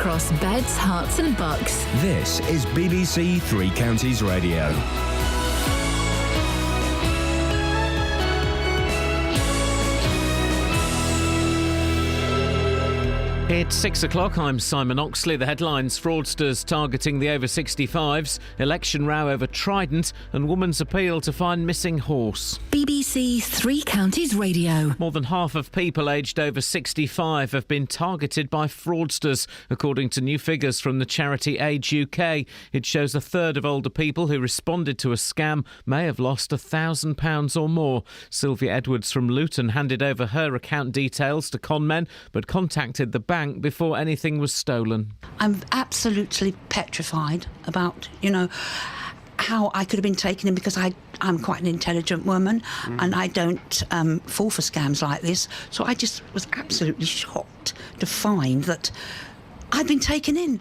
across beds, hearts and bucks. This is BBC Three Counties Radio. It's 6 o'clock. I'm Simon Oxley. The headlines: fraudsters targeting the over 65s, election row over Trident, and woman's appeal to find missing horse. BBC Three Counties Radio. More than half of people aged over 65 have been targeted by fraudsters, according to new figures from the charity Age UK. It shows a third of older people who responded to a scam may have lost £1,000 or more. Sylvia Edwards from Luton handed over her account details to conmen, but contacted the bank before anything was stolen. I'm absolutely petrified about, how I could have been taken in, because I'm quite an intelligent woman and I don't fall for scams like this. So I just was absolutely shocked to find that I'd been taken in.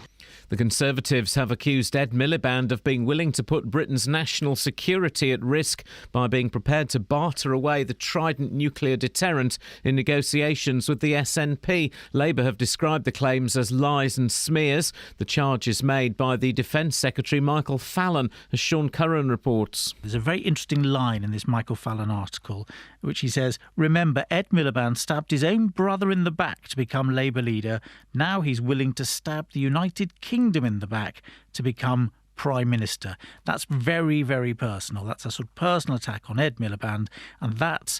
The Conservatives have accused Ed Miliband of being willing to put Britain's national security at risk by being prepared to barter away the Trident nuclear deterrent in negotiations with the SNP. Labour have described the claims as lies and smears. The charge is made by the Defence Secretary Michael Fallon, as Sean Curran reports. There's a very interesting line in this Michael Fallon article, which he says, "Remember, Ed Miliband stabbed his own brother in the back to become Labour leader. Now he's willing to stab the United Kingdom in the back to become Prime Minister." That's very, very personal. That's a sort of personal attack on Ed Miliband, and that's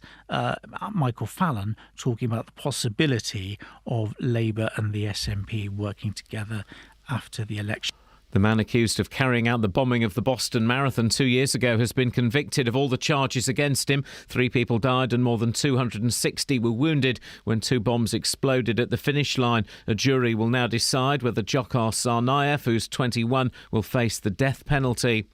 Michael Fallon talking about the possibility of Labour and the SNP working together after the election. The man accused of carrying out the bombing of the Boston Marathon 2 years ago has been convicted of all the charges against him. 3 people died and more than 260 were wounded when 2 bombs exploded at the finish line. A jury will now decide whether Dzhokhar Tsarnaev, who's 21, will face the death penalty.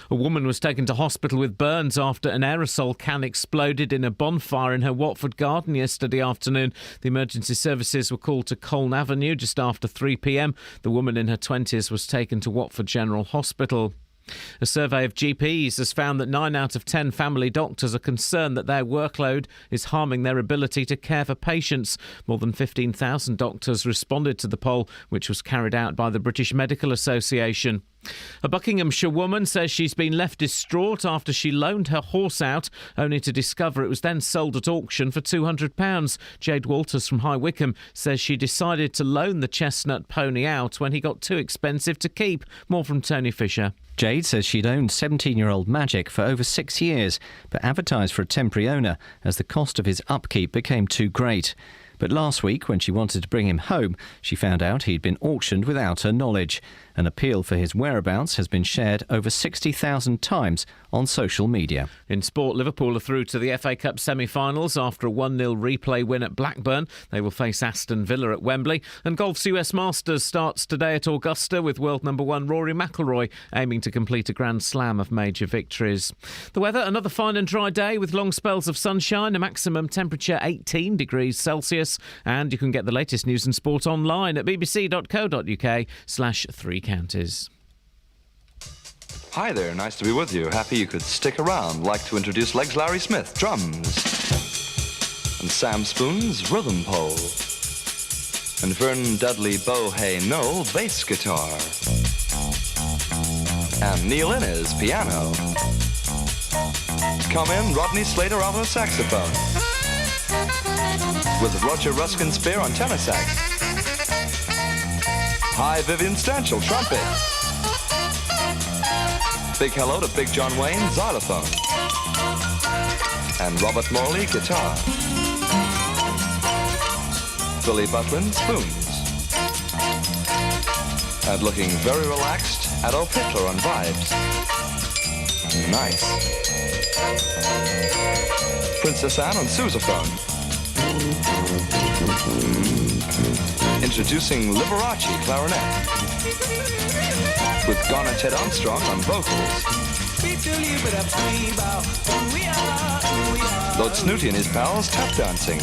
A woman was taken to hospital with burns after an aerosol can exploded in a bonfire in her Watford garden yesterday afternoon. The emergency services were called to Colne Avenue just after 3 p.m. The woman in her 20s was taken to Watford General Hospital. A survey of GPs has found that 9 out of 10 family doctors are concerned that their workload is harming their ability to care for patients. More than 15,000 doctors responded to the poll, which was carried out by the British Medical Association. A Buckinghamshire woman says she's been left distraught after she loaned her horse out, only to discover it was then sold at auction for £200. Jade Walters from High Wycombe says she decided to loan the chestnut pony out when he got too expensive to keep. More from Tony Fisher. Jade says she'd owned 17-year-old Magic for over 6 years, but advertised for a temporary owner as the cost of his upkeep became too great. But last week, when she wanted to bring him home, she found out he'd been auctioned without her knowledge. An appeal for his whereabouts has been shared over 60,000 times on social media. In sport, Liverpool are through to the FA Cup semi-finals after a 1-0 replay win at Blackburn. They will face Aston Villa at Wembley. And golf's US Masters starts today at Augusta with world number 1 Rory McIlroy aiming to complete a Grand Slam of major victories. The weather, another fine and dry day with long spells of sunshine, a maximum temperature 18 degrees Celsius. And you can get the latest news and sport online at bbc.co.uk/3 counties. Hi there, nice to be with you. Happy you could stick around. Like to introduce Legs Larry Smith, drums. And Sam Spoon's rhythm pole. And Vernon Dudley Bohay Knoll, bass guitar. And Neil Innes, piano. Come in, Rodney Slater, alto saxophone. With Roger Ruskin Spear on tenor sax. Hi, Vivian Stanchel, trumpet. Big hello to Big John Wayne, xylophone. And Robert Morley, guitar. Billy Butlin, spoons. And looking very relaxed, Adolf Hitler on vibes. Nice. Princess Anne on sousaphone. Introducing Liberace clarinet with Garner Ted Armstrong on vocals. Lord Snooty and his pals tap dancing.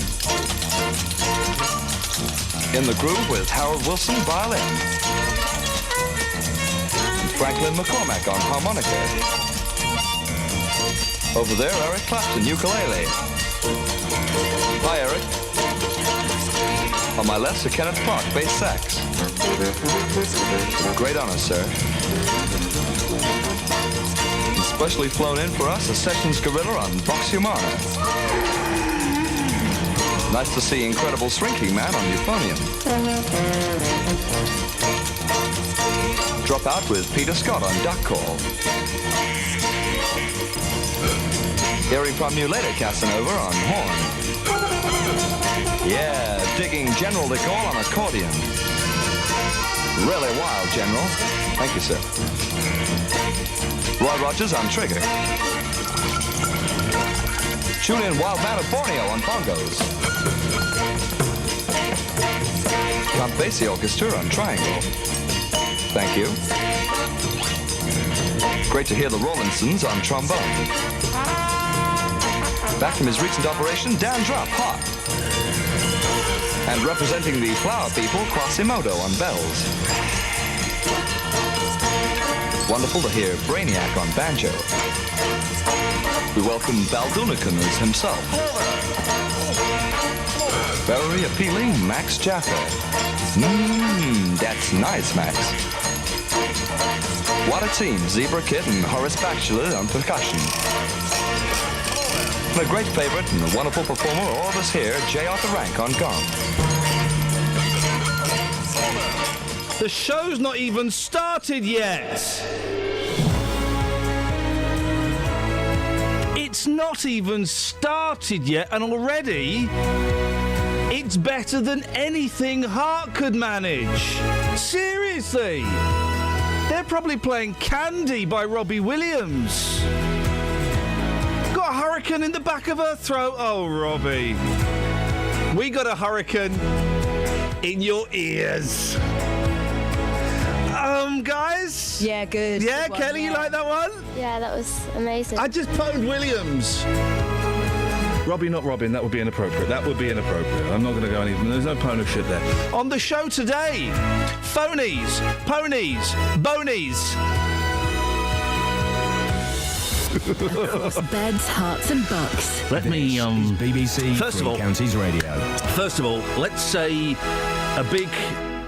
In the groove with Harold Wilson violin. And Franklin McCormack on harmonica. Over there, Eric Clapton, ukulele. Hi, Eric. On my left, Sir Kenneth Clark, bass sax. Great honor, sir. Especially flown in for us, a Sessions gorilla on Vox Humana. Nice to see Incredible Shrinking Man on euphonium. Drop out with Peter Scott on duck call. Hearing from you later, Casanova, on horn. Yeah, digging General de Gaulle on accordion. Really wild, General. Thank you, sir. Roy Rogers on trigger. Tune in Wild Man of Borneo on bongos. Count Basie Orchestra on triangle. Thank you. Great to hear the Rollinsons on trombone. Back from his recent operation, Dan Drop, hot. And representing the Flower People, Quasimodo on bells. Wonderful to hear Brainiac on banjo. We welcome Baldunicans himself. Very appealing Max Jaffa. That's nice, Max. What a team, Zebra Kid and Horace Batchelor on percussion. And a great favorite and a wonderful performer, all of us here, J. Arthur Rank on gong. The show's not even started yet. It's not even started yet, and already it's better than anything Heart could manage. Seriously. They're probably playing Candy by Robbie Williams. Got a hurricane in the back of her throat. Oh, Robbie. We got a hurricane in your ears. Guys? Yeah, good. Yeah, good Kelly, one, you like that one? Yeah, that was amazing. I just phoned Williams. Robbie, not Robin, that would be inappropriate. That would be inappropriate. I'm not going to go any... There's no pony shit there. On the show today, phonies, ponies, bonies. Across beds, hearts and bucks. Let me, BBC First of Three all- Counties Radio. First of all, let's say a big...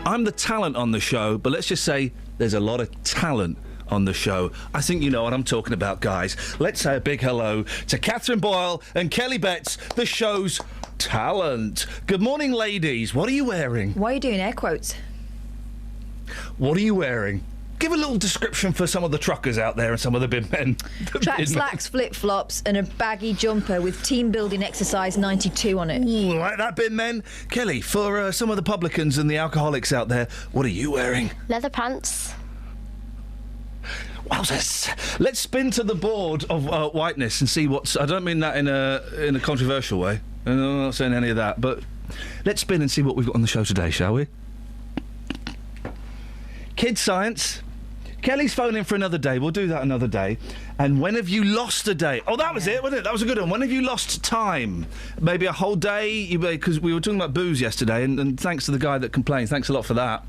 I'm the talent on the show, but let's just say there's a lot of talent on the show. I think you know what I'm talking about, guys. Let's say a big hello to Catherine Boyle and Kelly Betts, the show's talent. Good morning, ladies. What are you wearing? Why are you doing air quotes? What are you wearing? Give a little description for some of the truckers out there and some of the bin men. Track slacks, flip-flops and a baggy jumper with team building exercise 92 on it. Ooh, like that, bin men. Kelly, for some of the publicans and the alcoholics out there, what are you wearing? Leather pants. Wowzers. Let's spin to the board of whiteness and see what's... I don't mean that in a controversial way. I'm not saying any of that, but let's spin and see what we've got on the show today, shall we? Kids Science. Kelly's phoning for another day. We'll do that another day. And when have you lost a day? Oh, that was it, wasn't it? That was a good one. When have you lost time? Maybe a whole day? Because we were talking about booze yesterday, and thanks to the guy that complained. Thanks a lot for that.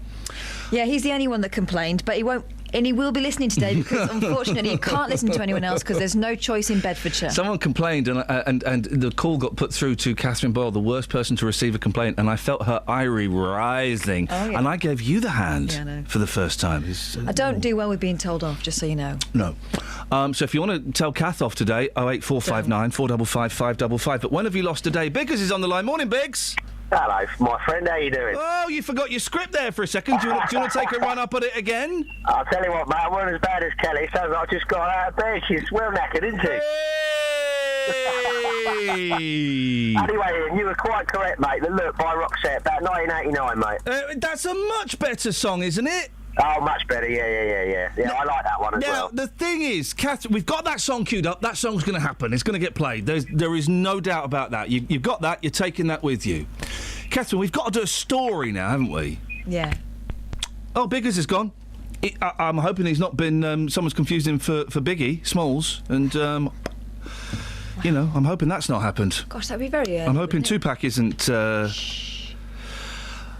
Yeah, he's the only one that complained, but he won't... And he will be listening today because, unfortunately, you can't listen to anyone else because there's no choice in Bedfordshire. Someone complained, and the call got put through to Catherine Boyle, the worst person to receive a complaint, and I felt her irie rising. Oh, yeah. And I gave you the hand for the first time. I don't do well with being told off, just so you know. No. So if you want to tell Kath off today, 08459 455 555. But when have you lost a day? Biggs is on the line. Morning, Biggs. Hello, my friend. How you doing? Oh, you forgot your script there for a second. Do you want to take a run up at it again? I'll tell you what, mate. I wasn't as bad as Kelly. Sounds like I just got out of bed. She's well knackered, isn't she? Hey! Anyway, Ian, you were quite correct, mate. The Look by Roxette, about 1989, mate. That's a much better song, isn't it? Oh, much better. Yeah. Yeah, I like that one as well. Now, the thing is, Catherine, we've got that song queued up. That song's going to happen. It's going to get played. There is no doubt about that. You've got that. You're taking that with you. Catherine, we've got to do a story now, haven't we? Yeah. Oh, Biggers is gone. I'm hoping he's not been... someone's confused him for Biggie Smalls, and... you know, I'm hoping that's not happened. Gosh, that'd be very early. I'm hoping Tupac isn't... So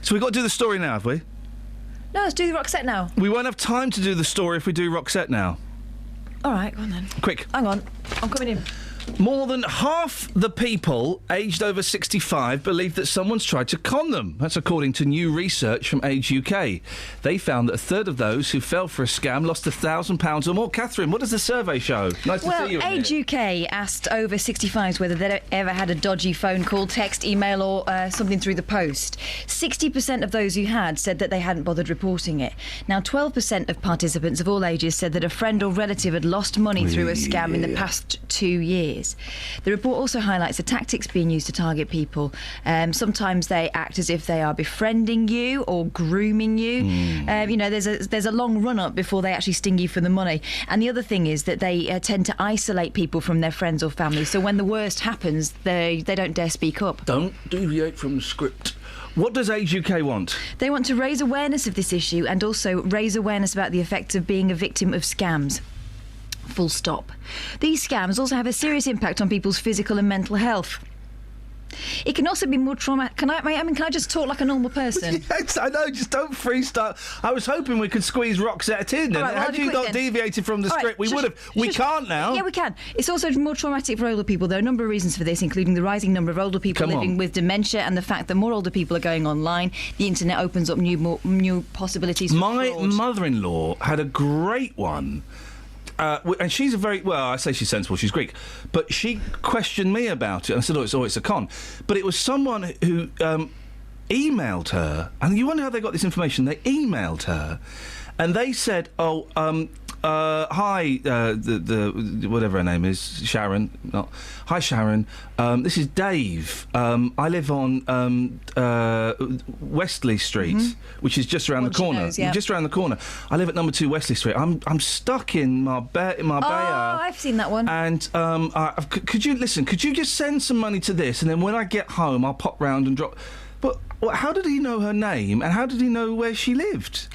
we've got to do the story now, have we? No, let's do the Roxette now. We won't have time to do the story if we do Roxette now. All right, go on then. Quick. Hang on, I'm coming in. More than half the people aged over 65 believe that someone's tried to con them. That's according to new research from Age UK. They found that a third of those who fell for a scam lost £1,000 or more. Catherine, what does the survey show? Nice to see you. Well, Age UK asked over 65s whether they'd ever had a dodgy phone call, text, email or something through the post. 60% of those who had said that they hadn't bothered reporting it. Now, 12% of participants of all ages said that a friend or relative had lost money through a scam in the past 2 years. The report also highlights the tactics being used to target people. Sometimes they act as if they are befriending you or grooming you. There's a long run-up before they actually sting you for the money. And the other thing is that they tend to isolate people from their friends or family. So when the worst happens, they don't dare speak up. Don't deviate from the script. What does Age UK want? They want to raise awareness of this issue and also raise awareness about the effects of being a victim of scams. Full stop. These scams also have a serious impact on people's physical and mental health. It can also be more traumatic. Can I just talk like a normal person? Yes, I know. Just don't freestyle. I was hoping we could squeeze Roxette in. All right, well, had you not deviated from the script, we would have. We can't now. Yeah, we can. It's also more traumatic for older people. There are a number of reasons for this, including the rising number of older people living with dementia and the fact that more older people are going online. The internet opens up new possibilities for My fraud. mother-in-law had a great one. And she's I say she's sensible, she's Greek, but she questioned me about it, and I said, it's a con. But it was someone who emailed her, and you wonder how they got this information. They emailed her, and they said, hi, the whatever her name is, Sharon. Hi, Sharon. This is Dave. I live on Wesley Street, which is just around the corner. Knows, yeah. Just around the corner. I live at number 2 Wesley Street. I'm stuck in Marbella. Oh, I've seen that one. And could you just send some money to this, and then when I get home, I'll pop round and drop. But how did he know her name, and how did he know where she lived?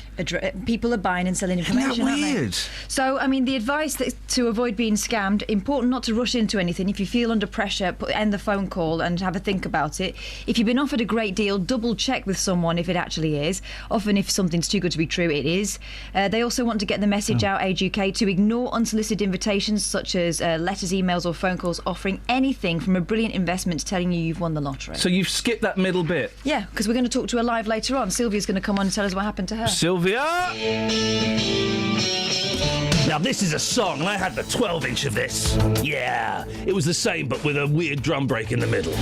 People are buying and selling information. Isn't that weird? Aren't they? So, the advice to avoid being scammed, important not to rush into anything. If you feel under pressure, end the phone call and have a think about it. If you've been offered a great deal, double check with someone if it actually is. Often if something's too good to be true, it is. They also want to get the message out, Age UK, to ignore unsolicited invitations such as letters, emails or phone calls offering anything from a brilliant investment to telling you you've won the lottery. So you've skipped that middle bit? Yeah, because we're going to talk to her live later on. Sylvia's going to come on and tell us what happened to her. Sylvia! Now, this is a song, and I had the 12-inch of this. Yeah, it was the same, but with a weird drum break in the middle.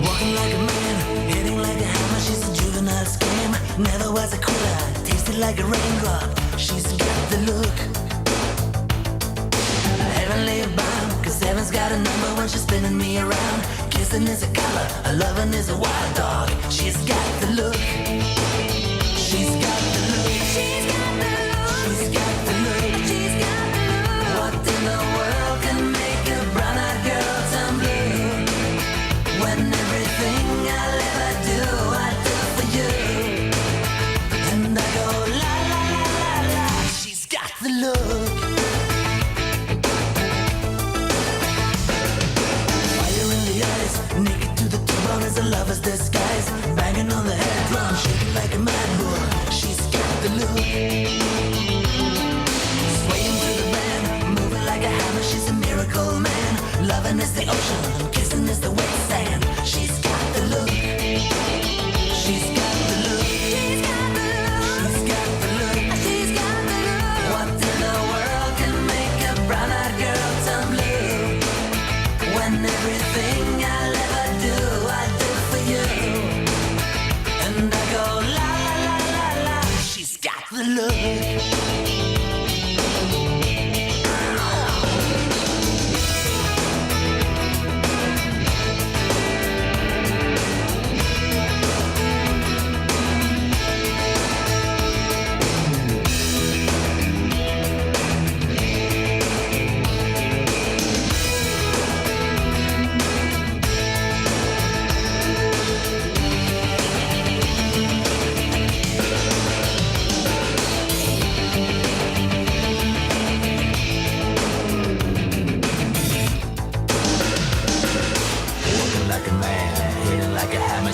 Walking like a man, hitting like a hammer. She's a juvenile scam. Never was a quitter, tasted like a raindrop. She's got the look. Heavenly bound, 'cause heaven's got a number when she's spinning me around. Kissing is a color, a loving is a wild dog. She's got the look. She's got the look. She's got the look. She's got the look. She's got the look. What in the world can make a brown-eyed girl turn blue? When everything I'll ever do, I do for you. And I go la la la la la. She's got the look. Naked to the bone as a lover's disguise. Banging on the head drum, shaking like a mad bull. She's got the look. Swaying through the band, moving like a hammer. She's a miracle man. Loving is the ocean, kissing is the wet sand. She's got the look. She's got the look. She's got the look. She's got the look. She's got the look. What in the world can make a brown-eyed girl turn blue? When everything I'll ever do, I do for you. And I go la la la la la. She's got the look.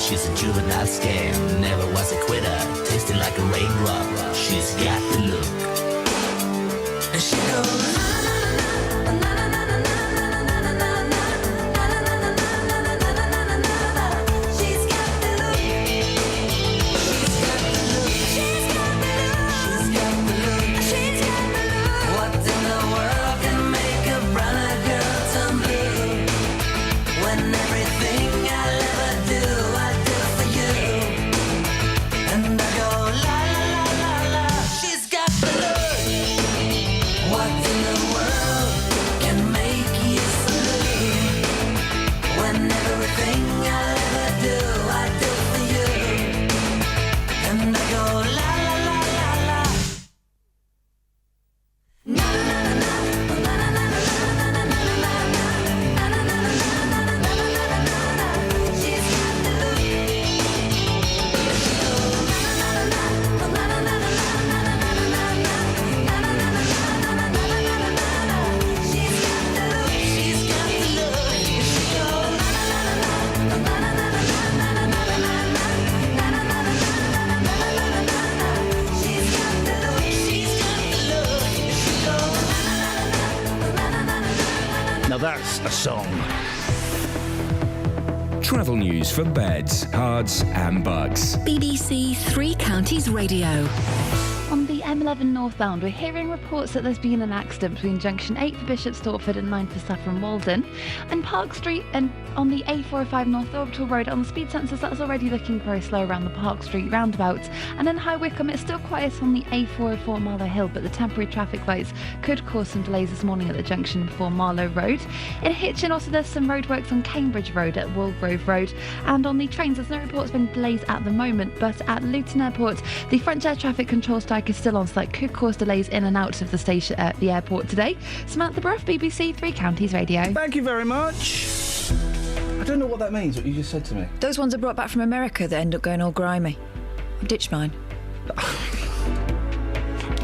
she's a juvenile scam. Never was a quitter, tasted like a raindrop. She's got the look. And she goes, That's a song. Travel news for beds, cards and bugs. BBC Three Counties Radio. On the M11 northbound, we're hearing reports that there's been an accident between junction 8 for Bishop Stortford and 9 for Saffron Walden. And Park Street and on the A405 North Orbital Road on the speed sensors, that's already looking very slow around the Park Street roundabout. And in High Wycombe, it's still quiet on the A404 Marlow Hill, but the temporary traffic lights could cause some delays this morning at the junction for Marlow Road. In Hitchin, also there's some roadworks on Cambridge Road at Walgrove Road. And on the trains, there's no reports of any delays at the moment, but at Luton Airport, the Frontier Traffic Control strike is still on site, could cause delays in and out of the station at the airport today. Samantha Bruff, BBC Three Counties Radio. Thank you very much. I don't know what that means, what you just said to me. Those ones are brought back from America that end up going all grimy. I've ditched mine.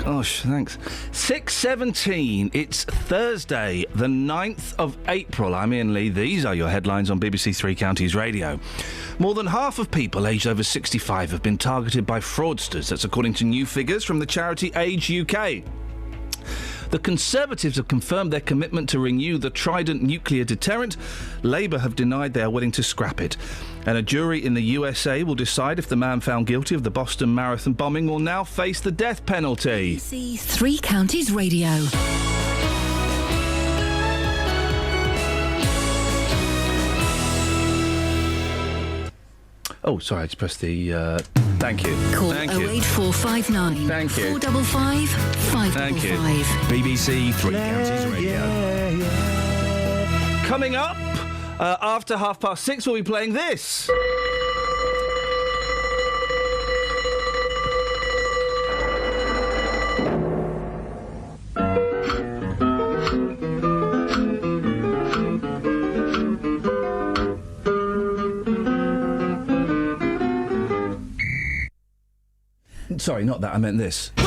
Gosh, thanks. 6:17. It's Thursday, the 9th of April. I'm Iain Lee. These are your headlines on BBC Three Counties Radio. More than half of people aged over 65 have been targeted by fraudsters. That's according to new figures from the charity Age UK. The Conservatives have confirmed their commitment to renew the Trident nuclear deterrent. Labour have denied they are willing to scrap it. And a jury in the USA will decide if the man found guilty of the Boston Marathon bombing will now face the death penalty. BBC Three Counties Radio. Oh, sorry, I just pressed the... thank you. Call Thank you. 08459 Thank you. 455 555. Thank you. BBC Three Counties Radio. Coming up, after 6:30, we'll be playing this. Sorry, not that. I meant this. That's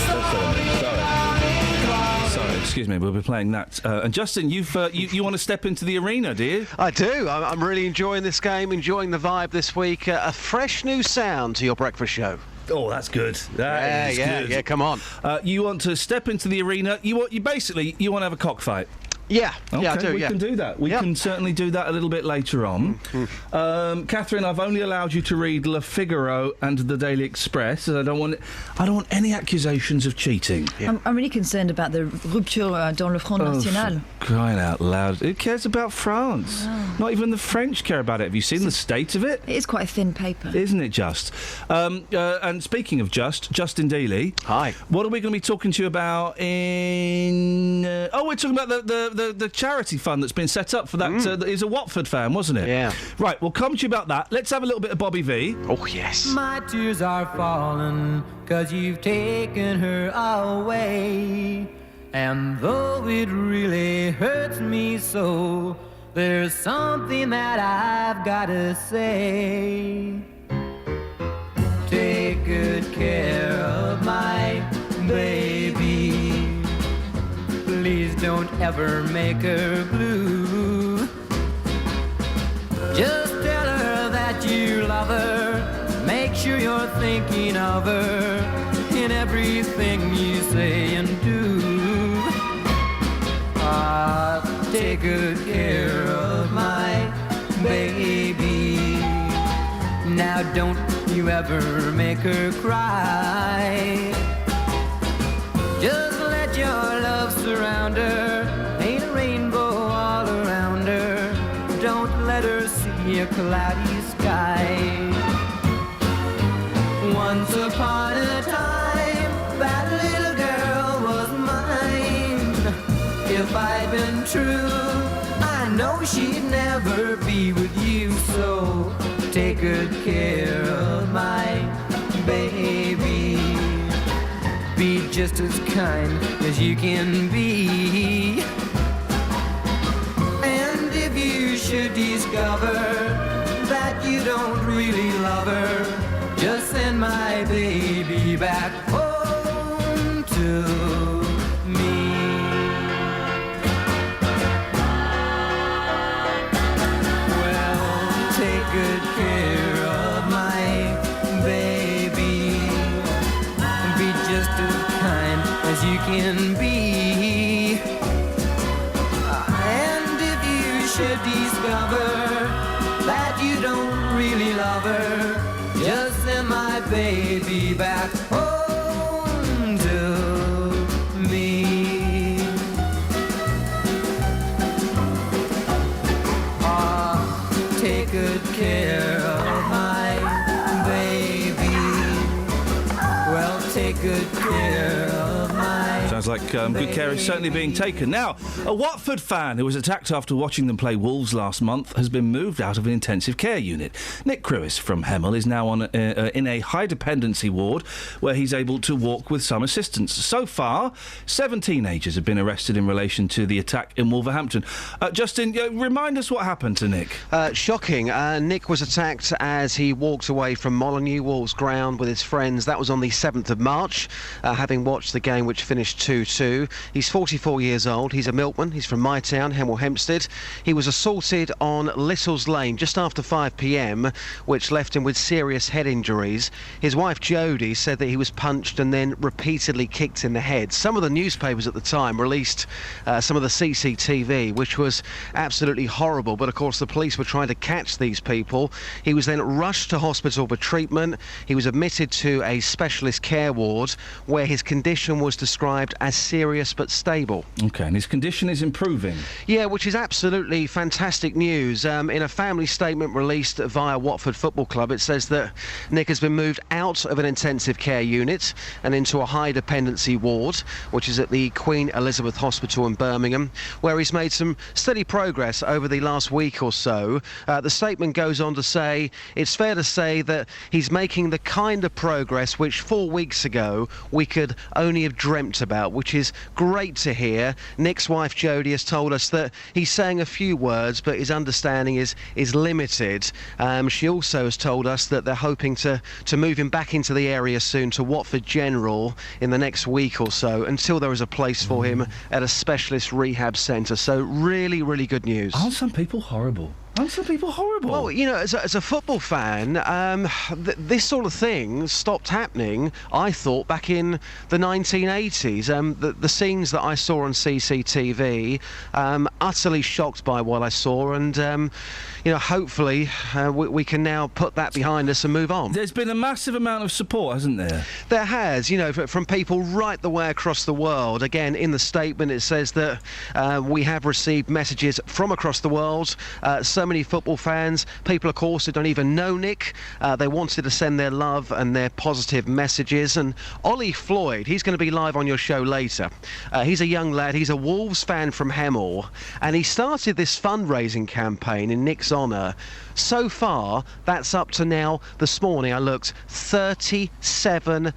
what I meant. Sorry, excuse me. We'll be playing that. And Justin, you want to step into the arena, do you? I do. I'm really enjoying this game, enjoying the vibe this week. A fresh new sound to your breakfast show. Oh, that's good. That is good. Yeah. Come on. You want to step into the arena. You want to have a cockfight. Yeah, okay, I do. We can do that. We can certainly do that a little bit later on. Catherine, I've only allowed you to read Le Figaro and the Daily Express. I don't want any accusations of cheating. Yeah. I'm really concerned about the rupture dans le Front National. Crying out loud! Who cares about France? Oh. Not even the French care about it. Have you seen the state of it? It is quite a thin paper, isn't it? Just. And speaking of Justin Dealey. Hi. What are we going to be talking to you about in? We're talking about the charity fund that's been set up for that. He's a Watford fan, wasn't it? Yeah. Right, we'll come to you about that. Let's have a little bit of Bobby V. Oh, yes. My tears are falling 'cause you've taken her away. And though it really hurts me so, there's something that I've got to say. Take good care of my baby. Please don't ever make her blue. Just tell her that you thinking of her in everything you say and do. Take good care of my baby. Now don't you ever make her cry. Just let your love surround her. Ain't a rainbow all around her. Don't let her see a cloudy sky. Once upon a time, that little girl was mine. If I'd been true, I know she'd never be with you. So take good care of my baby. Be just as kind as you can be. And if you should discover that you don't really love her, just send my baby back home to me. Well, take good care of my baby. Be just as kind as you can be. And if you should discover that you don't really love her, just send my baby back home to me. Take good care of my baby. Well, take good care of my... Sounds like good care is certainly being taken. Now, a Watford fan who was attacked after watching them play Wolves last month has been moved out of an intensive care unit. Nick Crewis from Hemel is now on in a high-dependency ward where he's able to walk with some assistance. So far, 7 teenagers have been arrested in relation to the attack in Wolverhampton. Justin, remind us what happened to Nick. Shocking. Nick was attacked as he walked away from Molineux Wolves ground with his friends. That was on the 7th of March, having watched the game which finished 2-2. He's 44 years old. He's a milkman. He's from my town, Hemel Hempstead. He was assaulted on Little's Lane just after 5 p.m, which left him with serious head injuries. His wife Jodie said that he was punched and then repeatedly kicked in the head. Some of the newspapers at the time released some of the CCTV, which was absolutely horrible, but of course the police were trying to catch these people. He was then rushed to hospital for treatment. He was admitted to a specialist care ward where his condition was described as serious but stable. OK, and his condition is improving? Yeah, which is absolutely fantastic news. In a family statement released via Watford Football Club, it says that Nick has been moved out of an intensive care unit and into a high dependency ward, which is at the Queen Elizabeth Hospital in Birmingham, where he's made some steady progress over the last week or so. The statement goes on to say it's fair to say that he's making the kind of progress which 4 weeks ago we could only have dreamt about, which is great to hear. Nick's wife Jodie has told us that he's saying a few words, but his understanding is limited. She also has told us that they're hoping to move him back into the area soon to Watford General in the next week or so, until there is a place for him at a specialist rehab centre. So really, really good news. Aren't some people horrible? Aren't some people horrible? Well, you know, as a football fan, this sort of thing stopped happening, I thought, back in the 1980s. The scenes that I saw on CCTV, utterly shocked by what I saw, and, you know, hopefully we can now put that behind us and move on. There's been a massive amount of support, hasn't there? There has, you know, from people right the way across the world. Again, in the statement it says that we have received messages from across the world. So many football fans, people of course who don't even know Nick, they wanted to send their love and their positive messages. And Ollie Floyd, he's going to be live on your show later. He's a young lad, he's a Wolves fan from Hemel, and he started this fundraising campaign in Nick's honour. So far, that's up to now, this morning I looked, £37,000,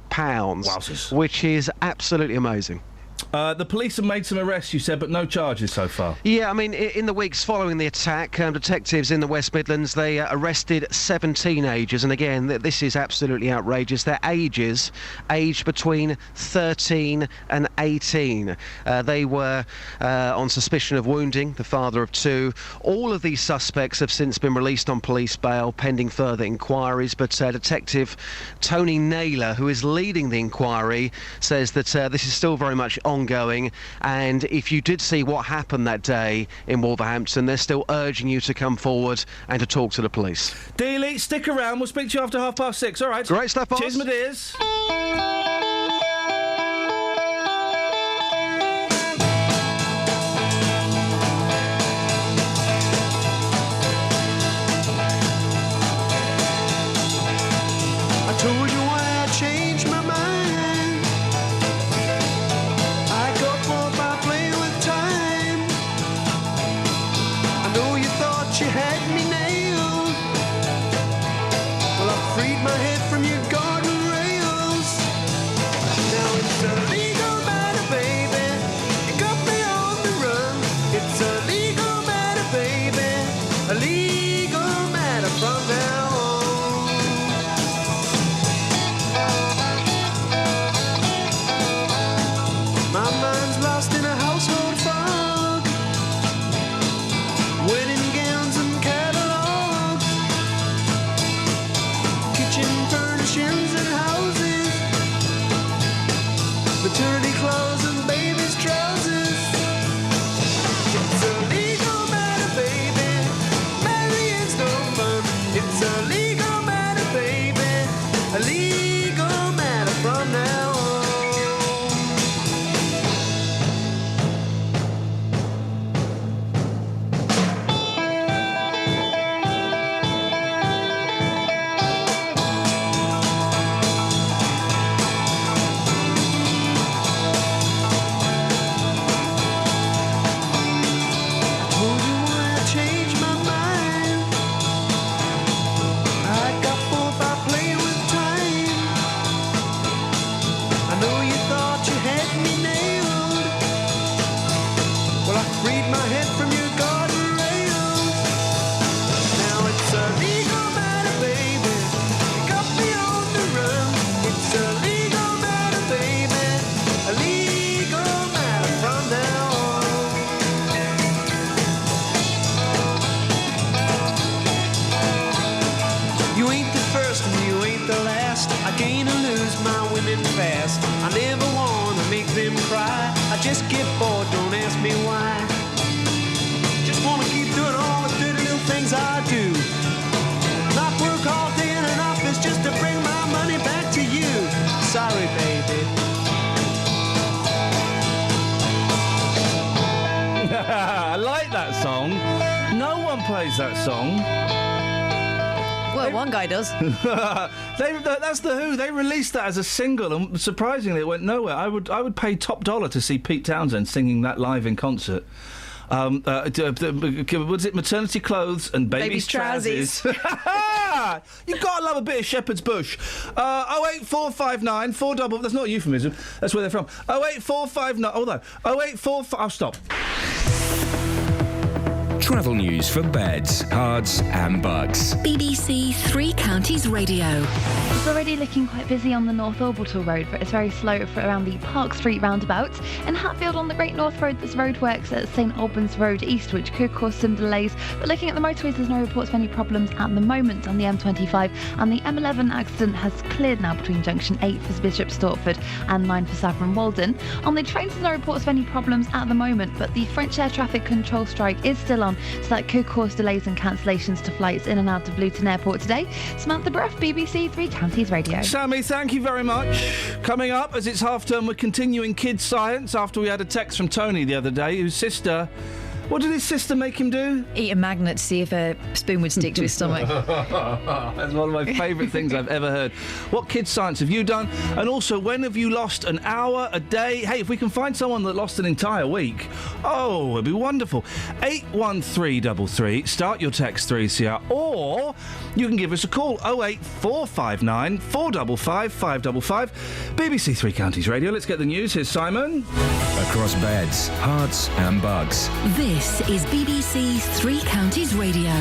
Wowzers. which is absolutely amazing. The police have made some arrests, you said, but no charges so far. Yeah, I mean, in the weeks following the attack, detectives in the West Midlands, they arrested 7 teenagers, and again, this is absolutely outrageous. Their ages, aged between 13 and 18. They were on suspicion of wounding the father of 2. All of these suspects have since been released on police bail, pending further inquiries, but Detective Tony Naylor, who is leading the inquiry, says that this is still very much ongoing, and if you did see what happened that day in Wolverhampton, they're still urging you to come forward and to talk to the police. Dealey, stick around. We'll speak to you after 6:30. All right. Great stuff, boss. Cheers, my dears. I told you why I changed my mind. I got bored by playing with time. I know you thought you had me nailed. Well, I freed my head from your garden rails. Now it's a legal matter, baby. You got me on the run. It's a legal matter, baby. A legal matter from now on. My mind's lost in a household fog. Wedding gowns and catalogs, kitchen furnishings and houses, maternity clothes and baby's trousers. It's a legal matter, baby. Marrying's no fun. It's a legal matter, baby. A legal matter from now on. Told you why I changed my mind. I got bored by playing with time. I know you thought you had me nailed. Well, I freed my head from your garden rails. Now it's a legal matter, baby. You got me on the run. It's a legal matter, baby. A legal matter from now on. You ain't the first and you ain't the last. I gain and lose my women fast. I never wanna make them cry. I just get bored, don't ask me why. Just wanna keep doing all the dirty little things I do. Not work all day in an office just to bring my money back to you. Sorry, baby. I like that song. No one plays that song. Well, one guy does. That's the Who. They released that as a single, and surprisingly, it went nowhere. I would pay top dollar to see Pete Townsend singing that live in concert. Was it maternity clothes and baby's trousers? You've got to love a bit of Shepherd's Bush. 08459 4 that's not a euphemism. That's where they're from. 08459. Hold on. 084. I'll stop. Travel news for beds, cards and bugs. BBC Three Counties Radio. It's already looking quite busy on the North Orbital Road, but it's very slow for around the Park Street roundabout. In Hatfield on the Great North Road, there's roadworks at St Albans Road East, which could cause some delays. But looking at the motorways, there's no reports of any problems at the moment on the M25, and the M11 accident has cleared now between junction 8 for Bishop Stortford and 9 for Saffron Walden. On the trains, there's no reports of any problems at the moment, but the French air traffic control strike is still on, so that could cause delays and cancellations to flights in and out of Luton Airport today. Samantha Bruff, BBC Three Counties Radio. Sammy, thank you very much. Coming up, as it's half term, we're continuing kids science after we had a text from Tony the other day, whose sister What did his sister make him do? Eat a magnet to see if a spoon would stick to his stomach. That's one of my favourite things I've ever heard. What kids' science have you done? And also, when have you lost an hour, a day? Hey, if we can find someone that lost an entire week, oh, it'd be wonderful. 81333, start your text 3CR, or you can give us a call, 08459 455 555. BBC Three Counties Radio. Let's get the news. Here's Simon. Across beds, hearts and bugs. This is BBC Three Counties Radio.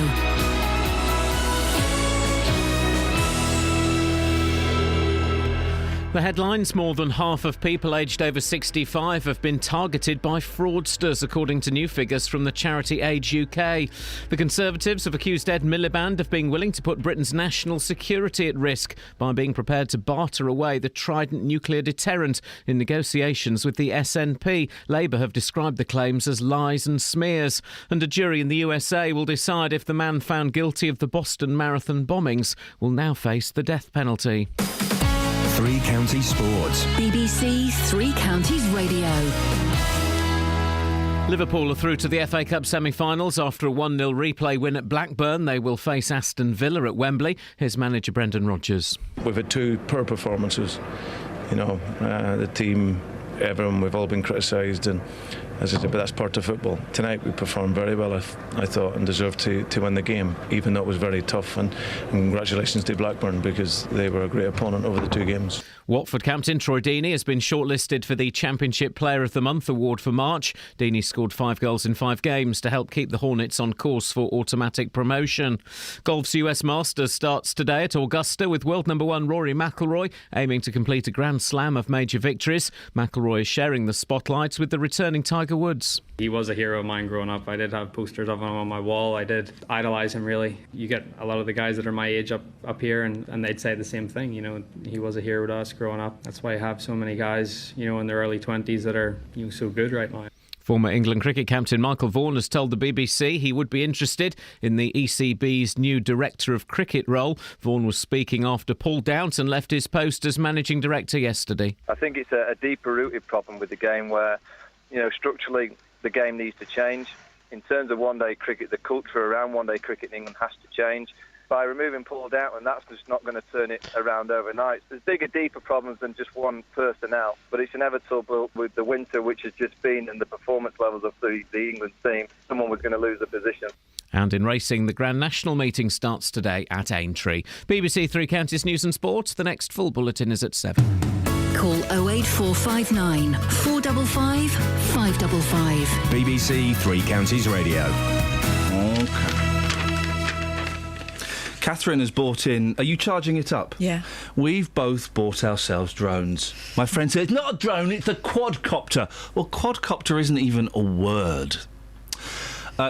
The headlines: more than half of people aged over 65 have been targeted by fraudsters, according to new figures from the charity Age UK. The Conservatives have accused Ed Miliband of being willing to put Britain's national security at risk by being prepared to barter away the Trident nuclear deterrent in negotiations with the SNP. Labour have described the claims as lies and smears, and a jury in the USA will decide if the man found guilty of the Boston Marathon bombings will now face the death penalty. Three Counties Sports. BBC Three Counties Radio. Liverpool are through to the FA Cup semi-finals after a 1-0 replay win at Blackburn. They will face Aston Villa at Wembley. Here's manager Brendan Rodgers. We've had two poor performances. The team, everyone, we've all been criticised, and as I said, but that's part of football. Tonight we performed very well, I thought, and deserved to win the game, even though it was very tough. And congratulations to Blackburn, because they were a great opponent over the two games. Watford captain Troy Deeney has been shortlisted for the Championship Player of the Month award for March. Deeney scored 5 goals in 5 games to help keep the Hornets on course for automatic promotion. Golf's US Masters starts today at Augusta, with world number 1 Rory McIlroy aiming to complete a Grand Slam of major victories. McIlroy is sharing the spotlight with the returning Tiger Woods. He was a hero of mine growing up. I did have posters of him on my wall. I did idolise him, really. You get a lot of the guys that are my age up here, and they'd say the same thing. He was a hero to us growing up. That's why I have so many guys, in their early 20s that are so good right now. Former England cricket captain Michael Vaughan has told the BBC he would be interested in the ECB's new Director of Cricket role. Vaughan was speaking after Paul Downton left his post as Managing Director yesterday. I think it's a deeper-rooted problem with the game where, structurally the game needs to change. In terms of one-day cricket, the culture around one-day cricket in England has to change. By removing Paul Downton, that's just not going to turn it around overnight. There's bigger, deeper problems than just one personnel, but it's inevitable with the winter which has just been and the performance levels of the England team. Someone was going to lose a position. And in racing, the Grand National meeting starts today at Aintree. BBC Three Counties News and Sport. The next full bulletin is at 7. Call 08459 455 555. BBC Three Counties Radio. Okay. Catherine has bought in... Are you charging it up? Yeah. We've both bought ourselves drones. My friend said, it's not a drone, it's a quadcopter. Well, quadcopter isn't even a word.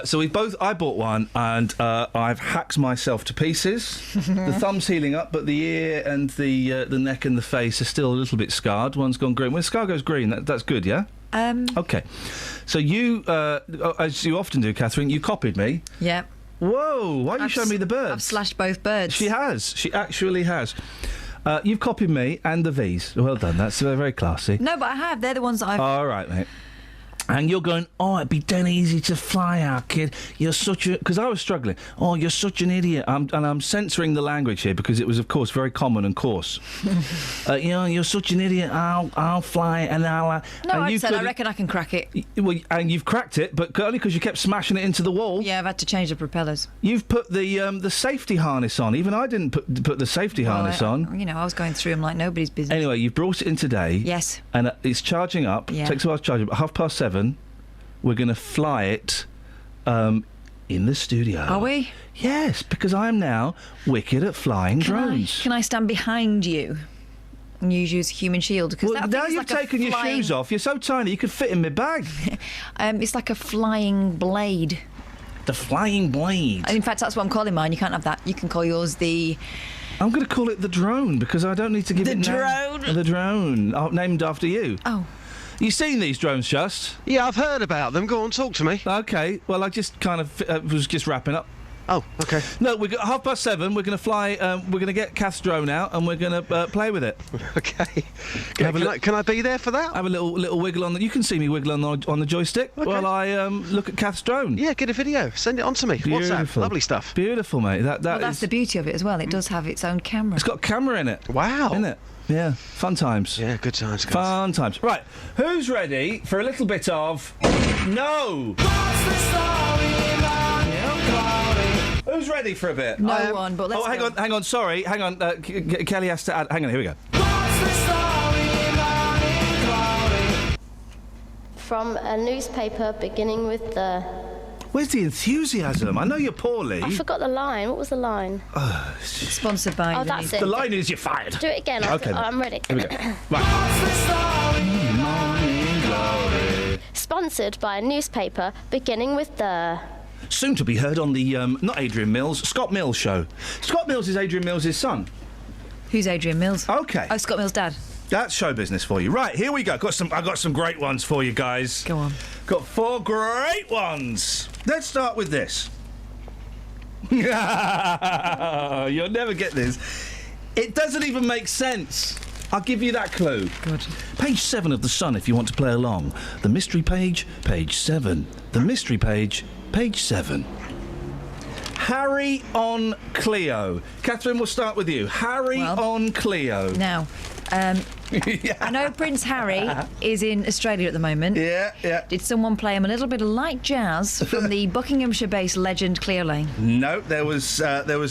So I bought one, and I've hacked myself to pieces. The thumb's healing up, but the ear and the neck and the face are still a little bit scarred. One's gone green. When the scar goes green, that's good, yeah? Okay. So you, as you often do, Catherine, you copied me. Yeah. Whoa, why don't you show me the birds? I've slashed both birds. She has. She actually has. You've copied me and the V's. Well done. That's very classy. No, but I have. They're the ones that I've... All right, mate. And you're going, it'd be dead easy to fly out, kid. You're such a... Because I was struggling. You're such an idiot. And I'm censoring the language here because it was, of course, very common and coarse. You're such an idiot. I'll fly and I'll... No, I said I reckon I can crack it. Well, and you've cracked it, but only because you kept smashing it into the wall. Yeah, I've had to change the propellers. You've put the safety harness on. Even I didn't put the safety harness on. I was going through them like nobody's business. Anyway, you brought it in today. Yes. And it's charging up. Yeah. Takes a while to charge it, but 7:30... We're going to fly it in the studio. Are we? Yes, because I'm now wicked at flying drones. Can I stand behind you and use you as a human shield? Well, now you've taken your shoes off. You're so tiny you could fit in my bag. It's like a flying blade. The flying blade. In fact, that's what I'm calling mine. You can't have that. You can call yours the... I'm going to call it the drone because I don't need to give it... The drone? The drone. Named after you. Oh. You seen these drones, Just? Yeah, I've heard about them. Go on, talk to me. OK, well, I just kind of was just wrapping up. Oh, OK. No, we're 7:30. We're going to fly. We're going to get Kath's drone out and we're going to play with it. OK. Can I be there for that? Have a little wiggle on. You can see me wiggling on the joystick while I look at Kath's drone. Yeah, get a video. Send it on to me. Beautiful. WhatsApp. Lovely stuff. Beautiful, mate. That's the beauty of it as well. It does have its own camera. It's got a camera in it. Wow. Isn't it? Yeah. Fun times. Yeah, good times, guys. Fun times. Right. Who's ready for a little bit of... No! Who's ready for a bit? No one, but let's go. Hang on, sorry. Hang on. Kelly has to add... Hang on, here we go. From a newspaper beginning with the... Where's the enthusiasm? I know you're poorly. I forgot the line. What was the line? Sponsored by... Oh, that's it. The line is you're fired. Do it again. Okay. I'm ready. Here we go. Right. Morning glory. Sponsored by a newspaper beginning with the... Soon to be heard on the, not Adrian Mills, Scott Mills show. Scott Mills is Adrian Mills' son. Who's Adrian Mills? OK. Oh, Scott Mills' dad. That's show business for you. Right, here we go. I've got some great ones for you guys. Go on. Got 4 great ones. Let's start with this. You'll never get this. It doesn't even make sense. I'll give you that clue. Good. Page 7 of The Sun, if you want to play along. The mystery page, page 7. The mystery page, page 7. Harry on Cleo. Catherine, we'll start with you. Harry on Cleo. Now, I know Prince Harry is in Australia at the moment. Yeah. Did someone play him a little bit of light jazz from the Buckinghamshire-based legend Cleo Lane? No, there was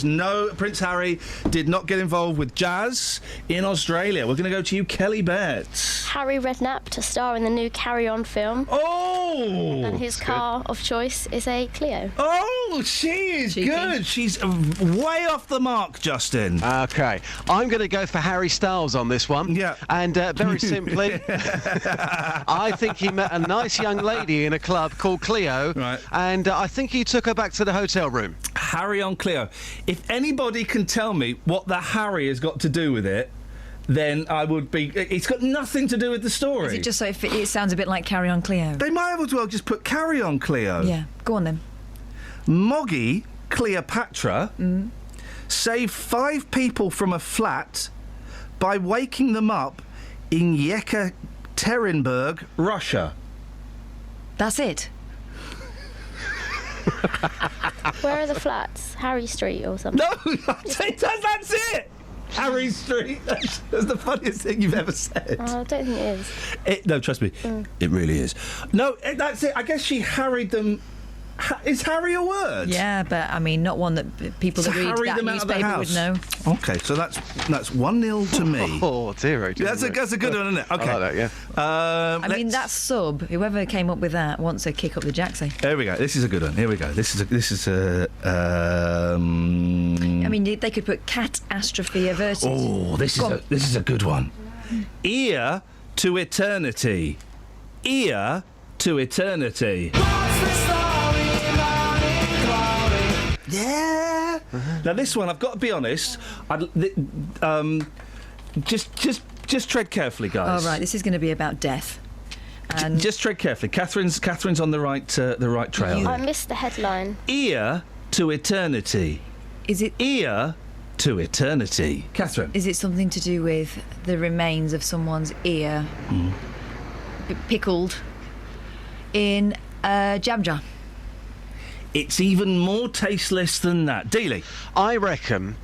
no... Prince Harry did not get involved with jazz in Australia. We're going to go to you, Kelly Betts. Harry Redknapp to star in the new Carry On film. Oh! And his car of choice is a Clio. Oh, she is good. She's way off the mark, Justin. OK. I'm going to go for Harry Styles on this one. Yeah. And very simply, I think he met a nice young lady in a club called Cleo. Right. And I think he took her back to the hotel room. Harry on Cleo. If anybody can tell me what the Harry has got to do with it, then I would be... It's got nothing to do with the story. Is it just so it sounds a bit like Carry On Cleo? They might as well just put Carry On Cleo. Yeah, go on then. Moggy Cleopatra saved 5 people from a flat by waking them up in Yekaterinburg, Russia. That's it? Where are the flats? Harry Street or something? No, that's it! Harry Street. That's the funniest thing you've ever said. I don't think it is. No, trust me. It really is. No, that's it. I guess she harried them... Is Harry a word? Yeah, but I mean, not one that people that read that newspaper would know. OK, so that's 1-0 to me. Oh, dear. That's a good one, isn't it? OK. I like that, yeah. I mean, that sub, whoever came up with that wants to kick up the jacksie. There we go. This is a good one. Here we go. This is a. I mean, they could put catastrophe averted. Oh, this is a good one. Ear to eternity. Ear to eternity. Yeah. Now this one, I've got to be honest. Just tread carefully, guys. Oh right, this is going to be about death. And just tread carefully. Catherine's on the right trail. I missed the headline. Ear to eternity. Is it ear to eternity? Catherine. Is it something to do with the remains of someone's ear pickled in jam jar? It's even more tasteless than that. Dealey. I reckon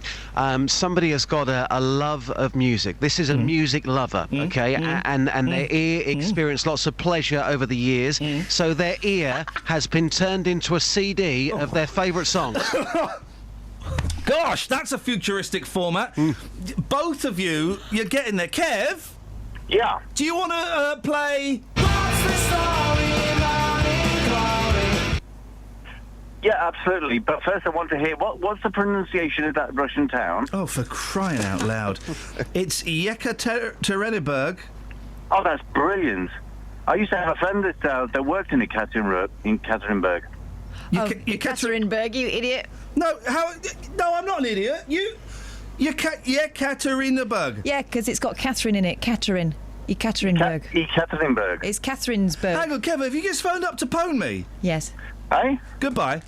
somebody has got a love of music. This is a music lover, OK? And their ear experienced lots of pleasure over the years, so their ear has been turned into a CD of their favourite songs. Gosh, that's a futuristic format. Both of you, you're getting there. Kev? Yeah. Do you want to play... Yeah, absolutely. But first I want to hear, what's the pronunciation of that Russian town? Oh, for crying out loud. It's Yekaterinburg. Oh, that's brilliant. I used to have a friend that worked in Ekaterinburg. Ekaterinburg, you idiot. No, I'm not an idiot. Yekaterinburg. Yeah, because it's got Catherine in it. Catherine. Ekaterinburg. Ekaterinburg. It's Catherine'sburg. Hang on, Kevin, have you just phoned up to pwn me? Yes. Hey? Goodbye.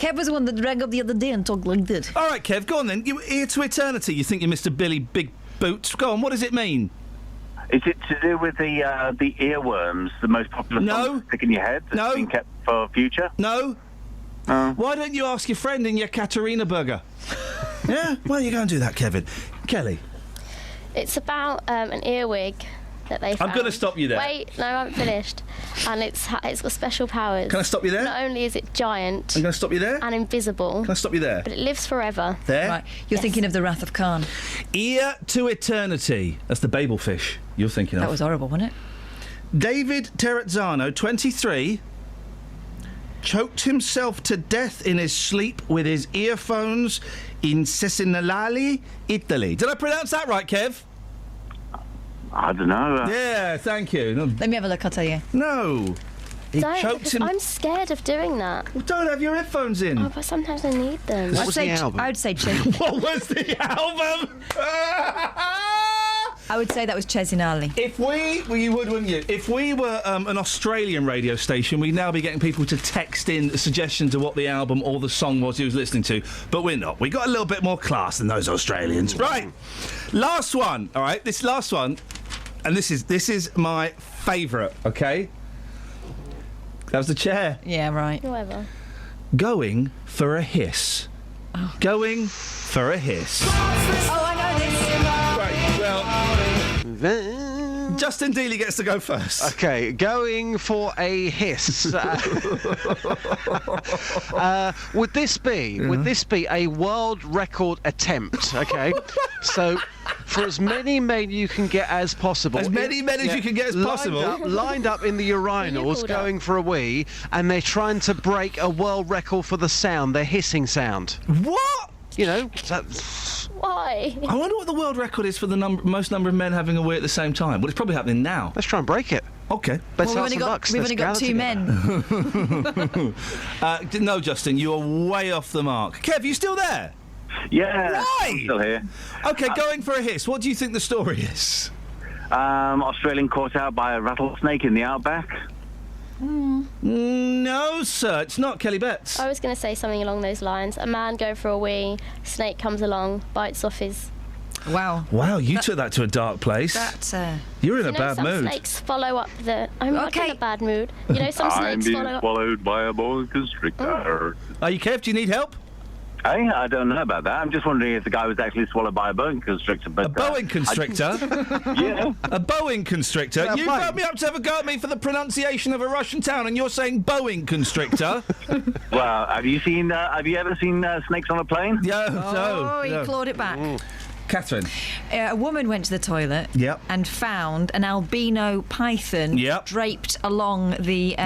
Kev was the one that rang up the other day and talked like that. All right, Kev, go on then. You ear to eternity. You think you're Mr. Billy Big Boots. Go on, what does it mean? Is it to do with the earworms, the most popular song that stick in your head that's been kept for future? No. Why don't you ask your friend in your Katarina burger? Yeah? Well, you go and do that, Kevin. Kelly? It's about an earwig that they found. I'm going to stop you there. Wait, no, I haven't finished. And it's got special powers. Can I stop you there? Not only is it giant... I'm going to stop you there. ...and invisible... Can I stop you there? ...but it lives forever. There? Right, you're thinking of the Wrath of Khan. Ear to eternity. That's the Babel fish you're thinking of. That was horrible, wasn't it? David Terrazzano, 23... choked himself to death in his sleep with his earphones in Cesenalali, Italy. Did I pronounce that right, Kev? I don't know. Yeah, thank you. No. Let me have a look, I'll tell you. No. He Don't, choked because him. I'm scared of doing that. Well, don't have your headphones in. Oh, but sometimes I need them. I'd say Ches. What was the album? I would say that was Cesinali. If you would, wouldn't you? If we were an Australian radio station, we'd now be getting people to text in suggestions of what the album or the song was he was listening to. But we're not. We got a little bit more class than those Australians. Right. Last one. All right. This last one, and this is my favourite. Okay. That was the chair. Yeah, right. Whatever. Going for a hiss. Oh. Going for a hiss. Oh, I know this. Right, well... Justin Dealey gets to go first. Okay, going for a hiss. Would this be a world record attempt? Okay, so for as many men you can get as possible. As many men as you can get as possible. Lined up in the urinals, going for a wee, and they're trying to break a world record for the sound, their hissing sound. What? You know. Why? I wonder what the world record is for the most number of men having a wee at the same time. Well, it's probably happening now. Let's try and break it. Okay. Well, we've only got 2 men. No, Justin, you are way off the mark. Kev, you still there? Yeah. Why? I'm still here. Okay, going for a hiss. What do you think the story is? Australian caught out by a rattlesnake in the outback. No, sir, it's not Kelly Betts. I was going to say something along those lines. A man going for a wee, snake comes along, bites off his... Wow. Wow, you took that to a dark place. That's... You're in a know, bad some mood. snakes follow up the... I'm not in a bad mood. You know, some snakes follow up... I'm being swallowed by a boa constrictor. Are you, Kev? Do you need help? Hey, I don't know about that. I'm just wondering if the guy was actually swallowed by a boa constrictor. But, a boa constrictor? Yeah. A boa constrictor? Yeah, You fine. phoned me up to have a go at me for the pronunciation of a Russian town, and you're saying boa constrictor? Well, have you ever seen snakes on a plane? Yeah, Oh, he no. clawed it back. Catherine. A woman went to the toilet Yep. and found an albino python Yep. draped along the...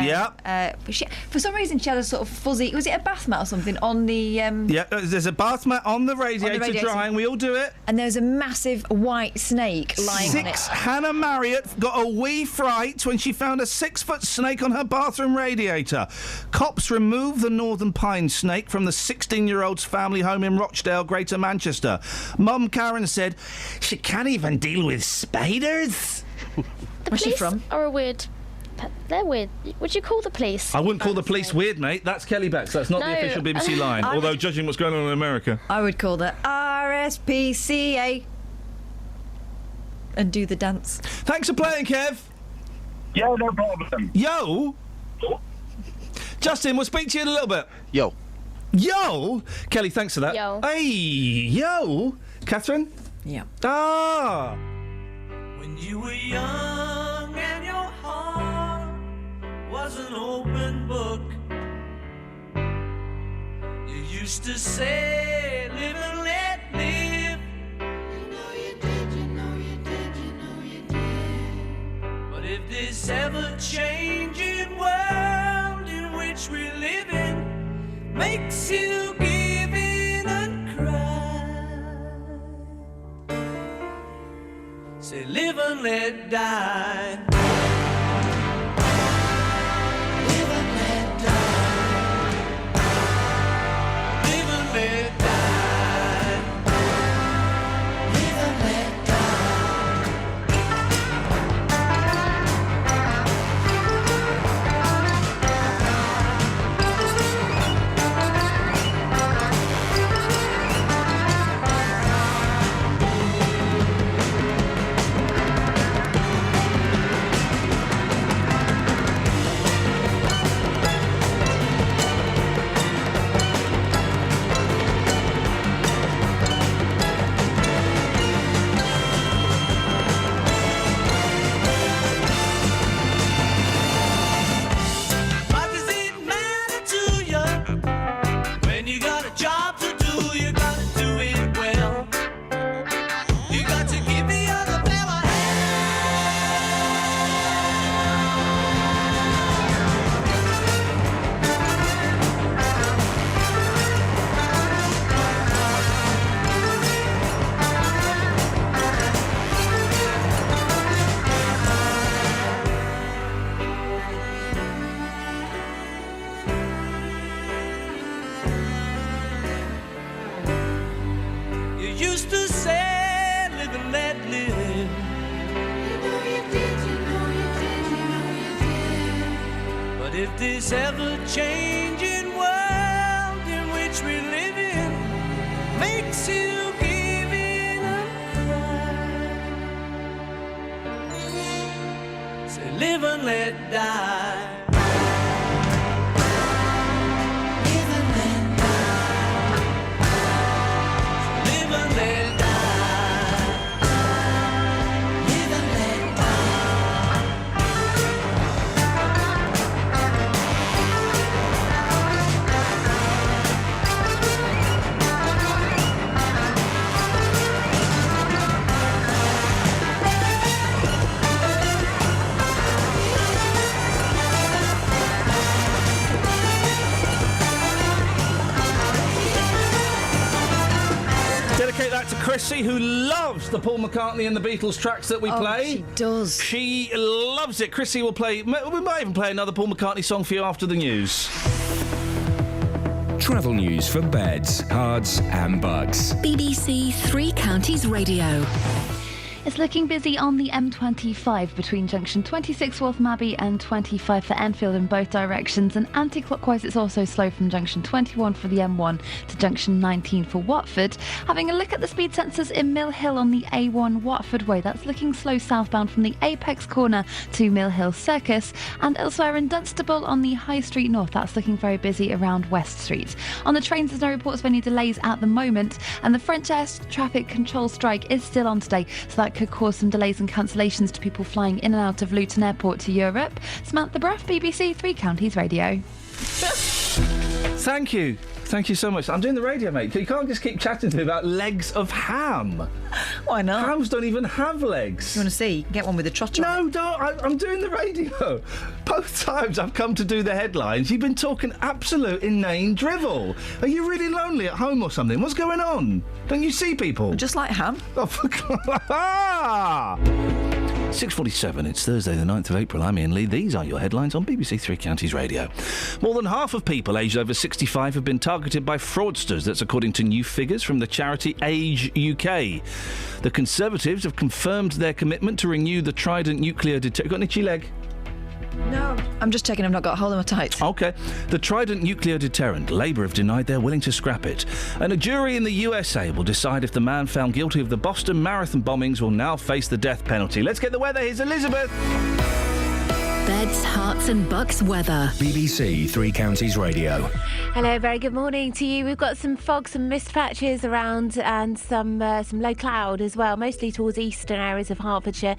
for some reason, she had a sort of fuzzy... Was it a bath mat or something on the... Yeah, there's a bath mat on the radiator drying. We all do it. And there's a massive white snake lying on it. Hannah Marriott got a wee fright when she found a 6-foot snake on her bathroom radiator. Cops removed the northern pine snake from the 16-year-old's family home in Rochdale, Greater Manchester. Mum Karen said she can't even deal with spiders. The Where's she police from? are a weird... They're weird. Would you call the police? I wouldn't call the police weird, mate. That's Kelly Betts. That's not the No, official BBC line. I Although, would- judging what's going on in America. I would call that RSPCA. And do the dance. Thanks for playing, Kev. Yeah, no problem. Yo. Justin, we'll speak to you in a little bit. Yo. Yo. Kelly, thanks for that. Yo. Hey, yo. Catherine? Yeah. Ah. When you were young and your heart was an open book, you used to say, live and let live. You know you did, you know you did, you know you did. But if this ever-changing world in which we live in makes you give in and cry, say live and let die. Live and let die. Live and let die. Live and let die. used to say, live and let live. But if this ever-changing world in which we live in makes you give in a cry, say live and let die. Dedicate that to Chrissy, who loves the Paul McCartney and the Beatles tracks that we play. She does. She loves it. Chrissy will play... We might even play another Paul McCartney song for you after the news. Travel news for beds, cards and bugs. BBC Three Counties Radio. It's looking busy on the M25 between junction 26 Waltham Abbey and 25 for Enfield in both directions, and anti-clockwise it's also slow from junction 21 for the M1 to junction 19 for Watford. Having a look at the speed sensors in Mill Hill on the A1 Watford Way, that's looking slow southbound from the Apex corner to Mill Hill Circus, and elsewhere in Dunstable on the High Street North, that's looking very busy around West Street. On the trains there's no reports of any delays at the moment, and the French Air Traffic Control strike is still on today, so that could cause some delays and cancellations to people flying in and out of Luton Airport to Europe. Samantha Bruff, BBC Three Counties Radio. Thank you. Thank you so much. I'm doing the radio, mate. You can't just keep chatting to me about legs of ham. Why not? Hams don't even have legs. You want to see? Get one with a trotter. No, don't. I'm doing the radio. Both times I've come to do the headlines, you've been talking absolute inane drivel. Are you really lonely at home or something? What's going on? Don't you see people? Just like ham. Oh, for 6:47, it's Thursday the 9th of April. I'm Iain Lee. These are your headlines on BBC Three Counties Radio. More than half of people aged over 65 have been targeted by fraudsters. That's according to new figures from the charity Age UK. The Conservatives have confirmed their commitment to renew the Trident nuclear deterrent. Got an itchy leg? No. I'm just checking I've not got a hole in my tights. OK. The Trident nuclear deterrent. Labour have denied they're willing to scrap it. And a jury in the USA will decide if the man found guilty of the Boston Marathon bombings will now face the death penalty. Let's get the weather. Here's Elizabeth. Beds, Herts and Bucks weather. BBC Three Counties Radio. Hello, very good morning to you. We've got some fog, some mist patches around, and some low cloud as well, mostly towards eastern areas of Hertfordshire.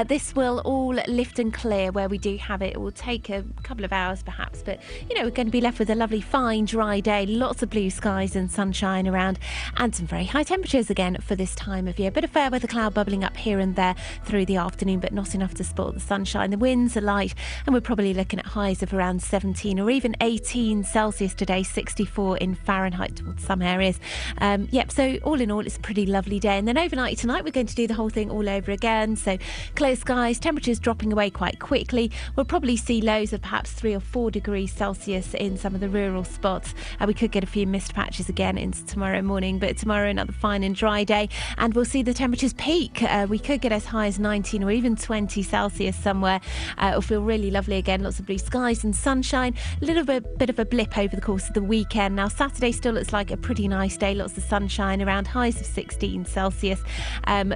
This will all lift and clear where we do have it. It will take a couple of hours perhaps, but we're going to be left with a lovely fine dry day, lots of blue skies and sunshine around, and some very high temperatures again for this time of year. Bit of fair weather cloud bubbling up here and there through the afternoon, but not enough to spot the sunshine. The winds are light, and we're probably looking at highs of around 17 or even 18 Celsius today, 64 in Fahrenheit towards some areas. So all in all, it's a pretty lovely day. And then overnight tonight, we're going to do the whole thing all over again. So clear skies, temperatures dropping away quite quickly. We'll probably see lows of perhaps 3 or 4 degrees Celsius in some of the rural spots. We could get a few mist patches again into tomorrow morning, but tomorrow another fine and dry day, and we'll see the temperatures peak. We could get as high as 19 or even 20 Celsius somewhere. It'll feel really lovely again, lots of blue skies and sunshine. A little bit of a blip over the course of the weekend. Now Saturday still looks like a pretty nice day, lots of sunshine around, highs of 16 Celsius.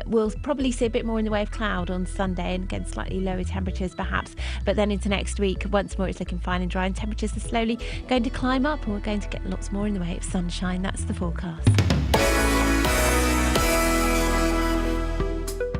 We'll probably see a bit more in the way of cloud on Sunday, and again slightly lower temperatures perhaps, but then into next week once more it's looking fine and dry, and temperatures are slowly going to climb up, and we're going to get lots more in the way of sunshine. That's the forecast.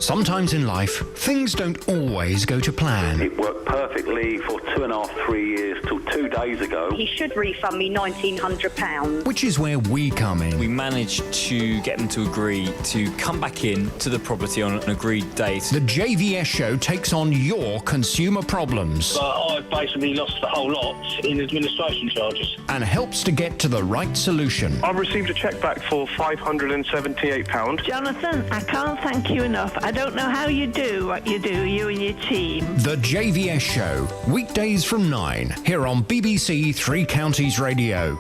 Sometimes in life, things don't always go to plan. It worked perfectly for 2.5, 3 years till 2 days ago. He should refund me £1,900. Which is where we come in. We managed to get them to agree to come back in to the property on an agreed date. The JVS show takes on your consumer problems. I've basically lost the whole lot in administration charges. And helps to get to the right solution. I've received a cheque back for £578. Jonathan, I can't thank you enough. I don't know how you do what you do, you and your team. The JVS show, weekdays from 9, here on BBC Three Counties Radio.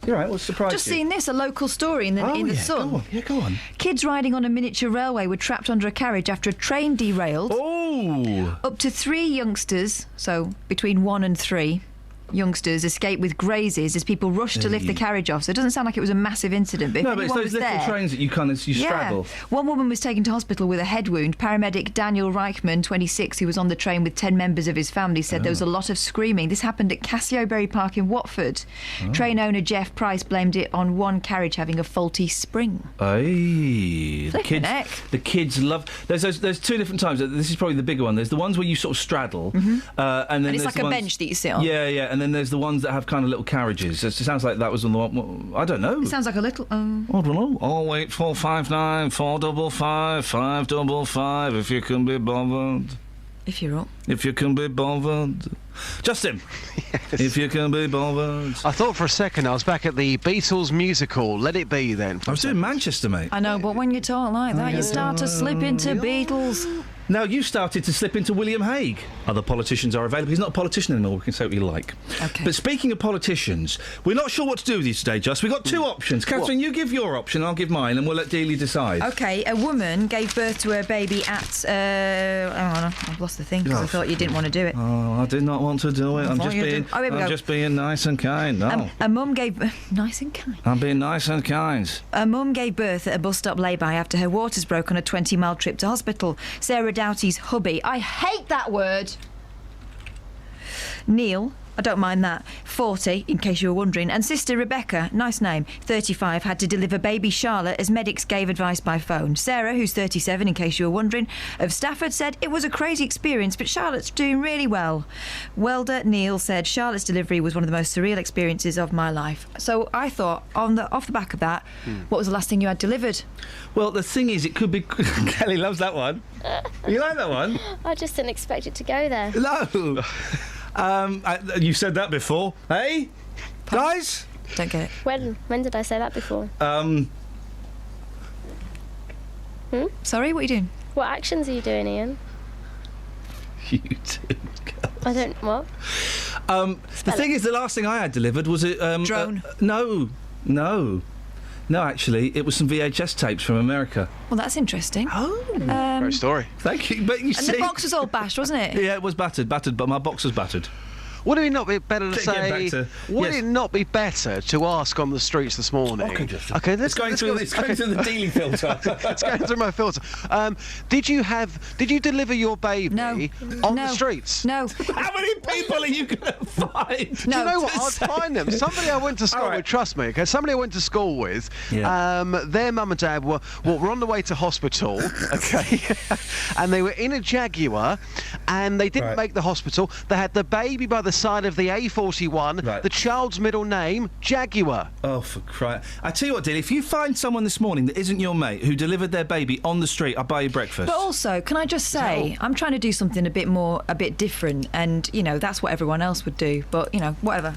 You're right, what's surprised Just you? seen this, a local story in the Sun. Go on. Yeah, go on. Kids riding on a miniature railway were trapped under a carriage after a train derailed. Oh! Up to 3 youngsters, so between 1 and 3 youngsters, escaped with grazes as people rushed to lift the carriage off. So it doesn't sound like it was a massive incident. But No, if but it's anyone those was little there, trains that you straddle. One woman was taken to hospital with a head wound. Paramedic Daniel Reichman, 26, who was on the train with 10 members of his family, said there was a lot of screaming. This happened at Cassioberry Park in Watford. Train owner Jeff Price blamed it on one carriage having a faulty spring. Aye. The kids love... There's 2 different times. This is probably the bigger one. There's the ones where you sort of straddle. And then it's like a bench that you sit on. Yeah. And then there's the ones that have kind of little carriages. It sounds like that was on the one... I don't know. It sounds like a little... I don't know. 08459 455 555 if you can be bothered. If you're up. If you can be bothered. Justin. Yes. If you can be bothered. I thought for a second I was back at the Beatles musical. Let it be then. I was doing Manchester, mate. I know, but when you talk like that, you start to slip into Beatles. Now, you started to slip into William Hague. Other politicians are available. He's not a politician anymore. We can say what we like. Okay. But speaking of politicians, we're not sure what to do with you today, Just. We've got 2 options. Catherine, you give your option, I'll give mine, and we'll let Dealey decide. OK, a woman gave birth to her baby at... hang on, I've lost the thing because I thought you didn't want to do it. Oh, I did not want to do it. I'm just being nice and kind. No. A mum gave... nice and kind? I'm being nice and kind. A mum gave birth at a bus stop lay-by after her waters broke on a 20-mile trip to hospital. Sarah Doughty's hubby... I hate that word! Neil... I don't mind that. 40, in case you were wondering. And sister Rebecca, nice name, 35, had to deliver baby Charlotte as medics gave advice by phone. Sarah, who's 37, in case you were wondering, of Stafford, said it was a crazy experience, but Charlotte's doing really well. Welder Neil said Charlotte's delivery was one of the most surreal experiences of my life. So I thought, off the back of that, what was the last thing you had delivered? Well, the thing is, it could be... Kelly loves that one. You like that one? I just didn't expect it to go there. No. You've said that before, eh? Guys? Don't get it. When did I say that before? Sorry, what are you doing? What actions are you doing, Iain? You too. I don't... What? The thing is, the last thing I had delivered was a... drone? No, actually, it was some VHS tapes from America. Well, that's interesting. Oh. Great story. Thank you. But you see... the box was all bashed, wasn't it? Yeah, it was battered, but my box was battered. Would it not be better to say... Would it not be better to ask on the streets this morning? Okay, it's going through the Dealey filter. It's going through my filter. Did you deliver your baby on the streets? No. How many people are you going to find? Do you know what? I'd find them. Somebody I went to school with, trust me, okay? Somebody I went to school with, their mum and dad were on the way to hospital, okay? And they were in a Jaguar, and they didn't make the hospital. They had the baby by the side of the A41, the child's middle name, Jaguar. Oh, for crying... I tell you what, Dealey, if you find someone this morning that isn't your mate who delivered their baby on the street, I'll buy you breakfast. But also, can I just say, I'm trying to do something a bit different, and, you know, that's what everyone else would do, but, you know, whatever.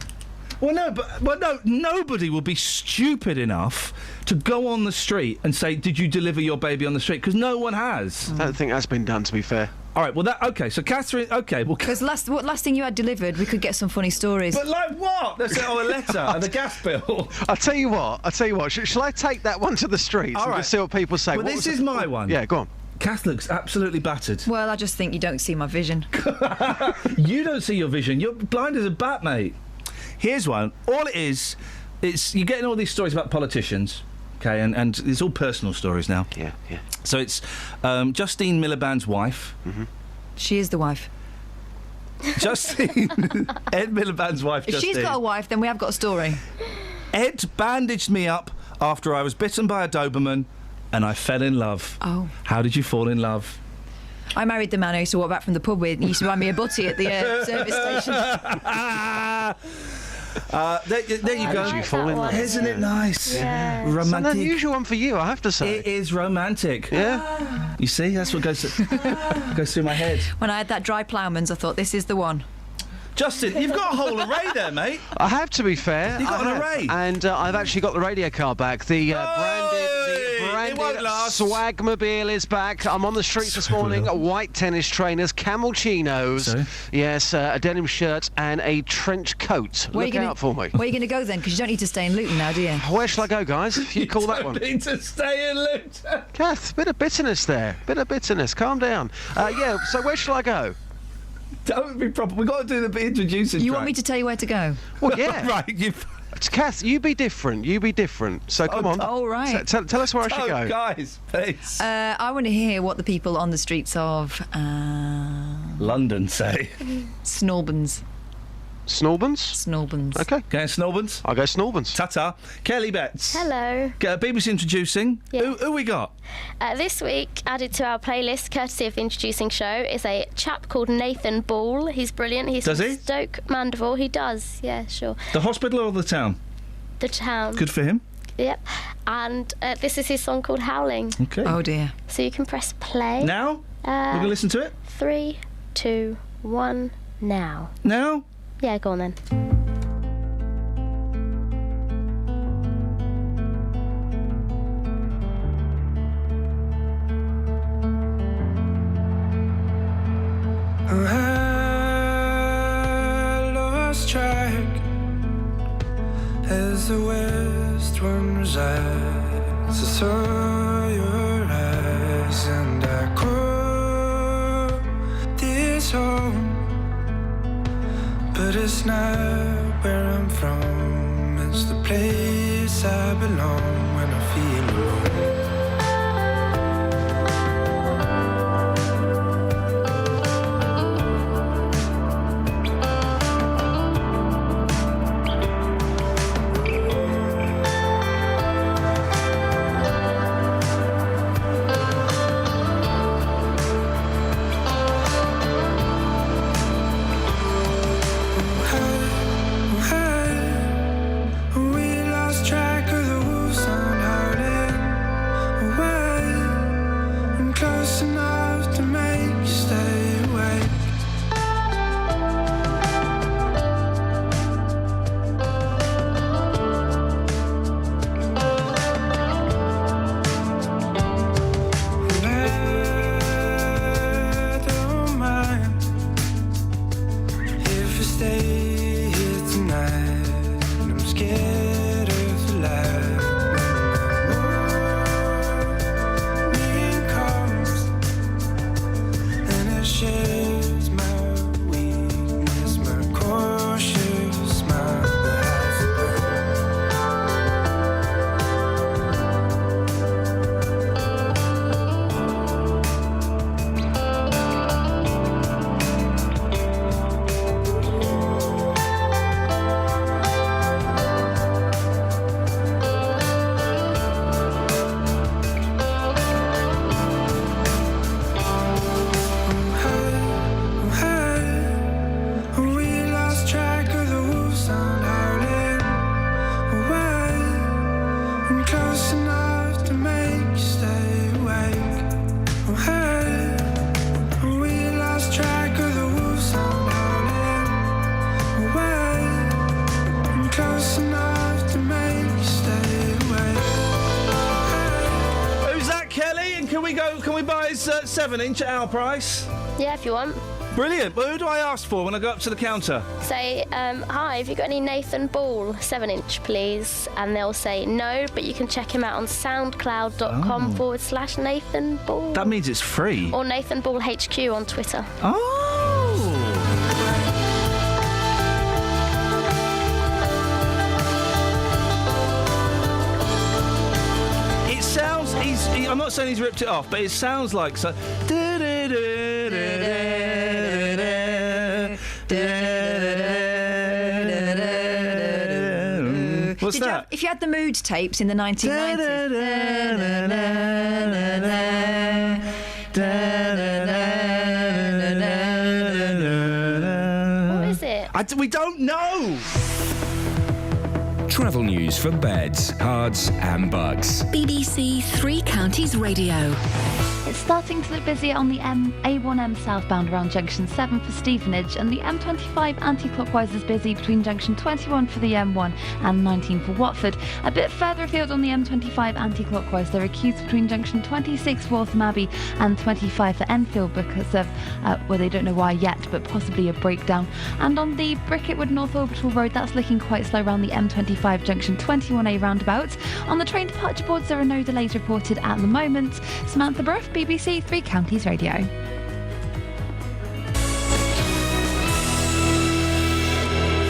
Well, no, nobody will be stupid enough to go on the street and say, did you deliver your baby on the street? Because no one has. I don't think that's been done, to be fair. All right, well, okay, so Catherine, okay, well... Because last thing you had delivered, we could get some funny stories. But like what? Let's say, a letter and a gas bill. I'll tell you what, shall I take that one to the streets and just see what people say? Well, this is my one. Yeah, go on. Kath looks absolutely battered. Well, I just think you don't see my vision. You don't see your vision. You're blind as a bat, mate. Here's one. All it is, you're getting all these stories about politicians, okay, and it's all personal stories now. Yeah. So it's Justine Miliband's wife. Mm-hmm. She is the wife. Justine, Ed Miliband's wife, If Justine. she's got a wife, then we have got a story. Ed bandaged me up after I was bitten by a Doberman and I fell in love. Oh. How did you fall in love? I married the man I used to walk back from the pub with. He used to buy me a butty at the service station. There you go. You fall in love. Isn't it nice? Yeah. Romantic. It's an unusual one for you, I have to say. It is romantic. Yeah. You see, that's what goes through my head. When I had that dry ploughman's, I thought, this is the one. Justin, you've got a whole array there, mate. I have, to be fair. You've got an array. And I've actually got the radio car back. The it won't last. Swagmobile is back. I'm on the streets this morning. White tennis trainers, camel chinos. Yes, a denim shirt and a trench coat. Look out for me. Where are you going to go then? Because you don't need to stay in Luton now, do you? Where shall I go, guys? You call that one. Need to stay in Luton. Kath, bit of bitterness there. Bit of bitterness. Calm down. So where shall I go? Don't be proper. We've got to do the introducing You want me to tell you where to go? Well, yeah. Right, Kath, you be different. So come on. Oh, right. Tell us where I should go. Guys, please. I want to hear what the people on the streets of... London say. Snowbans? Snowbans. Okay. Going Snowbans? I'll go Snowbans. Ta-ta. Kelly Betts. Hello. BBC Introducing. Yeah. Who we got? This week, added to our playlist, courtesy of the Introducing Show, is a chap called Nathan Ball. He's brilliant. He's Does from he? Stoke Mandeville. He does, yeah, sure. The hospital or the town? The town. Good for him. Yep. And this is his song called Howling. Okay. Oh, dear. So you can press play. Now? We're going to listen to it? 3, 2, 1, now. Now? Yeah, go on then. I lost track as the west wind resides. I saw your eyes and I called this home. But it's not where I'm from. It's the place I belong when I feel alone. Can we buy his 7-inch at our price? Yeah, if you want. Brilliant. Well, who do I ask for when I go up to the counter? Say, hi, have you got any Nathan Ball 7-inch, please? And they'll say no, but you can check him out on soundcloud.com/Nathan Ball. That means it's free. Or Nathan Ball HQ on Twitter. Oh! It sounds... I'm not saying he's ripped it off, but it sounds like... So, what's that? If you had the mood tapes in the 1990s. What is it? We don't know. Travel news for beds, cards and bugs. BBC Three Counties Radio. It's starting to look busier on the A1M southbound around junction 7 for Stevenage, and the M25 anti-clockwise is busy between junction 21 for the M1 and 19 for Watford. A bit further afield on the M25 anti-clockwise, there are queues between junction 26 for Waltham Abbey and 25 for Enfield because of, well, they don't know why yet, but possibly a breakdown. And on the Bricketwood North Orbital Road, that's looking quite slow around the M25 junction 21A roundabout. On the train departure boards, there are no delays reported at the moment. Samantha Bruff, BBC Three Counties Radio.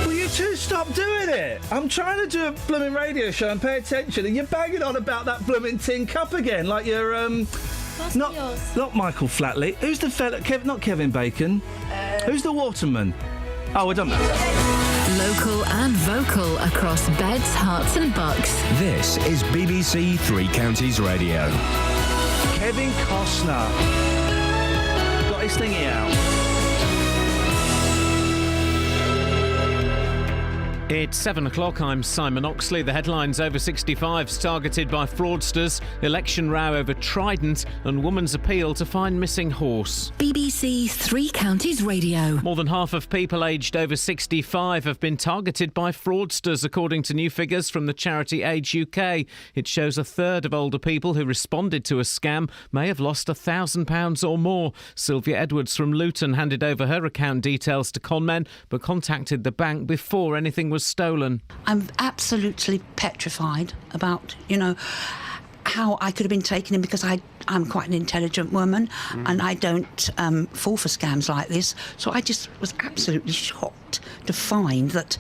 Will you two stop doing it? I'm trying to do a blooming radio show and pay attention, and you're banging on about that blooming tin cup again, like you're not Michael Flatley. Who's the fella? Not Kevin Bacon. Who's the waterman? Oh, it doesn't matter. Local and vocal across Beds, Herts and Bucks. This is BBC Three Counties Radio. Kevin Costner got his thingy out. It's 7 o'clock. I'm Simon Oxley. The headlines: over 65s targeted by fraudsters, election row over Trident, and woman's appeal to find missing horse. BBC Three Counties Radio. More than half of people aged over 65 have been targeted by fraudsters, according to new figures from the charity Age UK. It shows a third of older people who responded to a scam may have lost £1,000 or more. Sylvia Edwards from Luton handed over her account details to conmen, but contacted the bank before anything was stolen. I'm absolutely petrified about, how I could have been taken in, because I'm quite an intelligent woman and I don't fall for scams like this. So I just was absolutely shocked to find that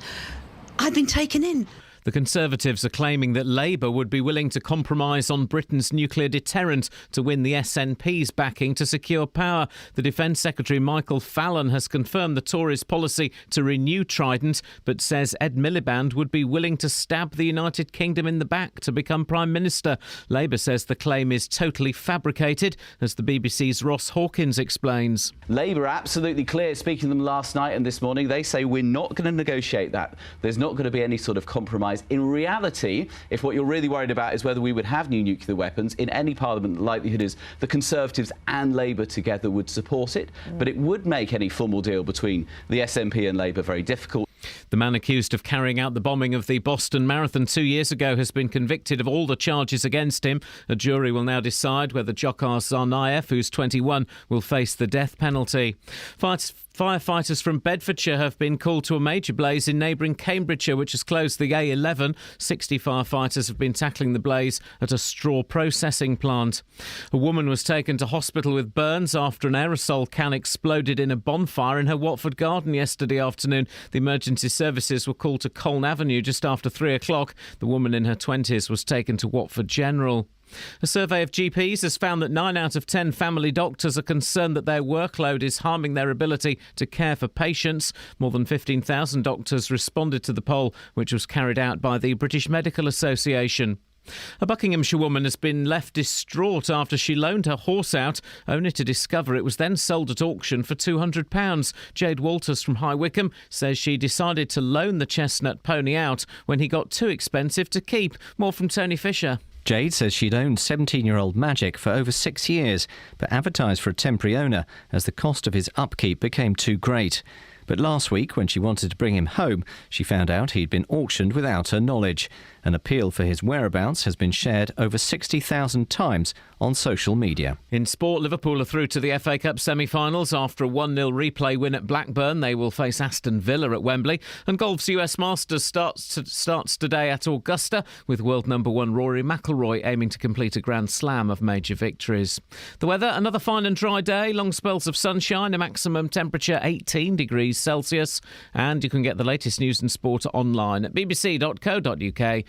I'd been taken in. The Conservatives are claiming that Labour would be willing to compromise on Britain's nuclear deterrent to win the SNP's backing to secure power. The Defence Secretary Michael Fallon has confirmed the Tories' policy to renew Trident, but says Ed Miliband would be willing to stab the United Kingdom in the back to become Prime Minister. Labour says the claim is totally fabricated, as the BBC's Ross Hawkins explains. Labour are absolutely clear, speaking to them last night and this morning. They say we're not going to negotiate that. There's not going to be any sort of compromise. In reality, if what you're really worried about is whether we would have new nuclear weapons, in any parliament, the likelihood is the Conservatives and Labour together would support it. But it would make any formal deal between the SNP and Labour very difficult. The man accused of carrying out the bombing of the Boston Marathon 2 years ago has been convicted of all the charges against him. A jury will now decide whether Dzhokhar Tsarnaev, who's 21, will face the death penalty. Firefighters from Bedfordshire have been called to a major blaze in neighbouring Cambridgeshire, which has closed the A11. 60 firefighters have been tackling the blaze at a straw processing plant. A woman was taken to hospital with burns after an aerosol can exploded in a bonfire in her Watford garden yesterday afternoon. The emergency services were called to Colne Avenue just after 3 o'clock. The woman in her 20s was taken to Watford General. A survey of GPs has found that 9 out of 10 family doctors are concerned that their workload is harming their ability to care for patients. More than 15,000 doctors responded to the poll, which was carried out by the British Medical Association. A Buckinghamshire woman has been left distraught after she loaned her horse out, only to discover it was then sold at auction for £200. Jade Walters from High Wycombe says she decided to loan the chestnut pony out when he got too expensive to keep. More from Tony Fisher. Jade says she'd owned 17-year-old Magic for over 6 years, but advertised for a temporary owner as the cost of his upkeep became too great. But last week, when she wanted to bring him home, she found out he'd been auctioned without her knowledge. An appeal for his whereabouts has been shared over 60,000 times on social media. In sport, Liverpool are through to the FA Cup semi-finals after a 1-0 replay win at Blackburn. They will face Aston Villa at Wembley. And golf's US Masters starts today at Augusta, with world number 1 Rory McIlroy aiming to complete a Grand Slam of major victories. The weather, another fine and dry day, long spells of sunshine, a maximum temperature 18 degrees Celsius. And you can get the latest news and sport online at bbc.co.uk/3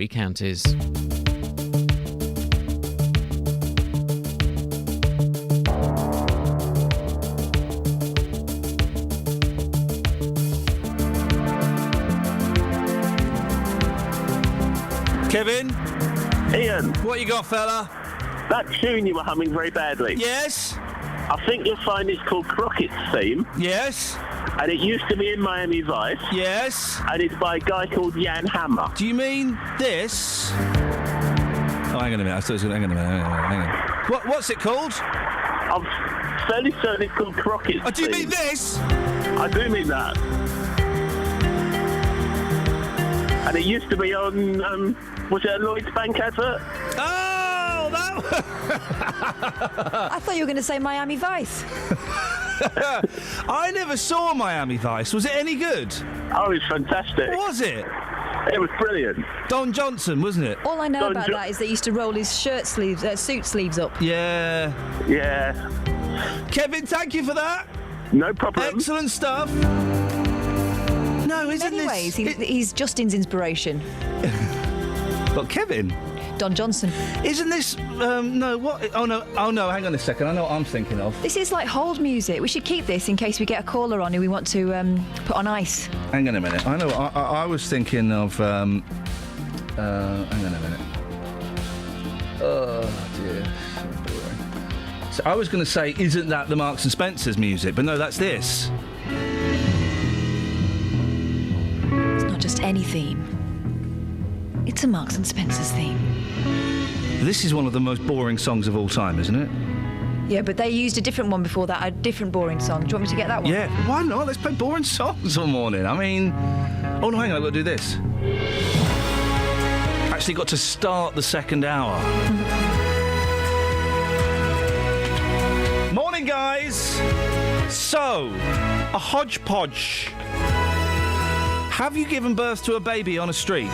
counties. Kevin? Iain. What you got, fella? That tune you were humming very badly. Yes? I think you'll find it's called Crockett's Theme. Yes? And it used to be in Miami Vice. Yes? And it's by a guy called Jan Hammer. Do you mean this? Oh, hang on a minute. Hang on a minute. What's it called? I'm fairly certain it's called Crockett's. Oh, do you mean this? I do mean that. And it used to be on, was it a Lloyd's Bank advert? Oh, that I thought you were going to say Miami Vice. I never saw Miami Vice. Was it any good? Oh, it was fantastic. Was it? It was brilliant. Don Johnson, wasn't it? All I know about that is they used to roll his suit sleeves up. Yeah. Yeah. Kevin, thank you for that. No problem. Excellent stuff. No, isn't In many ways, he's Justin's inspiration. But Kevin? Don Johnson. Isn't this... no, what... Oh, no, hang on a second. I know what I'm thinking of. This is like hold music. We should keep this in case we get a caller on who we want to put on ice. Hang on a minute. I know. I was thinking of... hang on a minute. Oh, dear. So boring. So I was going to say, isn't that the Marks and Spencer's music? But no, that's this. It's not just any theme. It's a Marks and Spencer's theme. This is one of the most boring songs of all time, isn't it? Yeah, but they used a different one before that, a different boring song. Do you want me to get that one? Yeah, why not? Let's play boring songs all morning. I mean... Oh, no, hang on, I've got to do this. Actually got to start the second hour. Morning, guys! So, a hodgepodge. Have you given birth to a baby on a street?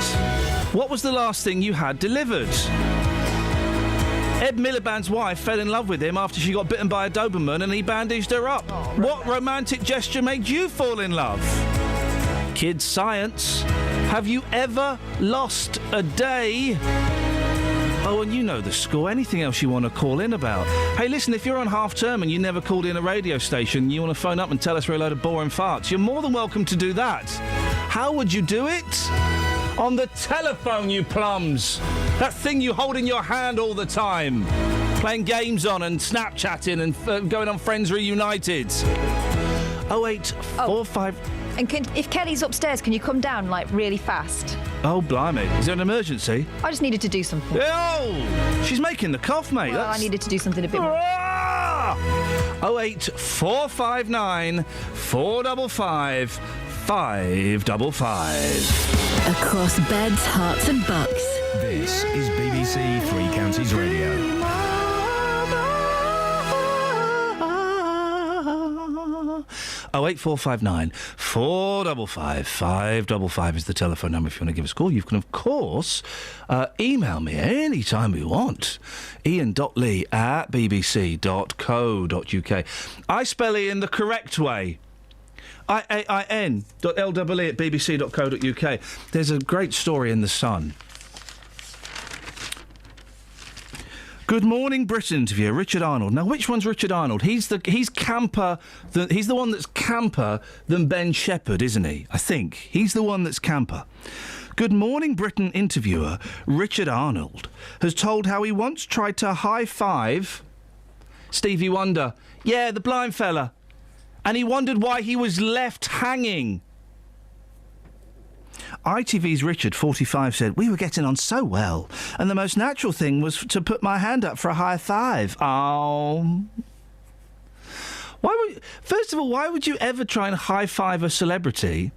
What was the last thing you had delivered? Ed Miliband's wife fell in love with him after she got bitten by a Doberman and he bandaged her up. What romantic gesture made you fall in love? Kids science. Have you ever lost a day? Oh, and you know the score. Anything else you want to call in about? Hey, listen, if you're on half-term and you never called in a radio station and you want to phone up and tell us we're a load of boring farts, you're more than welcome to do that. How would you do it? On the telephone, you plums. That thing you hold in your hand all the time. Playing games on and Snapchatting and going on Friends Reunited. 08455... And if Kelly's upstairs, can you come down, like, really fast? Oh, blimey. Is there an emergency? I just needed to do something. Oh! She's making the cough, mate. Well, I needed to do something a bit more. 08459 455 555. Across beds, hearts and bucks. This is BBC Three Counties Radio. 08459 455 555 is the telephone number if you want to give us a call. You can, of course, email me any time you want. Iain.lee@bbc.co.uk. I spell Ian the correct way. IAIN.LEE@bbc.co.uk. There's a great story in The Sun. Good Morning Britain interviewer, Richard Arnold. Now, which one's Richard Arnold? He's camper. He's the one that's camper than Ben Shepherd, isn't he? I think. He's the one that's camper. Good Morning Britain interviewer, Richard Arnold, has told how he once tried to high-five Stevie Wonder. Yeah, the blind fella. And he wondered why he was left hanging. ITV's Richard, 45, said, "We were getting on so well, and the most natural thing was to put my hand up for a high five." Oh. First of all, why would you ever try and high-five a celebrity?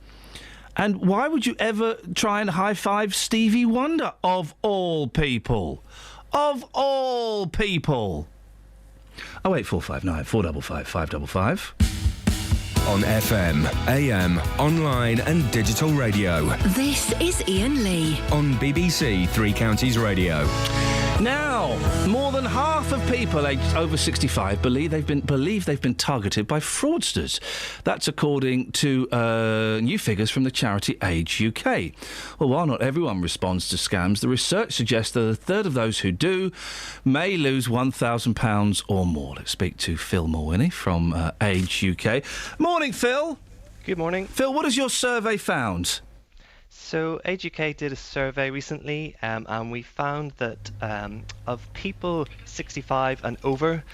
And why would you ever try and high-five Stevie Wonder, of all people? Of all people. 08459 455 555. On FM, AM, online and digital radio. This is Iain Lee. On BBC Three Counties Radio. Now, more than half of people aged over 65 believe they've been targeted by fraudsters. That's according to new figures from the charity Age UK. Well, while not everyone responds to scams, the research suggests that a third of those who do may lose £1,000 or more. Let's speak to Phil Mulwiney from Age UK. Morning, Phil. Good morning. Phil, what has your survey found? So Age UK did a survey recently and we found that of people 65 and over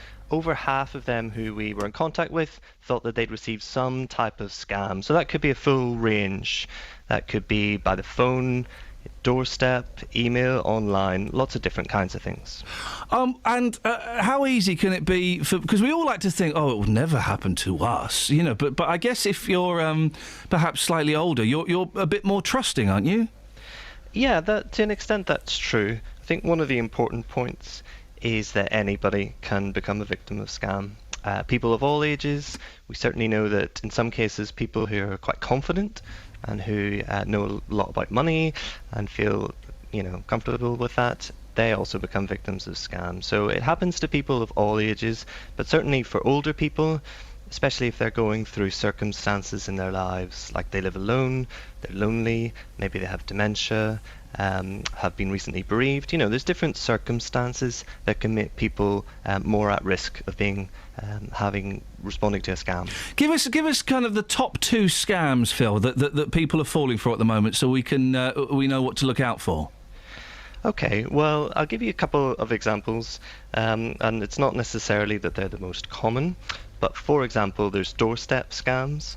half of them who we were in contact with thought that they'd received some type of scam. So that could be a full range. That could be by the phone, doorstep, email, online, lots of different kinds of things. And how easy can it be because we all like to think, oh, it will never happen to us, you know, but I guess if you're perhaps slightly older, you're a bit more trusting, aren't you? Yeah, to an extent that's true. I think one of the important points is that anybody can become a victim of scam. People of all ages, we certainly know that in some cases people who are quite confident and who know a lot about money and feel, comfortable with that, they also become victims of scams. So it happens to people of all ages, but certainly for older people, especially if they're going through circumstances in their lives, like they live alone, they're lonely, maybe they have dementia, have been recently bereaved. There's different circumstances that can make people more at risk of being responding to a scam. Give us kind of the top 2 scams, Phil, that people are falling for at the moment, so we know what to look out for. Okay, well, I'll give you a couple of examples, and it's not necessarily that they're the most common, but for example, there's doorstep scams,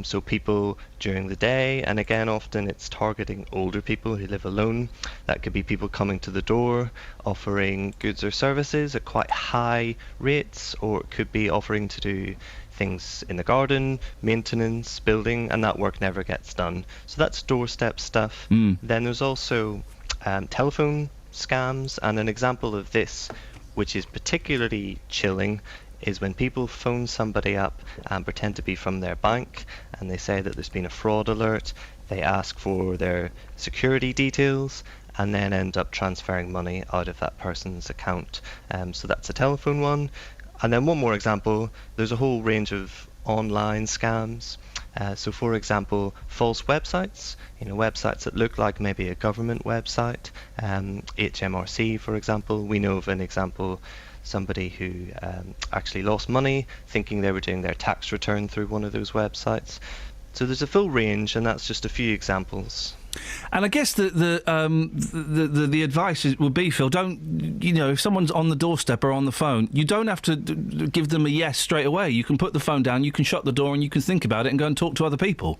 so people during the day, and again, often it's targeting older people who live alone. That could be people coming to the door, offering goods or services at quite high rates, or it could be offering to do things in the garden, maintenance, building, and that work never gets done. So that's doorstep stuff. Then there's also telephone scams, and an example of this, which is particularly chilling, is when people phone somebody up and pretend to be from their bank, and they say that there's been a fraud alert. They ask for their security details and then end up transferring money out of that person's account. So that's a telephone one. And then one more example, there's a whole range of online scams. So for example, false websites, websites that look like maybe a government website, HMRC for example. We know of an example, somebody who actually lost money thinking they were doing their tax return through one of those websites. So there's a full range, and that's just a few examples. And I guess the advice would be, Phil, don't, if someone's on the doorstep or on the phone, you don't have to give them a yes straight away. You can put the phone down, you can shut the door, and you can think about it and go and talk to other people.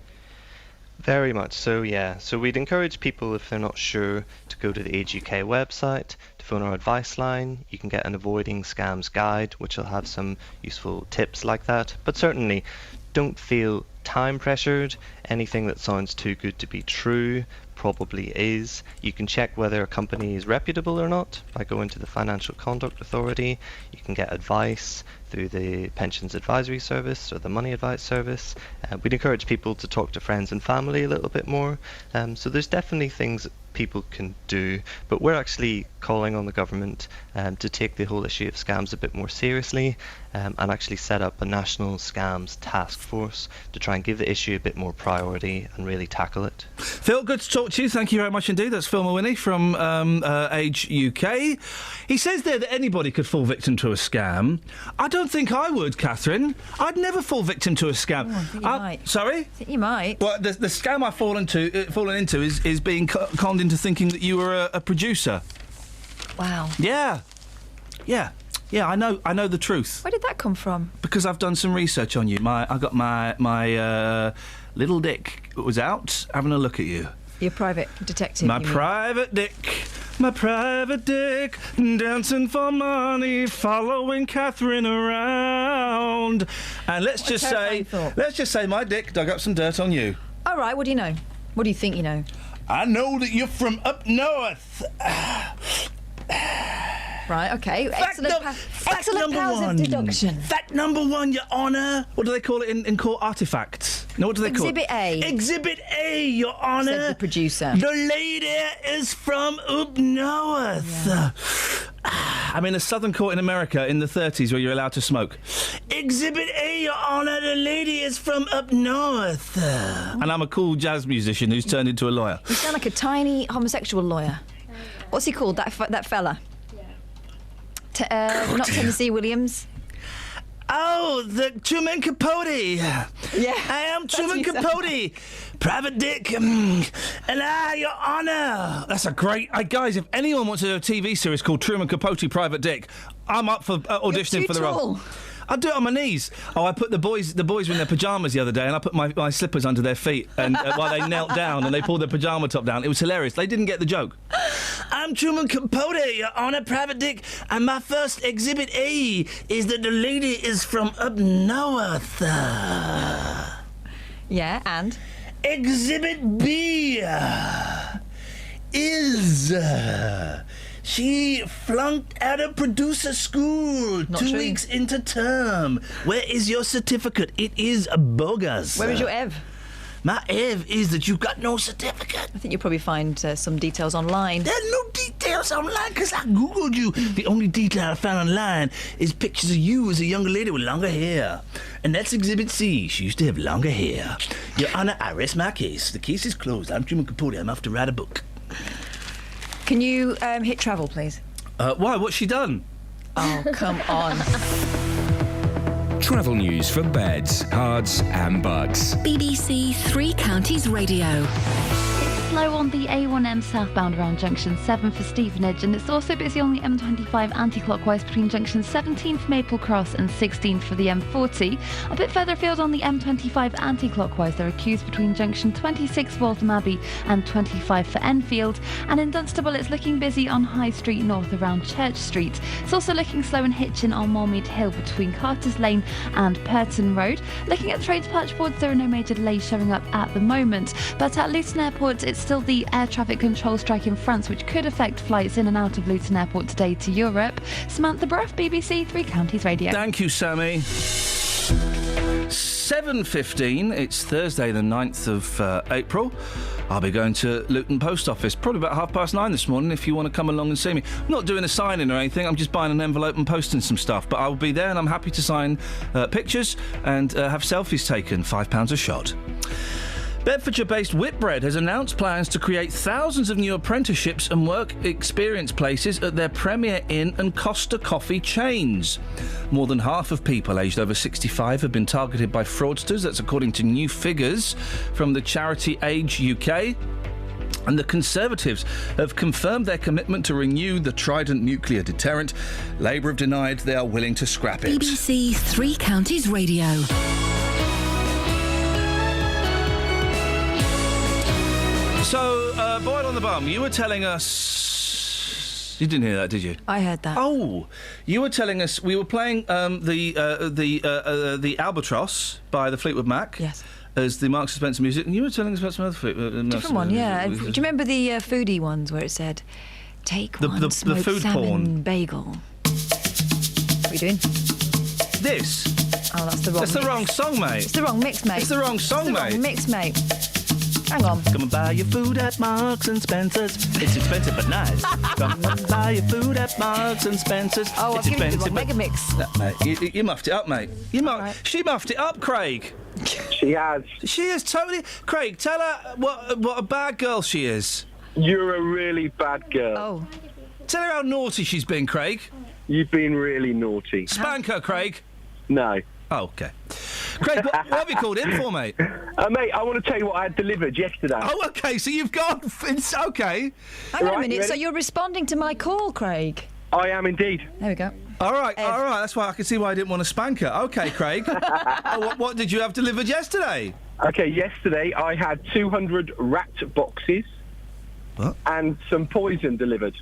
Very much so, yeah. So we'd encourage people, if they're not sure, to go to the Age UK website, to phone our advice line. You can get an Avoiding Scams guide, which will have some useful tips like that. But certainly, don't feel time pressured. Anything that sounds too good to be true probably is. You can check whether a company is reputable or not by going to the Financial Conduct Authority. You can get advice through the Pensions Advisory Service or the Money Advice Service. We'd encourage people to talk to friends and family a little bit more. So there's definitely things that people can do, but we're actually calling on the government to take the whole issue of scams a bit more seriously, and actually set up a national scams task force to try and give the issue a bit more priority and really tackle it. Phil, good to talk to you. Thank you very much indeed. That's Phil Mawhinney from Age UK. He says there that anybody could fall victim to a scam. I don't think I would, Catherine. I'd never fall victim to a scam. Oh, I think you might. Sorry? I think you might. Well, the scam I've fallen into is being conned into thinking that you were a producer. Wow. Yeah, I know the truth. Where did that come from? Because I've done some research on you. I got my little dick was out having a look at you. Your private detective. My private dick, dancing for money, following Catherine around. And let's just say my dick dug up some dirt on you. All right, what do you know? What do you think you know? I know that you're from up north. Right, okay. Excellent powers of deduction. Fact number 1, Your Honour. What do they call it in court? Artifacts. No, what do they call it? Exhibit A. Exhibit A, Your Honour. Said the producer. The lady is from up north. Yeah. I'm in a southern court in America in the 30s where you're allowed to smoke. Exhibit A, Your Honour, the lady is from up north. And I'm a cool jazz musician who's turned into a lawyer. You sound like a tiny homosexual lawyer. What's he called, that fella? Not Tennessee Williams. Oh, the Truman Capote. Yeah. I am Truman Capote. Private dick. And Your Honour. That's a great... guys, if anyone wants to do a TV series called Truman Capote Private Dick, I'm up for auditioning for the role. I'd do it on my knees. Oh, I put the boys were in their pyjamas the other day, and I put my slippers under their feet, and while they knelt down and they pulled their pyjama top down. It was hilarious. They didn't get the joke. I'm Truman Capote, Your Honour, Private Dick, and my first exhibit A is that the lady is from up north. Yeah, and? Exhibit B is... she flunked out of producer school Not 2 true. weeks into term. Where is your certificate? It is bogus. Where is your Ev? My Ev is that you've got no certificate. I think you'll probably find some details online. There's no details online because I Googled you. The only detail I found online is pictures of you as a younger lady with longer hair. And that's Exhibit C. She used to have longer hair. Your Honour, I rest my case. The case is closed. I'm Truman Capote. I'm off to write a book. Can you hit travel, please? Why? What's she done? Oh, come on. Travel news for beds, cards and bugs. BBC Three Counties Radio. Slow on the A1M southbound around junction 7 for Stevenage, and it's also busy on the M25 anti-clockwise between junction 17 for Maple Cross and 16 for the M40. A bit further afield on the M25 anti-clockwise, there are queues between junction 26 Waltham Abbey and 25 for Enfield, and in Dunstable it's looking busy on High Street North around Church Street. It's also looking slow in Hitchin on Moormead Hill between Carter's Lane and Purton Road. Looking at the trades patch boards, there are no major delays showing up at the moment, but at Luton Airport it's still the air traffic control strike in France, which could affect flights in and out of Luton Airport today to Europe. Samantha Bruff, BBC Three Counties Radio. Thank you, Sammy. 7:15. It's Thursday, the 9th of April. I'll be going to Luton Post Office probably about 9:30 this morning if you want to come along and see me. I'm not doing a sign-in or anything. I'm just buying an envelope and posting some stuff. But I'll be there and I'm happy to sign pictures and have selfies taken. £5 a shot. Bedfordshire-based Whitbread has announced plans to create thousands of new apprenticeships and work experience places at their Premier Inn and Costa Coffee chains. More than half of people aged over 65 have been targeted by fraudsters. That's according to new figures from the charity Age UK. And the Conservatives have confirmed their commitment to renew the Trident nuclear deterrent. Labour have denied they are willing to scrap it. BBC Three Counties Radio. So, Boyle on the Bum, you were telling us... You didn't hear that, did you? I heard that. Oh, you were telling us... We were playing the Albatross by the Fleetwood Mac. Yes. As the Marks and Spencer music, and you were telling us about some other different one, yeah. Do you remember the foodie ones where it said, take one smoked food salmon porn bagel? What are we doing? This? Oh, that's the wrong That's mix. the wrong song, mate. It's the wrong mix, mate. It's the wrong song, it's the mate. Wrong mix, mate. Hang on. Come and buy your food at Marks and Spencer's. It's expensive but nice. Come and buy your food at Marks and Spencer's. Oh, it's I've given you the expensive wrong mega mix. No, mate, you muffed it up, mate. She muffed it up, Craig. She has. She is totally... Craig, tell her what a bad girl she is. You're a really bad girl. Oh. Tell her how naughty she's been, Craig. You've been really naughty. Spank her, Craig. No. Oh, OK. Craig, what have you called in for, mate? Mate, I want to tell you what I had delivered yesterday. Oh, OK, so you've gone... It's OK. Hang on a Right, minute, ready? so you're responding to my call, Craig? I am indeed. There we go. All right. That's why I can see why I didn't want to spank her. OK, Craig. What did you have delivered yesterday? Okay, yesterday I had 200 rat boxes. What? And some poison delivered.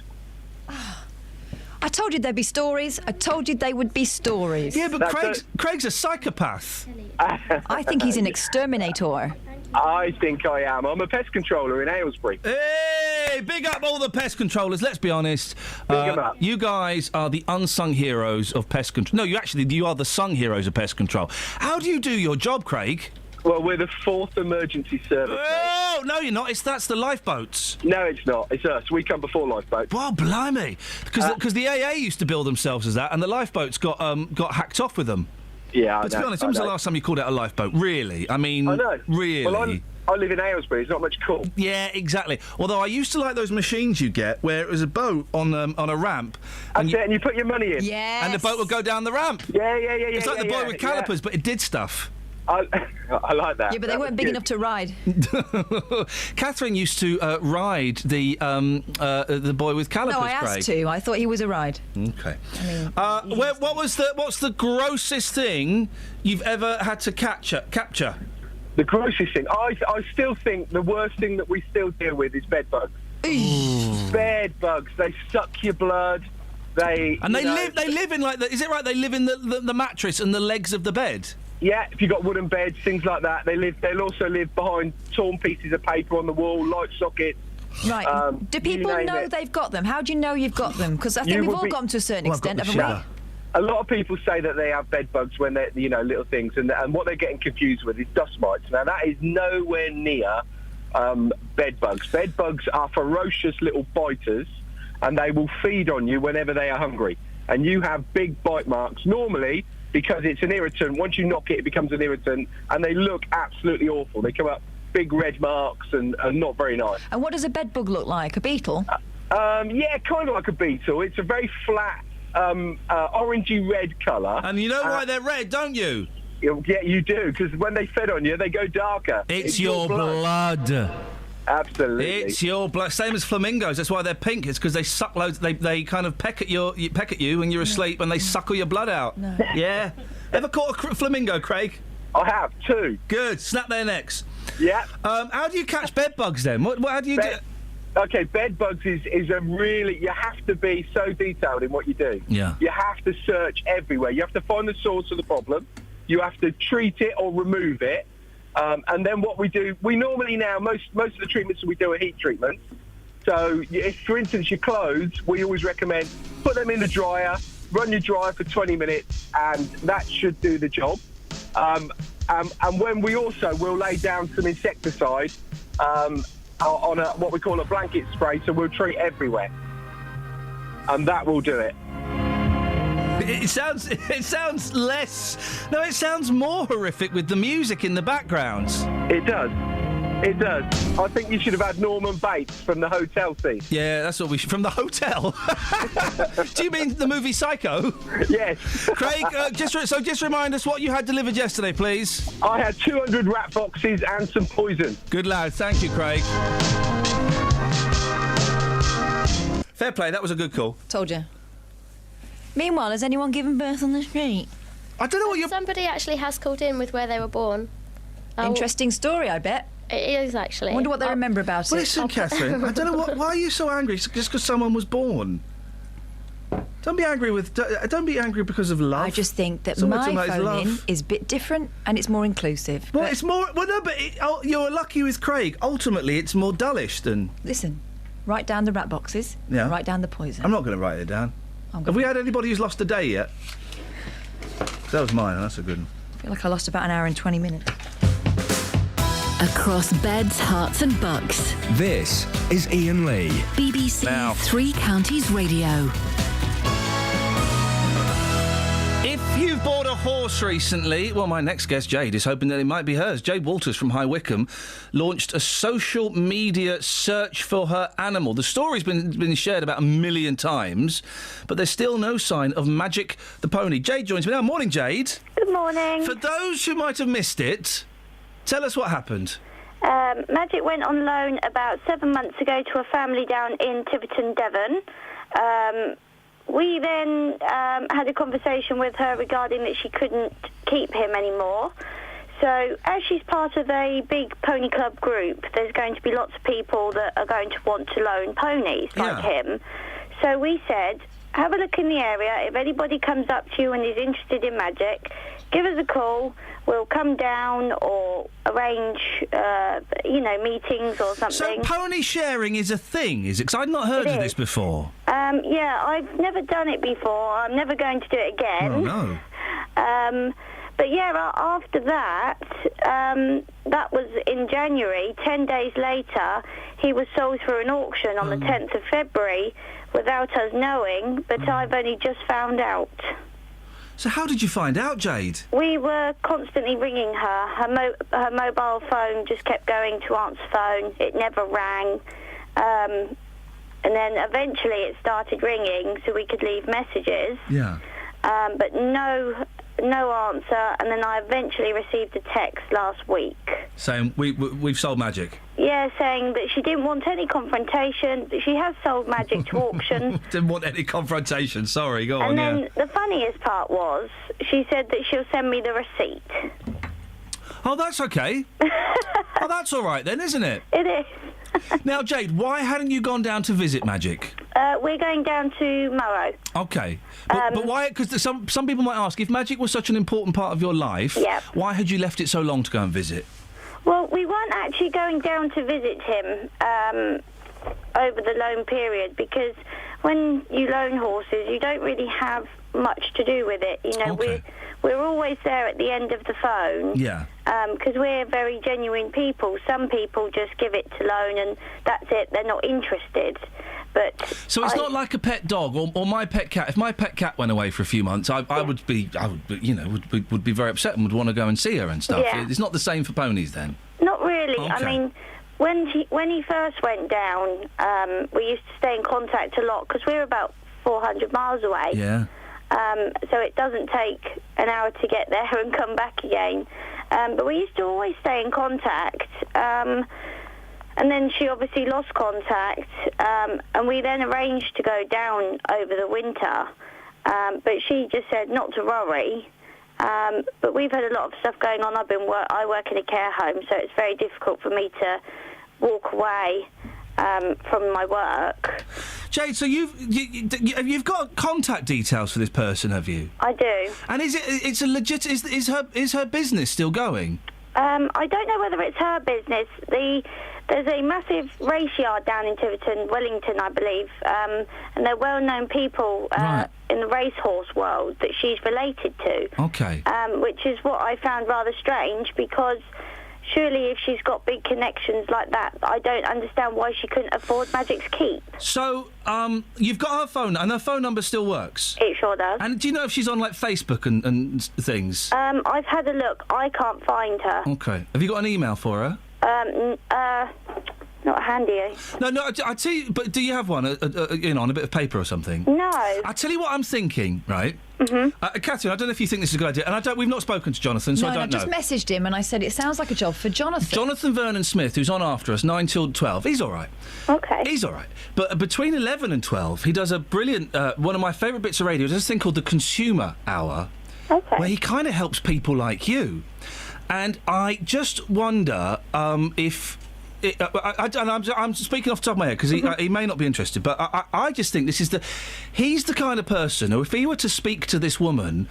I told you there'd be stories. I told you they would be stories. Yeah, but Craig's a psychopath. I think he's an exterminator. I think I am. I'm a pest controller in Aylesbury. Hey, big up all the pest controllers. Let's be honest. Big 'em up. You guys are the unsung heroes of pest control. No, you are the sung heroes of pest control. How do you do your job, Craig? Well, we're the 4th emergency service. Oh, no, you're not. That's the lifeboats. No, it's not. It's us. We come before lifeboats. Well, blimey. Because the AA used to bill themselves as that, and the lifeboats got hacked off with them. Yeah, But to be honest, when was the last time you called out a lifeboat? Really? I mean, I know. really? Well, I live in Aylesbury. It's not much cool. Yeah, exactly. Although I used to like those machines you get where it was a boat on a ramp. And you put your money in. Yes. And the boat would go down the ramp. Yeah. It's like the boy with calipers, but it did stuff. I like that. Yeah, but they weren't big enough to ride. Catherine used to ride the boy with calipers. No, I asked to. I thought he was a ride. Okay. What's the grossest thing you've ever had to capture? The grossest thing? I still think the worst thing that we still deal with is bed bugs. Bed bugs. They suck your blood. They live in is it right? They live in the mattress and the legs of the bed. Yeah, if you've got wooden beds, things like that, they'll also live behind torn pieces of paper on the wall, light sockets. Right. Do people know they've got them? How do you know you've got them? Because I think we've all got them to a certain extent, haven't we? A lot of people say that they have bed bugs when they're, little things, and what they're getting confused with is dust mites. Now, that is nowhere near bed bugs. Bed bugs are ferocious little biters, and they will feed on you whenever they are hungry. And you have big bite marks, normally, because it's an irritant. Once you knock it, it becomes an irritant, and they look absolutely awful. They come up big red marks and not very nice. And what does a bed bug look like? A beetle? Yeah, kind of like a beetle. It's a very flat, orangey red colour. And you know why they're red, don't you? Yeah, you do, because when they fed on you, they go darker. It's your blood. Absolutely. It's your blood. Same as flamingos. That's why they're pink. It's because they suck loads. They kind of peck at you when you're asleep, and they suck all your blood out. No. Yeah. Ever caught a flamingo, Craig? I have, 2. Good. Snap their necks. Yeah. How do you catch bed bugs then? How do you do? Okay, bed bugs is a really... You have to be so detailed in what you do. Yeah. You have to search everywhere. You have to find the source of the problem. You have to treat it or remove it. And then what we do... We normally now... Most of the treatments that we do are heat treatments. So, if, for instance, your clothes, we always recommend put them in the dryer, run your dryer for 20 minutes, and that should do the job. And when we'll lay down some insecticide on what we call a blanket spray, so we'll treat everywhere, and that will do it. It sounds less. No, it sounds more horrific with the music in the background. It does. It does. I think you should have had Norman Bates from the hotel scene. Yeah, that's what we should. From the hotel? Do you mean the movie Psycho? Yes. Craig, just remind us what you had delivered yesterday, please. I had 200 rat boxes and some poison. Good lad. Thank you, Craig. Fair play. That was a good call. Told you. Meanwhile, has anyone given birth on the street? I don't know what you're... Somebody actually has called in with where they were born. Interesting story, I bet. It is, actually. I wonder what they remember about it. Listen, Catherine, I don't know why are you so angry just because someone was born? Don't be angry because of love. I just think that Someone my phone-in is a bit different and it's more inclusive. Well, it's more... Well, no, but you're lucky with Craig. Ultimately, it's more dullish than... Listen, write down the rat boxes. Yeah. Write down the poison. I'm not going to write it down. Have we had anybody who's lost a day yet? That was mine, and that's a good one. I feel like I lost about an hour and 20 minutes. Across beds, hearts and bucks. This is Iain Lee. BBC Three Counties Radio. If you've bought a horse recently, well, my next guest, Jade, is hoping that it might be hers. Jade Walters from High Wycombe launched a social media search for her animal. The story's been shared about 1 million times, but there's still no sign of Magic the pony. Jade joins me now. Morning, Jade. Good morning. For those who might have missed it, tell us what happened. Magic went on loan about 7 months ago to a family down in Tiverton, Devon. We then had a conversation with her regarding that she couldn't keep him anymore. So as she's part of a big pony club group, there's going to be lots of people that are going to want to loan ponies like him. So we said, have a look in the area. If anybody comes up to you and is interested in Magic, give us a call. We'll come down or arrange, meetings or something. So pony sharing is a thing, is it? Because I'd not heard of this before. Yeah, I've never done it before. I'm never going to do it again. Oh, no. But yeah, after that, that was in January. 10 days later, he was sold through an auction on the 10th of February without us knowing, but I've only just found out. So how did you find out, Jade? We were constantly ringing her. Her mobile phone just kept going to answer phone. It never rang. And then eventually it started ringing so we could leave messages. Yeah. But no no answer, and then I eventually received a text last week. Saying we've sold magic. Yeah, saying that she didn't want any confrontation, that she has sold magic to auction. Didn't want any confrontation. Sorry, go on. And then the funniest part was, she said that she'll send me the receipt. Oh, that's okay. Oh, that's all right then, isn't it? It is. Now, Jade, why hadn't you gone down to visit Magic? We're going down tomorrow. Okay. But why? Because some people might ask, if Magic was such an important part of your life, why had you left it so long to go and visit? Well, we weren't actually going down to visit him over the loan period, because when you loan horses, you don't really have much to do with it. You know, we're always there at the end of the phone. Yeah. Because we're very genuine people. Some people just give it to loan and that's it. They're not interested. But so it's not like a pet dog or my pet cat. If my pet cat went away for a few months, I would be very upset and would want to go and see her and stuff. Yeah. It's not the same for ponies then. Not really. Okay. I mean, when he first went down, we used to stay in contact a lot because we're about 400 miles away. Yeah. So it doesn't take an hour to get there and come back again. But we used to always stay in contact. And then she obviously lost contact. And we then arranged to go down over the winter. But she just said not to worry. But we've had a lot of stuff going on. I work in a care home, so it's very difficult for me to walk away from my work. Jade, so you've got contact details for this person, have you? I do. And it's a legit? Is her business still going? I don't know whether it's her business. There's a massive race yard down in Tiverton, Wellington, I believe, and they're well-known people in the racehorse world that she's related to. Okay. Which is what I found rather strange, because surely if she's got big connections like that, I don't understand why she couldn't afford Magic's keep. So, you've got her phone, and her phone number still works? It sure does. And do you know if she's on, like, Facebook and things? I've had a look. I can't find her. Okay. Have you got an email for her? Not handy, eh? No, I tell you, but do you have one, on a bit of paper or something? No. I tell you what I'm thinking, right? Mm-hmm. Catherine, I don't know if you think this is a good idea, and we've not spoken to Jonathan, so I don't know. I just messaged him and I said it sounds like a job for Jonathan. Jonathan Vernon Smith, who's on after us, 9 till 12, he's all right. Okay. He's all right. But between 11 and 12, he does a brilliant, one of my favourite bits of radio, there's this thing called the Consumer Hour, where he kind of helps people like you. And I just wonder if... I'm speaking off the top of my head because he may not be interested, but I just think he's the kind of person who, if he were to speak to this woman,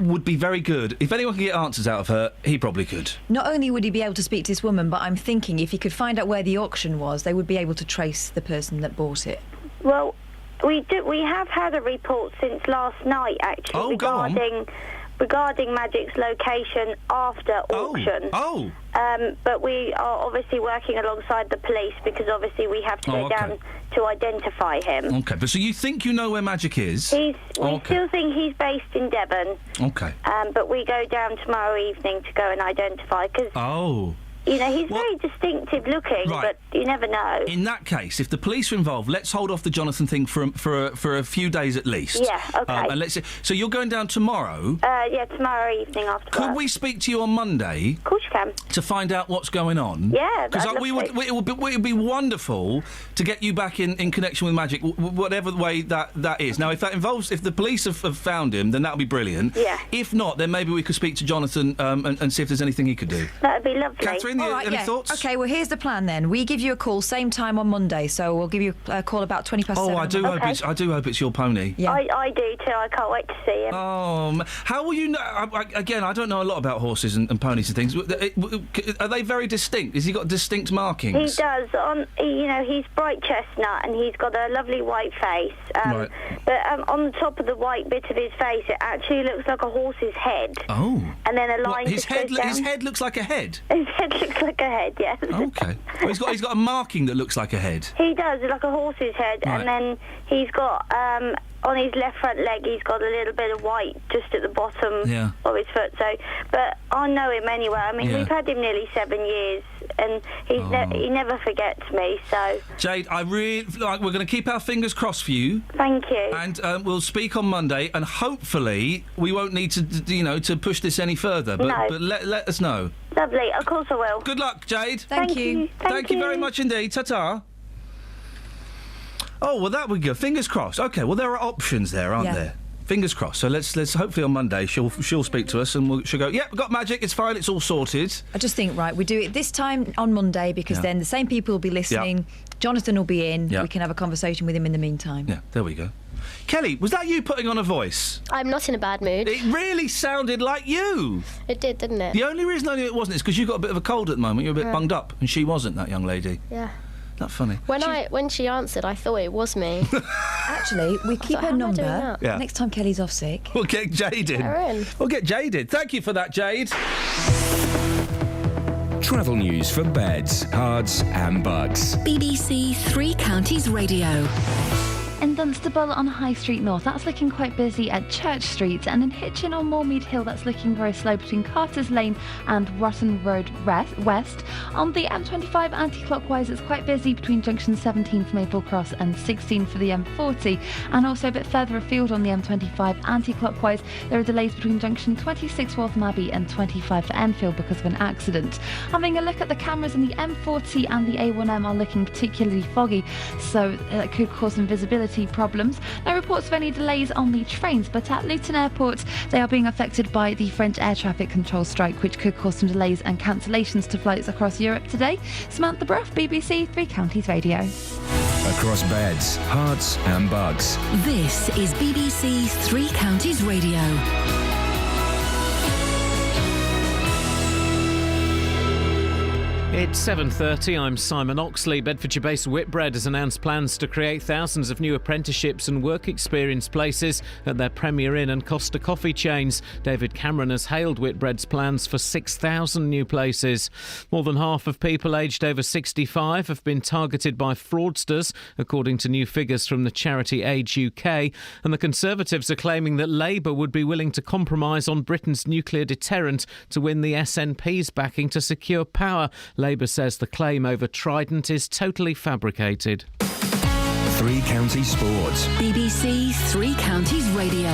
would be very good. If anyone can get answers out of her, he probably could. Not only would he be able to speak to this woman, but I'm thinking if he could find out where the auction was, they would be able to trace the person that bought it. Well, we have had a report since last night, actually, regarding Magic's location after auction. But we are obviously working alongside the police because obviously we have to go down to identify him. Okay, but so you think you know where Magic is? We still think he's based in Devon. Okay. But we go down tomorrow evening to go and identify because... You know, he's very distinctive looking, but you never know. In that case, if the police are involved, let's hold off the Jonathan thing for a few days at least. Yeah, okay. And let's see. So you're going down tomorrow? Yeah, tomorrow evening after Could work. we speak to you on Monday? Of course you can. To find out what's going on? Yeah, because it would be wonderful to get you back in connection with Magic, whatever the way that is. Now, if the police have found him, then that would be brilliant. Yeah. If not, then maybe we could speak to Jonathan and see if there's anything he could do. That would be lovely. Catherine, any thoughts? OK, well, here's the plan then. We give you a call same time on Monday, so we'll give you a call about 20 past 7. I do hope it's your pony. Yeah. I do too. I can't wait to see him. How will you know? Again, I don't know a lot about horses and ponies and things. Are they very distinct? Has he got distinct markings? He does. He's bright chestnut and he's got a lovely white face. But on the top of the white bit of his face, it actually looks like a horse's head. Oh. And then a line his head looks like a head? His head looks like a head, yes. Okay. Well, he's got a marking that looks like a head. He does, it's like a horse's head, Right. and then he's got, on his left front leg, he's got a little bit of white just at the bottom of his foot. So, but I know him anyway. I mean, we've had him nearly 7 years, and he never forgets me, so... Jade, I really... we're going to keep our fingers crossed for you. Thank you. And we'll speak on Monday, and hopefully we won't need to push this any further. But, No. but let us know. Lovely, of course I will. Good luck, Jade. Thank you. Thank you very much indeed. Ta-ta. Oh, well, that would go. Fingers crossed. OK, well, there are options there, aren't there? Fingers crossed. So let's hopefully on Monday she'll speak to us and she'll go, yeah, we've got magic, it's fine, it's all sorted. I just think, right, we do it this time on Monday because then the same people will be listening. Jonathan will be in. We can have a conversation with him in the meantime. Yeah, there we go. Kelly, was that you putting on a voice? I'm not in a bad mood. It really sounded like you. It did, didn't it? The only reason I knew it wasn't is because you got a bit of a cold at the moment. You're a bit bunged up, and she wasn't, that young lady. Yeah. Not funny. When she answered, I thought it was me. Actually, we keep her number. Yeah. Next time Kelly's off sick. We'll get Jade in. Get her in. We'll get Jade in. Thank you for that, Jade. Travel news for beds, cards and bugs. BBC Three Counties Radio. In Dunstable on High Street North, that's looking quite busy at Church Street, and in Hitchin on Moormead Hill, that's looking very slow between Carter's Lane and Rotten Road West. On the M25 anti-clockwise, it's quite busy between junction 17 for Maple Cross and 16 for the M40, and also a bit further afield on the M25 anti-clockwise, there are delays between junction 26 Waltham Abbey and 25 for Enfield because of an accident. Having a look at the cameras in the M40 and the A1M are looking particularly foggy, so that could cause some visibility problems. No reports of any delays on the trains, but at Luton Airport they are being affected by the French air traffic control strike, which could cause some delays and cancellations to flights across Europe today. Samantha Bruff, BBC Three Counties Radio. Across beds, hearts and bugs. This is BBC Three Counties Radio. It's 7:30. I'm Simon Oxley. Bedfordshire-based Whitbread has announced plans to create thousands of new apprenticeships and work experience places at their Premier Inn and Costa Coffee chains. David Cameron has hailed Whitbread's plans for 6,000 new places. More than half of people aged over 65 have been targeted by fraudsters, according to new figures from the charity Age UK. And the Conservatives are claiming that Labour would be willing to compromise on Britain's nuclear deterrent to win the SNP's backing to secure power. Labour says the claim over Trident is totally fabricated. Three Counties Sports. BBC Three Counties Radio.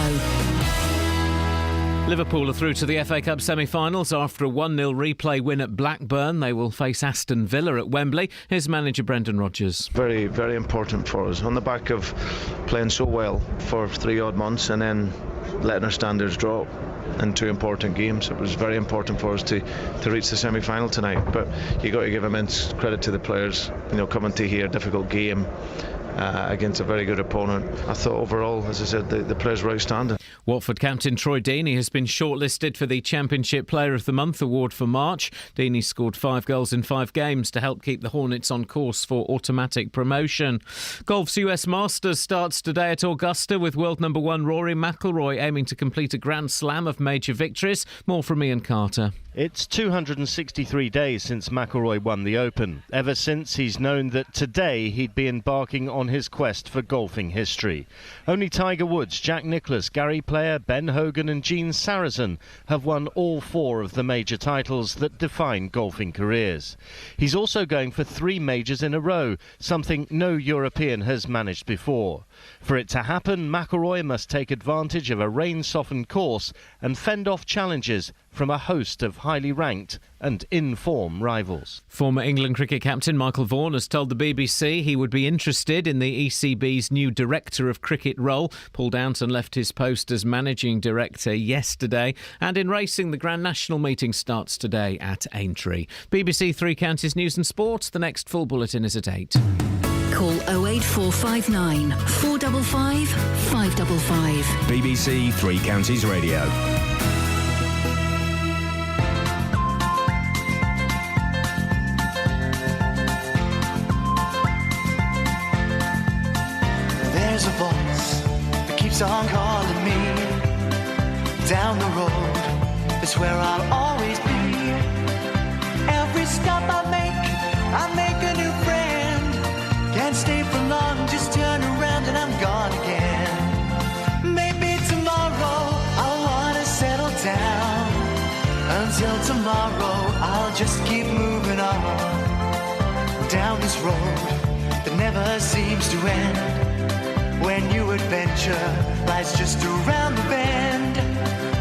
Liverpool are through to the FA Cup semi-finals after a 1-0 replay win at Blackburn. They will face Aston Villa at Wembley. Here's manager Brendan Rodgers. Very, very important for us. On the back of playing so well for 3 odd months and then letting our standards drop in 2 important games, it was very important for us to reach the semi-final tonight. But you got to give immense credit to the players, coming to here, difficult game against a very good opponent. I thought overall, as I said, the players were outstanding. Watford captain Troy Deeney has been shortlisted for the Championship Player of the Month award for March. Deeney scored 5 goals in 5 games to help keep the Hornets on course for automatic promotion. Golf's US Masters starts today at Augusta with world number 1 Rory McIlroy aiming to complete a Grand Slam of major victories. More from Ian Carter. It's 263 days since McIlroy won the Open. Ever since, he's known that today he'd be embarking on his quest for golfing history. Only Tiger Woods, Jack Nicklaus, Gary Player, Ben Hogan and Gene Sarazen have won all 4 of the major titles that define golfing careers. He's also going for 3 majors in a row, something no European has managed before. For it to happen, McIlroy must take advantage of a rain-softened course and fend off challenges from a host of highly ranked and in-form rivals. Former England cricket captain Michael Vaughan has told the BBC he would be interested in the ECB's new Director of Cricket role. Paul Downton left his post as Managing Director yesterday. And in racing, the Grand National meeting starts today at Aintree. BBC Three Counties News and Sport. The next full bulletin is at 8. Call 08459 455 555. BBC Three Counties Radio. There's a voice that keeps on calling me. Down the road is where I'll always be. Every stop, I make a new friend. Can't stay for long, just turn around and I'm gone again. Maybe tomorrow I'll wanna settle down. Until tomorrow I'll just keep moving on. Down this road that never seems to end. When new adventure lies just around the bend.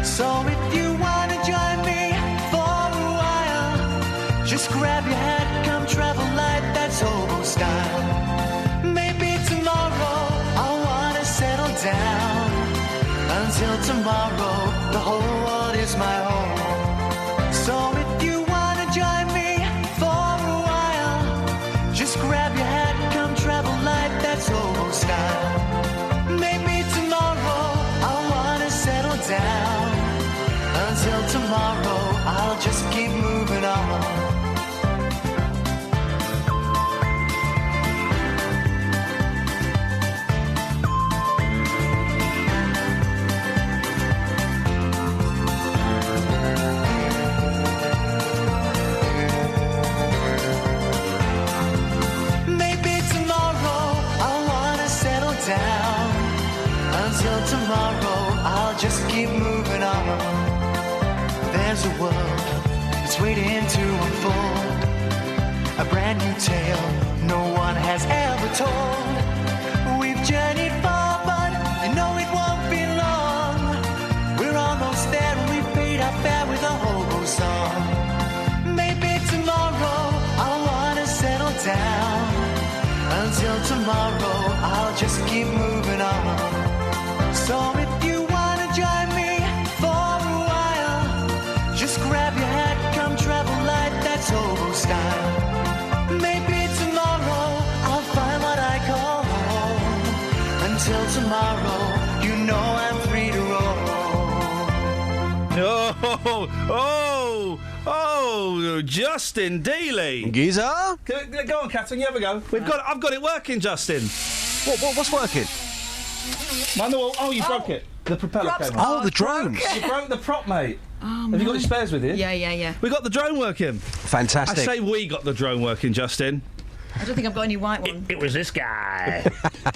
So if you wanna join me for a while, just grab your hat, come travel light, that's hobo style. Maybe tomorrow I'll wanna settle down. Until tomorrow, the whole world is my home. So if you wanna join me for a while, just grab your hat, come travel light, that's hobo style. Maybe tomorrow I'll wanna settle down. Until tomorrow, I'll just keep moving on. Maybe tomorrow I'll wanna settle down. Until tomorrow, I'll just keep moving on. There's a world that's waiting to unfold, a brand new tale no one has ever told. We've journeyed far, but you know it won't be long. We're almost there and we paid our fare with a hobo song. Maybe tomorrow I'll wanna settle down. Until tomorrow, I'll just keep moving on. So if you wanna join me for a while, just grab your hat, come travel light, that's hobo style. Maybe tomorrow I'll find what I call home. Until tomorrow, you know I'm free to roll. Oh, Justin Dealey. Geezer? Go on, Catherine, you have a go. I've got it working, Justin. What's working? Mind the wall. Oh, you broke it. The propeller came off. Oh, the drones. You broke the prop, mate. Have you got your spares with you? Yeah. We got the drone working. Fantastic. I say we got the drone working, Justin. I don't think I've got any white one. It was this guy.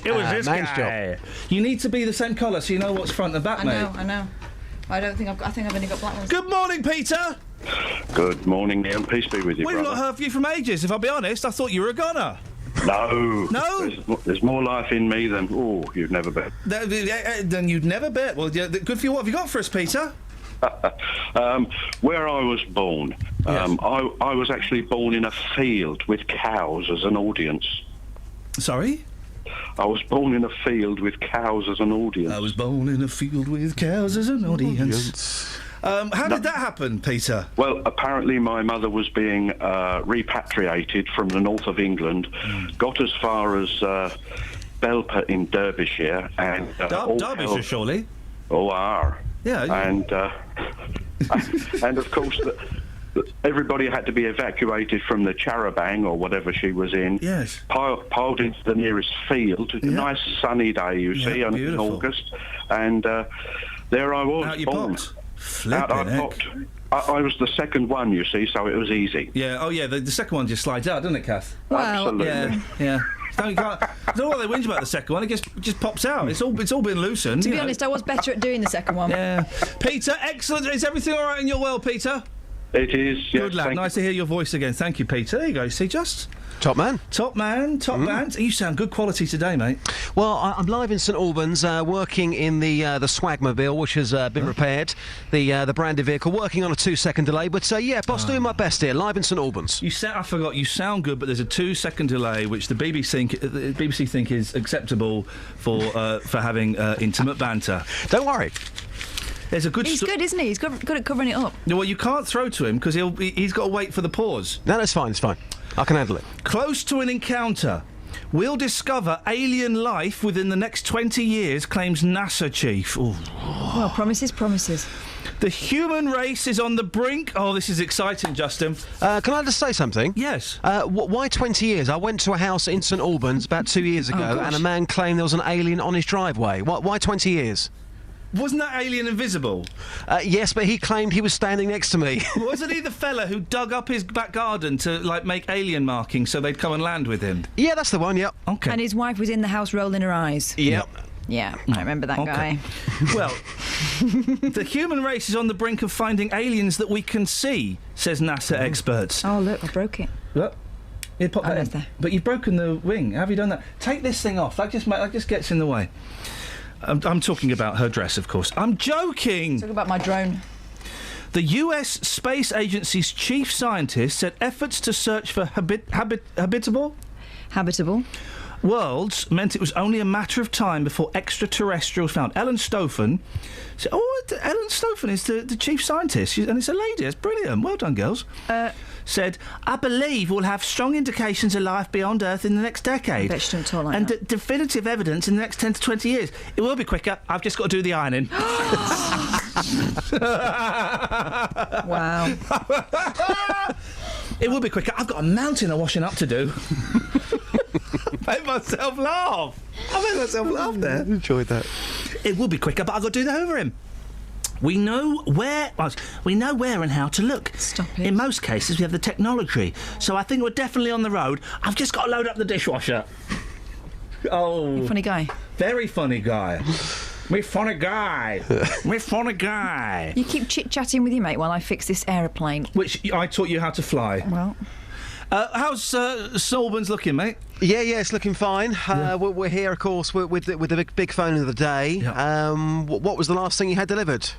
It was this man's guy. You need to be the same colour so you know what's front and back, mate. I know. I don't think I think I've only got black ones. Good morning, Peter. Good morning, Iain. Peace be with you, We've brother. not heard from you from ages. If I'll be honest, I thought you were a goner. No. No? There's more life in me than, you'd never bet. Then you'd never bet. Well, yeah, good for you. What have you got for us, Peter? Where I was born, Yes. I was actually born in a field with cows as an audience. Sorry? I was born in a field with cows as an audience. I was born in a field with cows as an audience. How did that happen, Peter? Well, apparently my mother was being repatriated from the north of England, got as far as Belper in Derbyshire, and Derbyshire, surely? Yeah. And of course, everybody had to be evacuated from the charabanc or whatever she was in. Yes. Piled into the nearest field. A nice sunny day, you see, in August, and there I was. Out you born. popped. Out I popped. I was the second one, you see, so it was easy. Yeah. Oh, yeah. The second one just slides out, doesn't it, Kath? Well, absolutely. Yeah. No, you can't. I don't know why they whinge about the second one. It just pops out. It's all been loosened. To be honest, I was better at doing the second one. Yeah. Peter, excellent. Is everything all right in your world, Peter? It is. Yes, Good lad. Nice to hear your voice again. Thank you, Peter. There you go. See, just. Top man. Top band. You sound good quality today, mate. Well, I'm live in St Albans, working in the Swagmobile, which has been repaired, the branded vehicle, working on a 2-second delay. But boss, doing my best here, live in St Albans. I forgot. You sound good, but there's a 2-second delay, which the BBC think is acceptable for having intimate banter. Don't worry. There's a good. He's good, isn't he? He's good at covering it up. Well, you can't throw to him because he's got to wait for the pause. No, that's fine. It's fine. I can handle it. Close to an encounter. We'll discover alien life within the next 20 years, claims NASA chief. Ooh. Well, promises. The human race is on the brink. Oh, this is exciting, Justin. Can I just say something? Yes. Why 20 years? I went to a house in St Albans about 2 years ago, and a man claimed there was an alien on his driveway. Why 20 years? Wasn't that alien invisible? Yes, but he claimed he was standing next to me. Wasn't he the fella who dug up his back garden to, like, make alien markings so they'd come and land with him? Yeah, that's the one, yep. Okay. And his wife was in the house rolling her eyes. Yep. Yeah, I remember that guy. Well, the human race is on the brink of finding aliens that we can see, says NASA experts. Oh, look, I broke it. Look. You pop that in. There. But you've broken the wing. Have you done that? Take this thing off. That just gets in the way. I'm talking about her dress, of course. I'm joking! Talk about my drone. The US Space Agency's chief scientist said efforts to search for habitable worlds meant it was only a matter of time before extraterrestrials found. Ellen Stofan said, Ellen Stofan is the chief scientist, and it's a lady. It's brilliant. Well done, girls. Said, I believe we'll have strong indications of life beyond Earth in the next decade. I bet she didn't talk like and that. Definitive evidence in the next 10 to 20 years. It will be quicker. I've just got to do the ironing. Wow. It will be quicker. I've got a mountain of washing up to do. I made myself laugh. There. Enjoyed that. It will be quicker, but I've got to do that over him. We know where and how to look. Stop it. In most cases, we have the technology. So I think we're definitely on the road. I've just got to load up the dishwasher. Oh. Funny guy. Very funny guy. Me funny guy. Me funny guy. You keep chit-chatting with your mate while I fix this aeroplane. Which I taught you how to fly. Well... how's Sullivan's looking, mate? Yeah, it's looking fine. We're here, of course, with the big phone of the day. Yeah. What was the last thing you had delivered?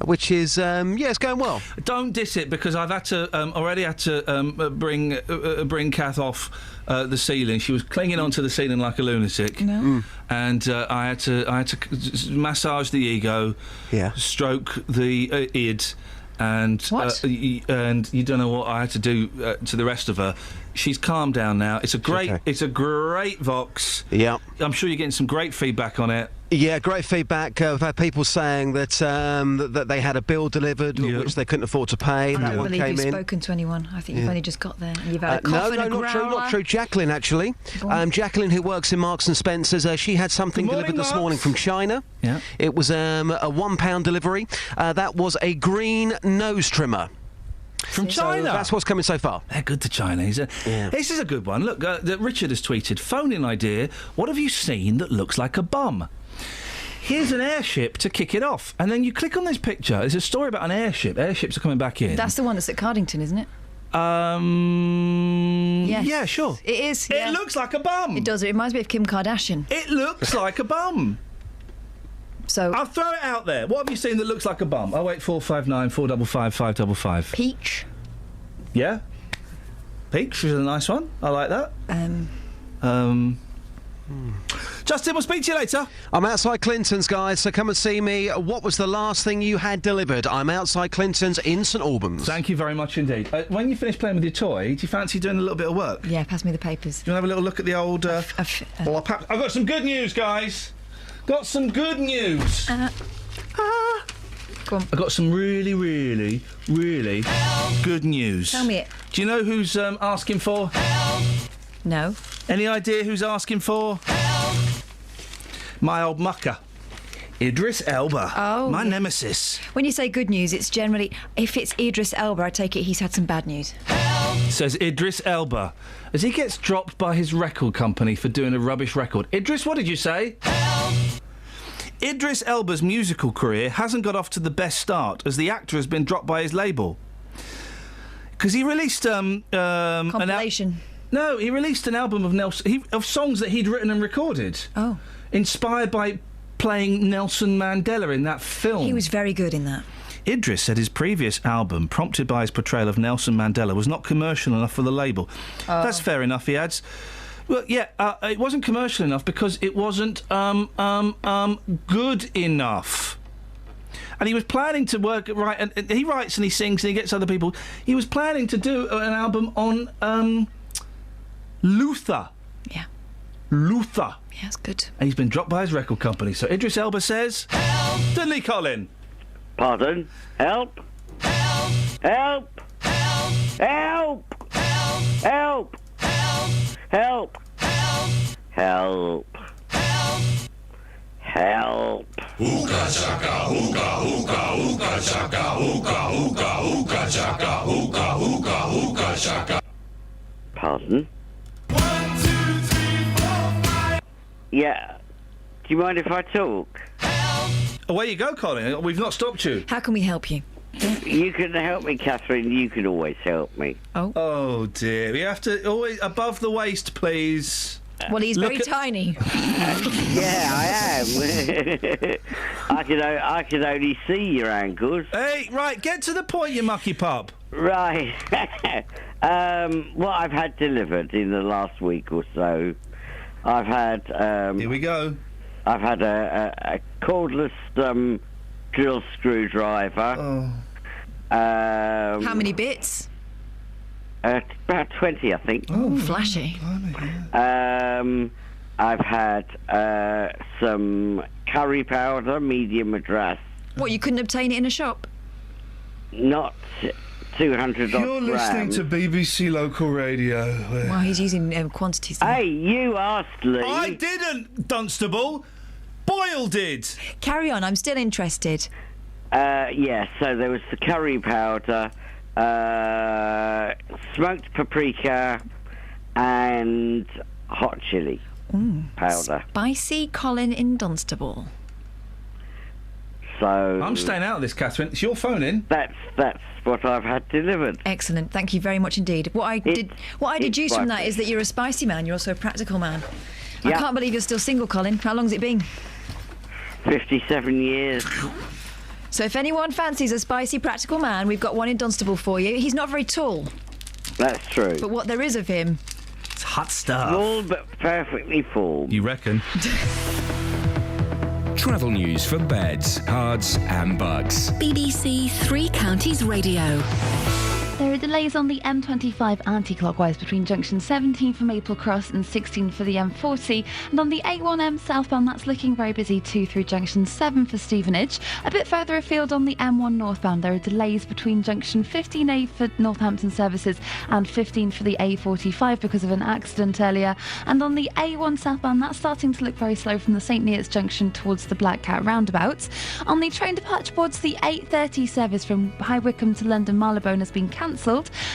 Which is, it's going well. Don't diss it, because I've had to already had to bring Kath off the ceiling. She was clinging onto the ceiling like a lunatic. No. And I had to massage the ego, stroke the id. And and you don't know what I had to do to the rest of her. She's calmed down now. It's a great Vox. Yeah. I'm sure you're getting some great feedback on it. Yeah, great feedback. I've had people saying that that they had a bill delivered which they couldn't afford to pay. I That don't one believe came you've in. spoken to anyone. I think you've only just got there. And you've had a cough and a not true. growler. Not true. Jacqueline, actually. Jacqueline, who works in Marks and Spencer's, she had something delivered this morning from China. Yeah. It was a £1 delivery. That was a green nose trimmer. From China? So that's what's coming so far. They're good, the Chinese. This is a good one. Look, Richard has tweeted, phone-in idea, what have you seen that looks like a bum? Here's an airship to kick it off. And then you click on this picture. There's a story about an airship. Airships are coming back in. That's the one that's at Cardington, isn't it? Yes. Yeah, sure. It is, It looks like a bum. It does. It reminds me of Kim Kardashian. It looks like a bum. So I'll throw it out there. What have you seen that looks like a bum? 08459 455 555. Peach. Yeah? Peach is a nice one. I like that. Justin, we'll speak to you later. I'm outside Clinton's, guys, so come and see me. What was the last thing you had delivered? I'm outside Clinton's in St Albans. Thank you very much indeed. When you finish playing with your toy, do you fancy doing a little bit of work? Yeah, pass me the papers. Do you want to have a little look at the old... I've got some good news, guys. Got some good news. Go on. I've got some really, really, really good news. Tell me it. Do you know who's asking for? No. Any idea who's asking for? My old mucker. Idris Elba. Oh, my yeah. nemesis. When you say good news, it's generally... If it's Idris Elba, I take it he's had some bad news. Says Idris Elba. As he gets dropped by his record company for doing a rubbish record. Idris, what did you say? Idris Elba's musical career hasn't got off to the best start, as the actor has been dropped by his label. Because he released compilation. He released an album of songs that he'd written and recorded. Oh. Inspired by playing Nelson Mandela in that film. He was very good in that. Idris said his previous album, prompted by his portrayal of Nelson Mandela, was not commercial enough for the label. Oh. That's fair enough, he adds. Well, yeah, it wasn't commercial enough because it wasn't good enough. And he was planning to write, and he writes and he sings and he gets other people. He was planning to do an album on Luther. Yeah. Luther. Yeah, that's good. And he's been dropped by his record company. So Idris Elba says... Help! Dudley Collin. Pardon? Help! Help! Help! Help! Help! Help! Help! Help! Help. Hookah chaka, hookah, hookah, hookah chaka, hookah, hookah, hookah chaka, hookah, hookah, hookah chaka. Pardon? 1, 2, 3, 4, 5. Yeah. Do you mind if I talk? Away you go, Colin. We've not stopped you. How can we help you? You can help me, Catherine. You can always help me. Oh dear. We have to always above the waist, please. Well, he's Look very at- tiny. Yeah, I am. I can only see your ankles. Hey, right, get to the point, you mucky pup. Right. What I've had delivered in the last week or so, I've had... Here we go. I've had a cordless drill screwdriver. Oh. How many bits? About 20, I think. Oh, flashy. I've had some curry powder, medium madras. What, you couldn't obtain it in a shop? Not 200 odd You're listening grams. to BBC Local Radio. Well, he's using quantities. Hey, you asked, Lee. I didn't, Dunstable. Boyle did. Carry on, I'm still interested. Yeah, so there was the curry powder, smoked paprika, and hot chili powder. Spicy Colin in Dunstable. So I'm staying out of this, Catherine. It's your phone in. That's what I've had delivered. Excellent, thank you very much indeed. What I deduce from that is that you're a spicy man. You're also a practical man. I Yeah. can't believe you're still single, Colin. How long's it been? 57 years. So if anyone fancies a spicy practical man, we've got one in Dunstable for you. He's not very tall, That's true. but what there is of him. It's hot stuff. Small but perfectly formed. You reckon? Travel news for beds, cards, and bugs. BBC Three Counties Radio. There are delays on the M25 anti-clockwise between junction 17 for Maple Cross and 16 for the M40, and on the A1M southbound that's looking very busy too through junction 7 for Stevenage. A bit further afield on the M1 northbound there are delays between junction 15A for Northampton services and 15 for the A45 because of an accident earlier, and on the A1 southbound that's starting to look very slow from the St Neots junction towards the Black Cat roundabout. On the train departure boards, the 8:30 service from High Wycombe to London Marylebone has been cancelled,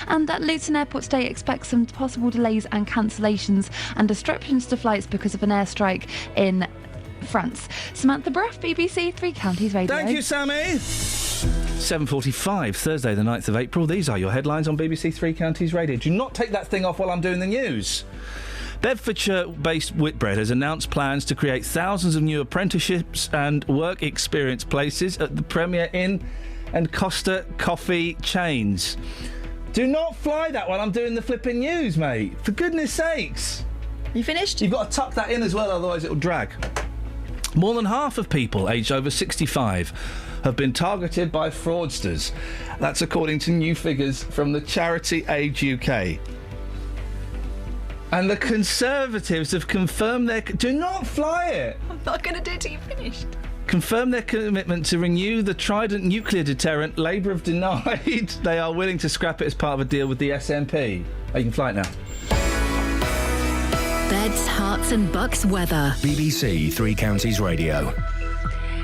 and at Luton Airport today expect some possible delays and cancellations and disruptions to flights because of an airstrike in France. Samantha Bruff, BBC Three Counties Radio. Thank you, Sammy. 7:45, Thursday the 9th of April. These are your headlines on BBC Three Counties Radio. Do not take that thing off while I'm doing the news. Bedfordshire-based Whitbread has announced plans to create thousands of new apprenticeships and work experience places at the Premier Inn and Costa Coffee chains. Do not fly that while I'm doing the flipping news, mate. For goodness sakes. You finished? You've got to tuck that in as well, otherwise it'll drag. More than half of people aged over 65 have been targeted by fraudsters. That's according to new figures from the charity Age UK. And the Conservatives have confirmed their... Do not fly it! I'm not going to do it till you've finished. Confirm their commitment to renew the Trident nuclear deterrent. Labour have denied they are willing to scrap it as part of a deal with the SNP. Oh, you can fly it now. Beds, hearts and bucks weather. BBC Three Counties Radio.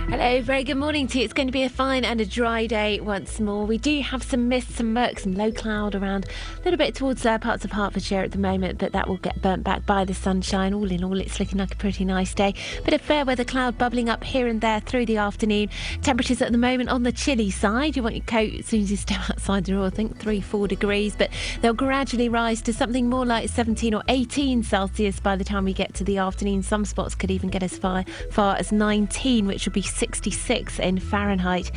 Hello, very good morning to you. It's going to be a fine and a dry day once more. We do have some mist, some murk, some low cloud around a little bit towards parts of Hertfordshire at the moment, but that will get burnt back by the sunshine. All in all, it's looking like a pretty nice day. Bit of fair weather cloud bubbling up here and there through the afternoon. Temperatures at the moment on the chilly side. You want your coat as soon as you step outside the door, I think 3-4 degrees, but they'll gradually rise to something more like 17 or 18 Celsius by the time we get to the afternoon. Some spots could even get as far as 19, which would be 66 in Fahrenheit.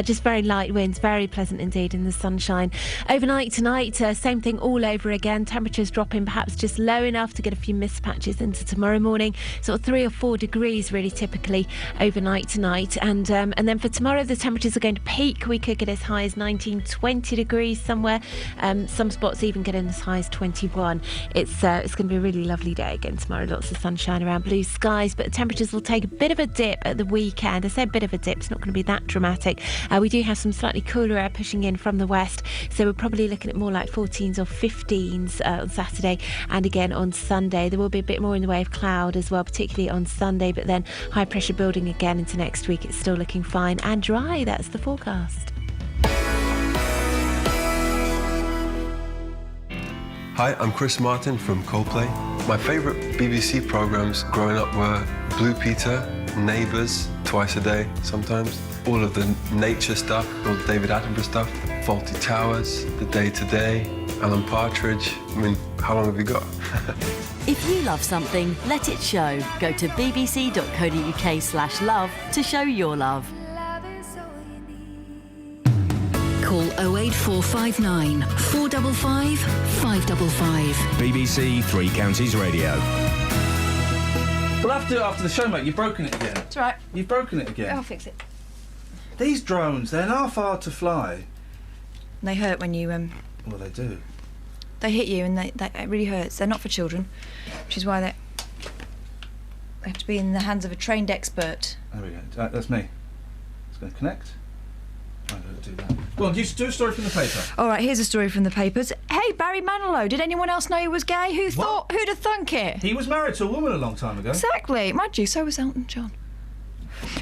Just very light winds, very pleasant indeed in the sunshine. Overnight tonight, same thing all over again. Temperatures dropping perhaps just low enough to get a few mist patches into tomorrow morning. Sort of 3 or 4 degrees really typically overnight tonight. And then for tomorrow, the temperatures are going to peak. We could get as high as 19, 20 degrees somewhere. Some spots even getting as high as 21. It's going to be a really lovely day again tomorrow. Lots of sunshine around, blue skies, but temperatures will take a bit of a dip at the weekend, say a bit of a dip. It's not going to be that dramatic. We do have some slightly cooler air pushing in from the west, so we're probably looking at more like 14s or 15s on Saturday, and again on Sunday. There will be a bit more in the way of cloud as well, particularly on Sunday, but then high pressure building again into next week. It's still looking fine and dry. That's the forecast. Hi, I'm Chris Martin from Coldplay. My favourite BBC programmes growing up were Blue Peter, Neighbours, Twice a Day sometimes, all of the nature stuff, all the David Attenborough stuff, Fawlty Towers, The Day Today, Alan Partridge. I mean, how long have you got? If you love something, let it show. Go to bbc.co.uk/love to show your love. Call 08459 455 555. BBC Three Counties Radio. We'll have to do it after the show, mate. You've broken it again. It's all right. You've broken it again. I'll fix it. These drones, they're not far to fly. They hurt when you Well, they do. they hit you, and it really hurts. They're not for children, which is why they have to be in the hands of a trained expert. There we go. That's me. It's going to connect. I'm going to do that. Go on, do a story from the paper. All right, here's a story from the papers. Hey, Barry Manilow. Did anyone else know he was gay? Who'd have thunk it? He was married to a woman a long time ago. Exactly. Mind you, so was Elton John.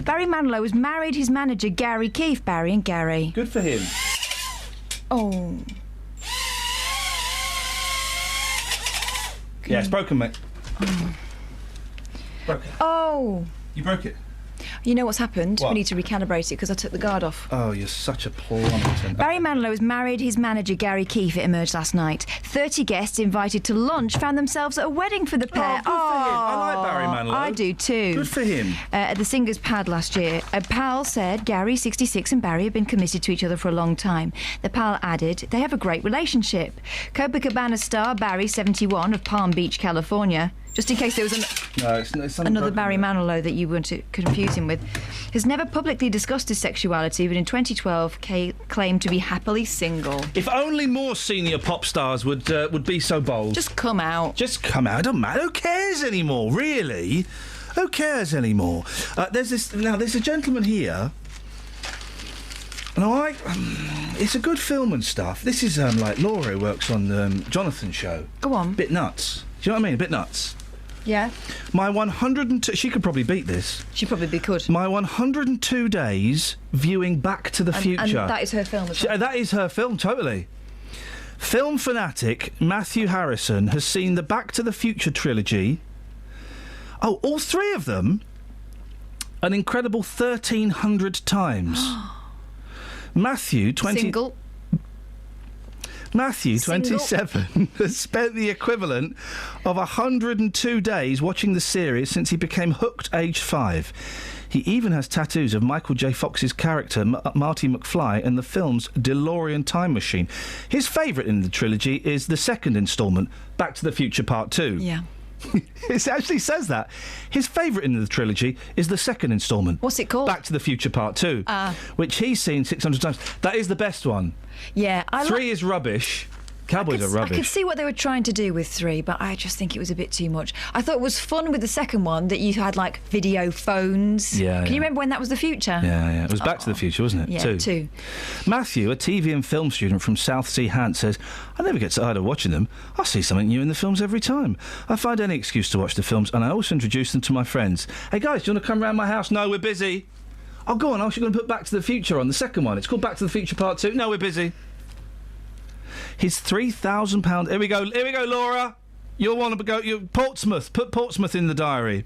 Barry Manilow has married his manager, Gary Keefe. Barry and Gary. Good for him. Oh. Yeah, it's broken, mate. Oh. Broken. Oh. You broke it? You know what's happened? What? We need to recalibrate it because I took the guard off. Oh, you're such a plummeter. Barry Manilow has married his manager, Gary Keefe. It emerged last night. 30 guests invited to lunch found themselves at a wedding for the pair. Oh, good for him. I like Barry Manilow. I do too. Good for him. At the Singers' Pad last year, a pal said Gary, 66, and Barry have been committed to each other for a long time. The pal added they have a great relationship. Copacabana star Barry, 71, of Palm Beach, California, just in case there was it's another Barry Manilow that you want to confuse him with, has never publicly discussed his sexuality, but in 2012 claimed to be happily single. If only more senior pop stars would be so bold. Just come out. Just come out. It doesn't matter. Who cares anymore, really? Who cares anymore? There's a gentleman here. Now, it's a good film and stuff. This is like Laura, who works on Jonathan's show. Go on. Bit nuts. Do you know what I mean? A bit nuts. Yeah. My 102... She could probably beat this. She probably could. My 102 days viewing Back to the Future. And that is her film as well. That is her film, totally. Film fanatic Matthew Harrison has seen the Back to the Future trilogy. Oh, all three of them an incredible 1,300 times. Matthew, 27, has spent the equivalent of 102 days watching the series since he became hooked aged 5. He even has tattoos of Michael J. Fox's character, Marty McFly, in the film's DeLorean time machine. His favourite in the trilogy is the second instalment, Back to the Future Part 2. Yeah. It actually says that. His favourite in the trilogy is the second instalment. What's it called? Back to the Future Part 2, which he's seen 600 times. That is the best one. Yeah. 3 is rubbish. Cowboys are rubbish. I could see what they were trying to do with 3, but I just think it was a bit too much. I thought it was fun with the second one that you had, like, video phones. Yeah. Can you remember when that was the future? Yeah. It was Back to the Future, wasn't it? Yeah, 2. Matthew, a TV and film student from South Sea Hants, says, I never get tired of watching them. I see something new in the films every time. I find any excuse to watch the films, and I also introduce them to my friends. Hey, guys, do you want to come round my house? No, we're busy. Oh, go on, I was going to put Back to the Future on, the second one. It's called Back to the Future Part 2. No, we're busy. His £3,000... Here we go, Laura. You'll want to go... Portsmouth. Put Portsmouth in the diary.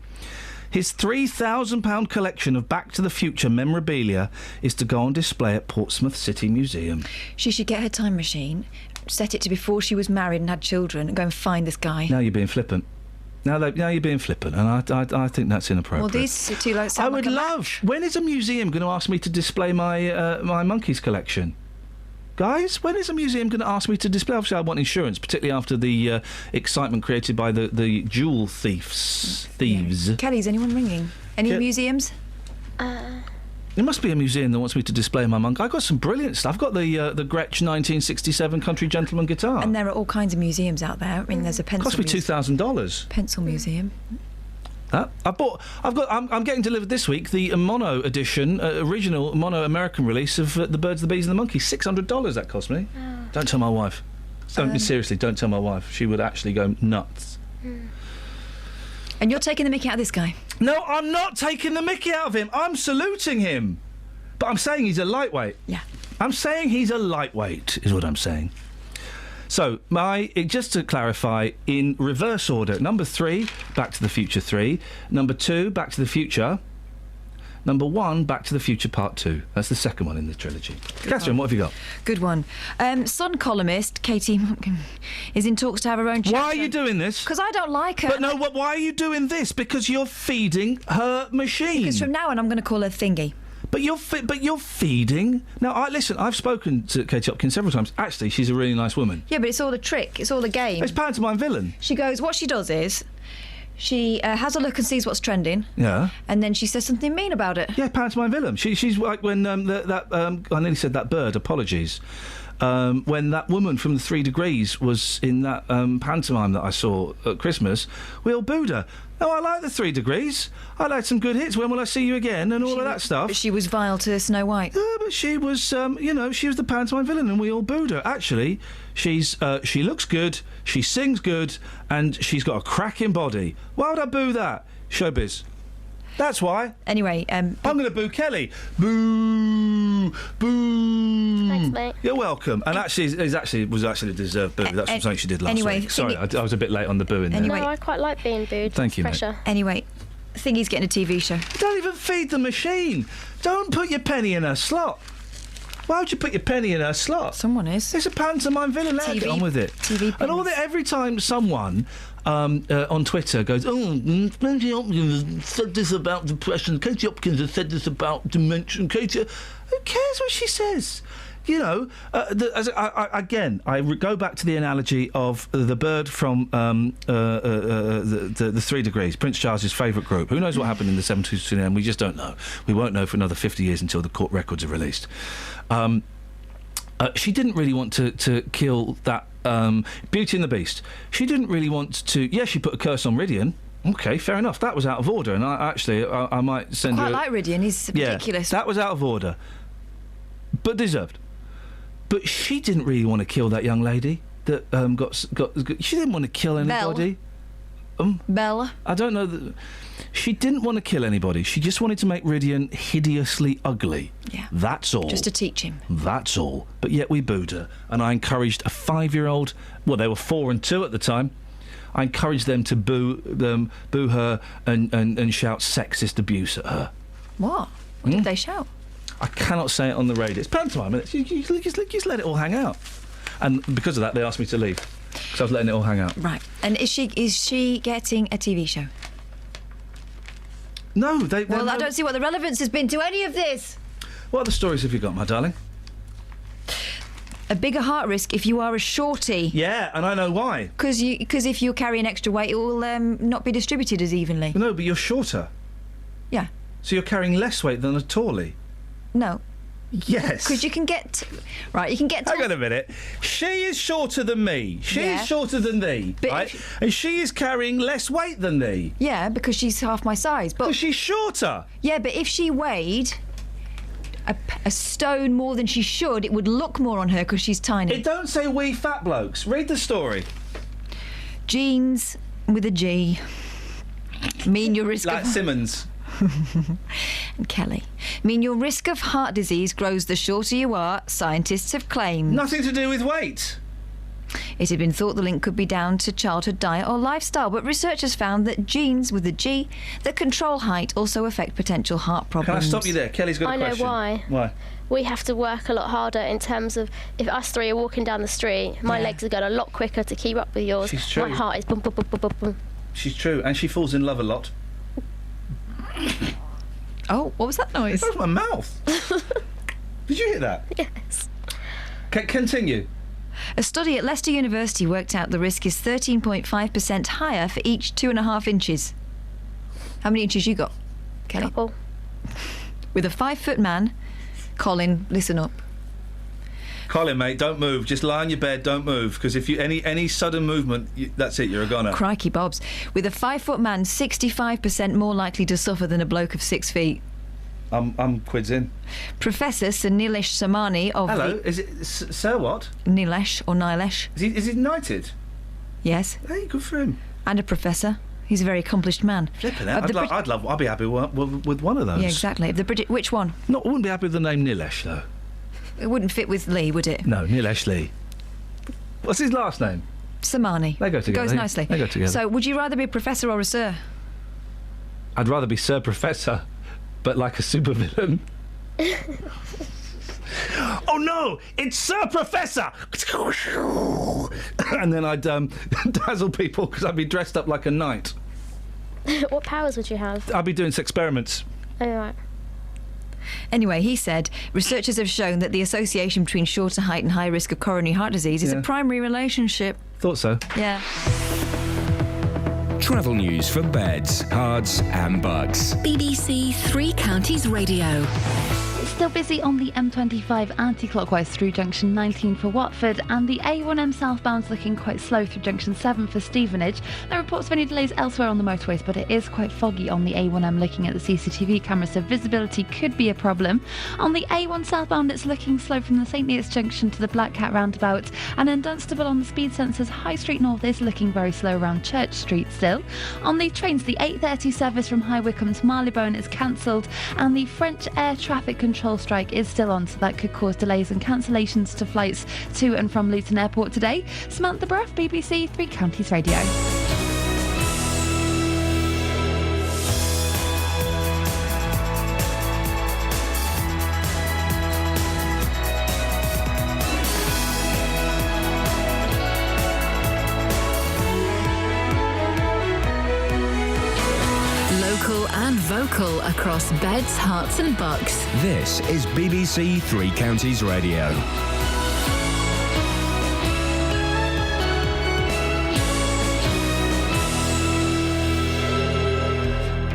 His £3,000 collection of Back to the Future memorabilia is to go on display at Portsmouth City Museum. She should get her time machine, set it to before she was married and had children, and go and find this guy. Now you're being flippant. Now you're being flippant, and I think that's inappropriate. Well, these two like sound I would like a love... match. When is a museum going to ask me to display my my monkeys collection? Guys, when is a museum going to ask me to display? Obviously, I want insurance, particularly after the excitement created by the jewel thieves. Yeah. Kelly, is anyone ringing? Any museums? There must be a museum that wants me to display my monkey. I've got some brilliant stuff. I've got the Gretsch 1967 Country Gentleman guitar. And there are all kinds of museums out there. I mean, there's a pencil... Cost me $2,000. Pencil museum. I'm getting delivered this week the mono edition, original mono American release of The Birds, the Bees and the Monkeys. $600 that cost me. Oh. Don't tell my wife. Seriously, don't tell my wife. She would actually go nuts. And you're taking the mickey out of this guy? No, I'm not taking the mickey out of him. I'm saluting him. But I'm saying he's a lightweight. Yeah. I'm saying he's a lightweight, is what I'm saying. So, just to clarify, in reverse order, number 3, Back to the Future 3. Number 2, Back to the Future. Number 1, Back to the Future Part 2. That's the second one in the trilogy. Catherine, what have you got? Good one. Sun columnist Katie is in talks to have her own chapter. Why are you doing this? Because I don't like her. But no, why are you doing this? Because you're feeding her machine. Because from now on I'm going to call her Thingy. But you're feeding. Now, I've spoken to Katie Hopkins several times. Actually, she's a really nice woman. Yeah, but it's all a trick. It's all a game. It's pantomime villain. She goes. What she does is, she has a look and sees what's trending. Yeah. And then she says something mean about it. Yeah, pantomime villain. She's like when I nearly said that bird. Apologies. When that woman from the 3 Degrees was in that pantomime that I saw at Christmas, we all booed her. No, I like the 3 Degrees. I like some good hits. When will I see you again? And all of that stuff. But she was vile to Snow White. Yeah, but she was, she was the pantomime villain, and we all booed her. Actually, she looks good, she sings good, and she's got a cracking body. Why would I boo that? Showbiz. That's why. Anyway, I'm going to boo Kelly. Boo, boo. Thanks, mate. You're welcome. And actually, it was actually a deserved boo. That's something she did last week. Sorry, I was a bit late on the booing there. No, I quite like being booed. Thank you, mate. Pressure. Anyway, Thingy's getting a TV show. Don't even feed the machine. Don't put your penny in her slot. Why would you put your penny in her slot? Said It's a pantomime villain. Let her get on with it. TV and every time someone on Twitter goes, Katie Hopkins said this about depression. Katie Hopkins has said this about dementia. Who cares what she says? You know, I go back to the analogy of the bird from the 3 Degrees, Prince Charles's favourite group. Who knows what happened in the 70s to them? We just don't know. We won't know for another 50 years until the court records are released. She didn't really want to kill that Beauty and the Beast. She didn't really want to. Yeah, she put a curse on Ridian. Okay, fair enough. That was out of order, and I might send her. I like Ridian. He's ridiculous. Yeah, that was out of order, but deserved. But she didn't really want to kill that young lady that got. She didn't want to kill anybody. Bella. I don't know. She didn't want to kill anybody. She just wanted to make Ridian hideously ugly. Yeah. That's all. Just to teach him. That's all. But yet we booed her, and I encouraged a 5-year-old. Well, they were 4 and 2 at the time. I encouraged them to boo her, and shout sexist abuse at her. What? What did they shout? I cannot say it on the radio. It's pantomime. You just let it all hang out. And because of that, they asked me to leave. Because I was letting it all hang out. Right. And is she getting a TV show? No, Well, I don't see what the relevance has been to any of this. What other stories have you got, my darling? A bigger heart risk if you are a shorty. Yeah, and I know why. Because if you carry an extra weight, it will not be distributed as evenly. No, but you're shorter. Yeah. So you're carrying less weight than a tallie. No. Yes. Because you can get... Right, you can get... Hang on a minute. She is shorter than me. She is shorter than thee, right? And she is carrying less weight than thee. Yeah, because she's half my size. But she's shorter. Yeah, but if she weighed a stone more than she should, it would look more on her because she's tiny. It don't say we fat blokes. Read the story. Genes with a G mean your risk like of... Simmons. And Kelly. Mean your risk of heart disease grows the shorter you are, scientists have claimed. Nothing to do with weight. It had been thought the link could be down to childhood diet or lifestyle, but researchers found that genes with a G that control height also affect potential heart problems. Can I stop you there? Kelly's got a question. I know why. Why? We have to work a lot harder in terms of if us three are walking down the street, my legs are going a lot quicker to keep up with yours. She's true. My heart is boom, boom, boom, boom, boom, boom. She's true, and she falls in love a lot. Oh, what was that noise? That was my mouth. Did you hear that? Yes. Continue. A study at Leicester University worked out the risk is 13.5% higher for each 2.5 inches. How many inches you got, Kelly? Couple. With a 5-foot man, Colin, listen up. Colin, mate, don't move. Just lie on your bed, don't move, because if you any sudden movement, that's it, you're a goner. Crikey bobs. With a 5-foot man 65% more likely to suffer than a bloke of 6 feet. I'm quids in. Professor Sir Nilesh Samani of Hello, is it Sir what? Nilesh or Nilesh. Is he knighted? Yes. Hey, good for him. And a professor. He's a very accomplished man. Flipping out. I'd be happy with one of those. Yeah, exactly. Which one? I wouldn't be happy with the name Nilesh, though. It wouldn't fit with Lee, would it? No, Nilesh Lee. What's his last name? Samani. They go together. Goes nicely. They go together. So, would you rather be a professor or a sir? I'd rather be Sir Professor, but like a supervillain. Oh no! It's Sir Professor! And then I'd dazzle people because I'd be dressed up like a knight. What powers would you have? I'd be doing experiments. Oh, right. Anyway, he said, researchers have shown that the association between shorter height and high risk of coronary heart disease is a primary relationship. Thought so. Yeah. Travel news for beds, cards and bugs. BBC Three Counties Radio. Still busy on the M25 anti-clockwise through junction 19 for Watford, and the A1M southbound's looking quite slow through junction 7 for Stevenage. No reports of any delays elsewhere on the motorways, but it is quite foggy on the A1M looking at the CCTV camera, so visibility could be a problem. On the A1 southbound, it's looking slow from the St Neots junction to the Black Cat roundabout, and in Dunstable on the speed sensors, High Street North is looking very slow around Church Street still. On the trains, the 8:30 service from High Wycombe to Marylebone is cancelled, and the French air traffic control strike is still on, so that could cause delays and cancellations to flights to and from Luton Airport today. Samantha Bruff, BBC Three Counties Radio. Local and vocal across beds, hearts and bucks. This is BBC Three Counties Radio.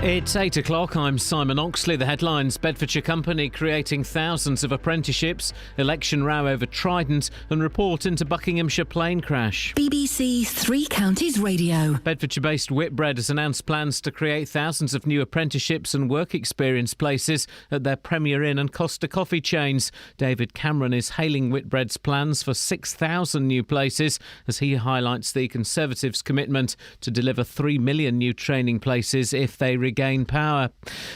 It's 8 o'clock. I'm Simon Oxley. The headlines: Bedfordshire Company creating thousands of apprenticeships, election row over Trident, and report into Buckinghamshire plane crash. BBC Three Counties Radio. Bedfordshire-based Whitbread has announced plans to create thousands of new apprenticeships and work experience places at their Premier Inn and Costa Coffee chains. David Cameron is hailing Whitbread's plans for 6,000 new places as he highlights the Conservatives' commitment to deliver 3 million new training places if they regain power.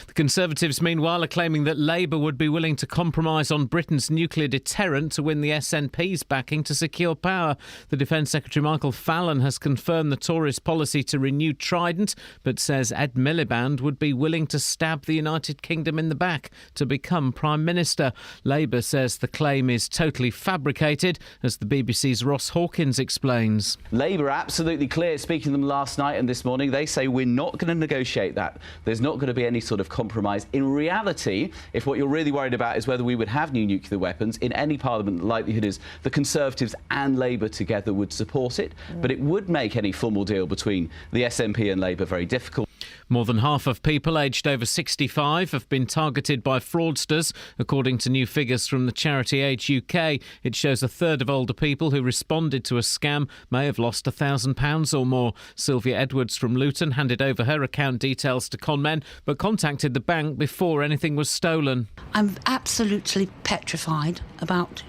The Conservatives, meanwhile, are claiming that Labour would be willing to compromise on Britain's nuclear deterrent to win the SNP's backing to secure power. The Defence Secretary Michael Fallon has confirmed the Tories' policy to renew Trident, but says Ed Miliband would be willing to stab the United Kingdom in the back to become Prime Minister. Labour says the claim is totally fabricated, as the BBC's Ross Hawkins explains. Labour are absolutely clear, speaking to them last night and this morning. They say we're not going to negotiate that. There's not going to be any sort of compromise. In reality, if what you're really worried about is whether we would have new nuclear weapons, in any parliament, the likelihood is the Conservatives and Labour together would support it. But it would make any formal deal between the SNP and Labour very difficult. More than half of people aged over 65 have been targeted by fraudsters, according to new figures from the charity Age UK. It shows a third of older people who responded to a scam may have lost £1,000 or more. Sylvia Edwards from Luton handed over her account details to conmen, but contacted the bank before anything was stolen. I'm absolutely petrified about,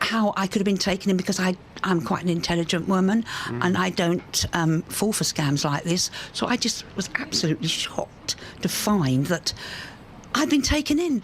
how I could have been taken in, because I'm quite an intelligent woman and I don't fall for scams like this. So I just was absolutely shocked to find that I'd been taken in.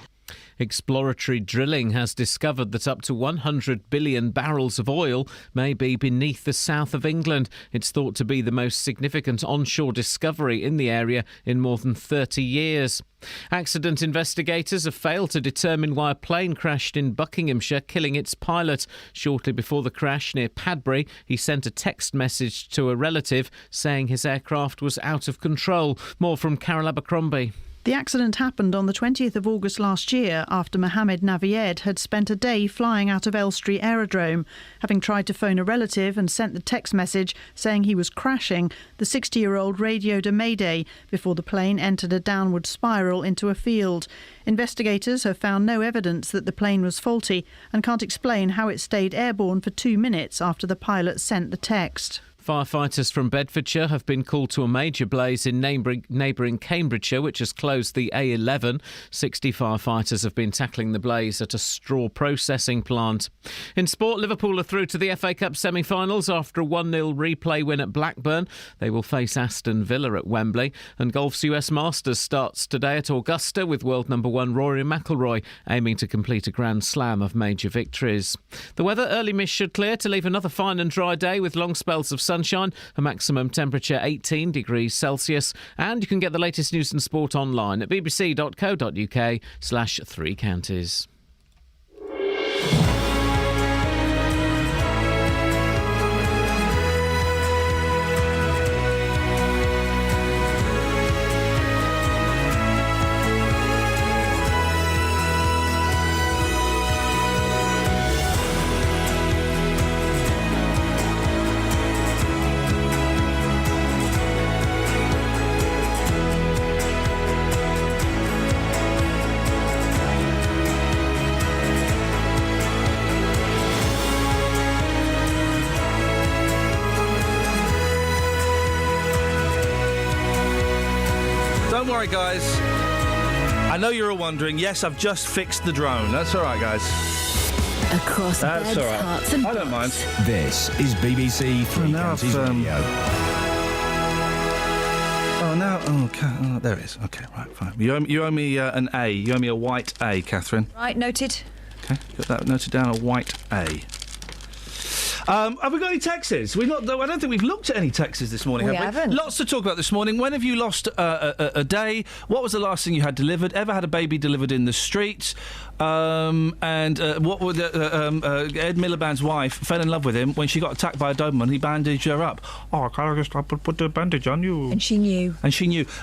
Exploratory drilling has discovered that up to 100 billion barrels of oil may be beneath the south of England. It's thought to be the most significant onshore discovery in the area in more than 30 years. Accident investigators have failed to determine why a plane crashed in Buckinghamshire, killing its pilot. Shortly before the crash near Padbury, he sent a text message to a relative saying his aircraft was out of control. More from Carol Abercrombie. The accident happened on the 20th of August last year after Mohamed Navied had spent a day flying out of Elstree Aerodrome. Having tried to phone a relative and sent the text message saying he was crashing, the 60-year-old radioed a mayday before the plane entered a downward spiral into a field. Investigators have found no evidence that the plane was faulty and can't explain how it stayed airborne for 2 minutes after the pilot sent the text. Firefighters from Bedfordshire have been called to a major blaze in neighbouring Cambridgeshire, which has closed the A11. 60 firefighters have been tackling the blaze at a straw processing plant. In sport, Liverpool are through to the FA Cup semi-finals after a 1-0 replay win at Blackburn. They will face Aston Villa at Wembley. And golf's US Masters starts today at Augusta with world number 1 Rory McIlroy aiming to complete a Grand Slam of major victories. The weather, early mist should clear to leave another fine and dry day with long spells of sunshine, a maximum temperature 18 degrees Celsius, and you can get the latest news and sport online at bbc.co.uk/3 counties. Don't worry, guys. I know you're all wondering. Yes, I've just fixed the drone. That's all right, guys. Across That's beds, all right. hearts and I don't mind. This is BBC Three Counties Radio. Oh, there it is. Okay, right, fine. You owe me an A. You owe me a white A, Catherine. Right, noted. Okay, got that noted down, a white A. Have we got any texts? I don't think we've looked at any texts this morning, We have we? haven't. Lots to talk about this morning. When have you lost a day? What was the last thing you had delivered? Ever had a baby delivered in the streets? What would Ed Miliband's wife fell in love with him when she got attacked by a Doberman? He bandaged her up. Oh, can I just put the bandage on you? And she knew.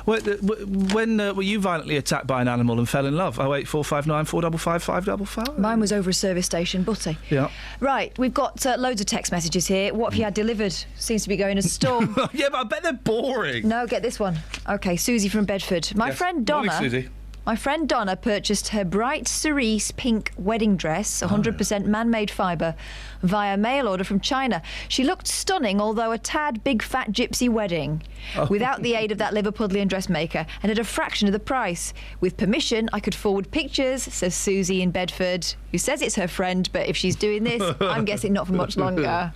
When were you violently attacked by an animal and fell in love? 08459 455 555. Mine was over a service station, Butty. Yeah. Right, we've got loads of text messages here. What have you had delivered? Seems to be going as a storm. Yeah, but I bet they're boring. No, get this one. OK, Susie from Bedford. My friend Donna... Morning, Susie. My friend Donna purchased her bright cerise pink wedding dress, 100% man-made fibre, via mail order from China. She looked stunning, although a tad big fat gypsy wedding, without the aid of that Liverpudlian dressmaker, and at a fraction of the price. With permission, I could forward pictures, says Susie in Bedford, who says it's her friend, but if she's doing this, I'm guessing not for much longer.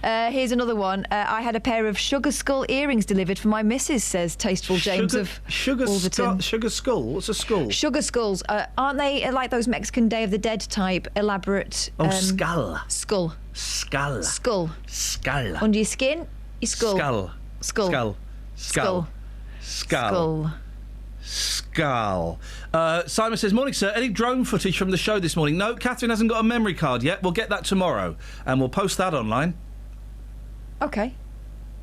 Here's another one. I had a pair of sugar skull earrings delivered for my missus, says Tasteful James of Wolverton. Sugar skull? What's a skull? Sugar skulls. Aren't they like those Mexican Day of the Dead type elaborate... skull. Skull. Skull. Skull. Skull. Under your skin, your skull. Skull. Skull. Skull. Skull. Skull. Skull. Simon says, morning, sir. Any drone footage from the show this morning? No, Catherine hasn't got a memory card yet. We'll get that tomorrow, and we'll post that online. OK.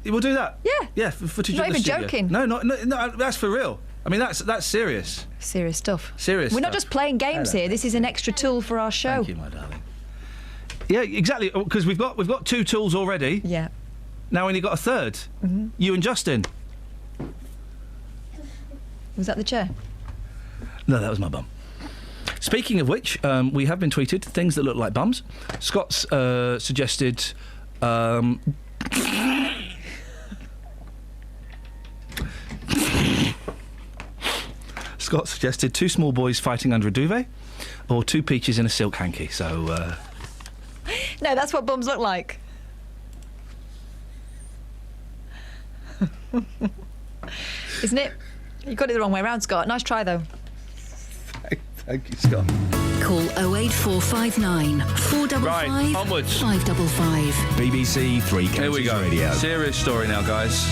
We'll do that? Yeah. Yeah, footage You're of not the even studio. joking. No, that's for real. I mean, that's serious. Serious stuff. Serious We're not stuff. just playing games here. This is an extra tool for our show. Thank you, my darling. Yeah, exactly, because we've got 2 tools already. Yeah. Now we only got a third. Mm-hmm. You and Justin. Was that the chair? No, that was my bum. Speaking of which, we have been tweeted things that look like bums. Scott's suggested... Scott suggested 2 small boys fighting under a duvet, or 2 peaches in a silk hanky. So, No, that's what bums look like. Isn't it? You got it the wrong way round, Scott. Nice try, though. Thank you, Scott. Call 08459 455 Right, onwards. 555. BBC Three Here we Counties go. Radio. Serious story now, guys.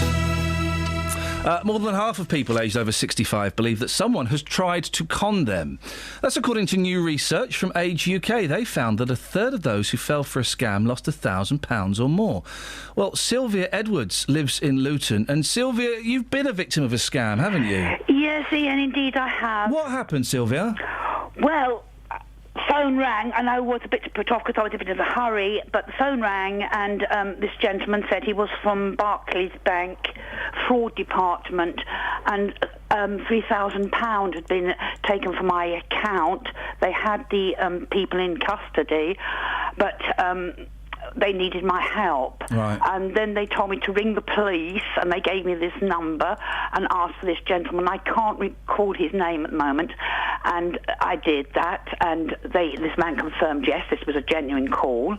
More than half of people aged over 65 believe that someone has tried to con them. That's according to new research from Age UK. They found that a third of those who fell for a scam lost £1,000 or more. Well, Sylvia Edwards lives in Luton. And Sylvia, you've been a victim of a scam, haven't you? Yes, Ian, indeed I have. What happened, Sylvia? Well, phone rang, and I was a bit put off because I was a bit of a hurry, but the phone rang, and this gentleman said he was from Barclays Bank fraud department, and £3,000 had been taken from my account. They had the people in custody, but they needed my help. Right. And then they told me to ring the police, and they gave me this number and asked for this gentleman. I can't recall his name at the moment. And I did that, and this man confirmed, yes, this was a genuine call.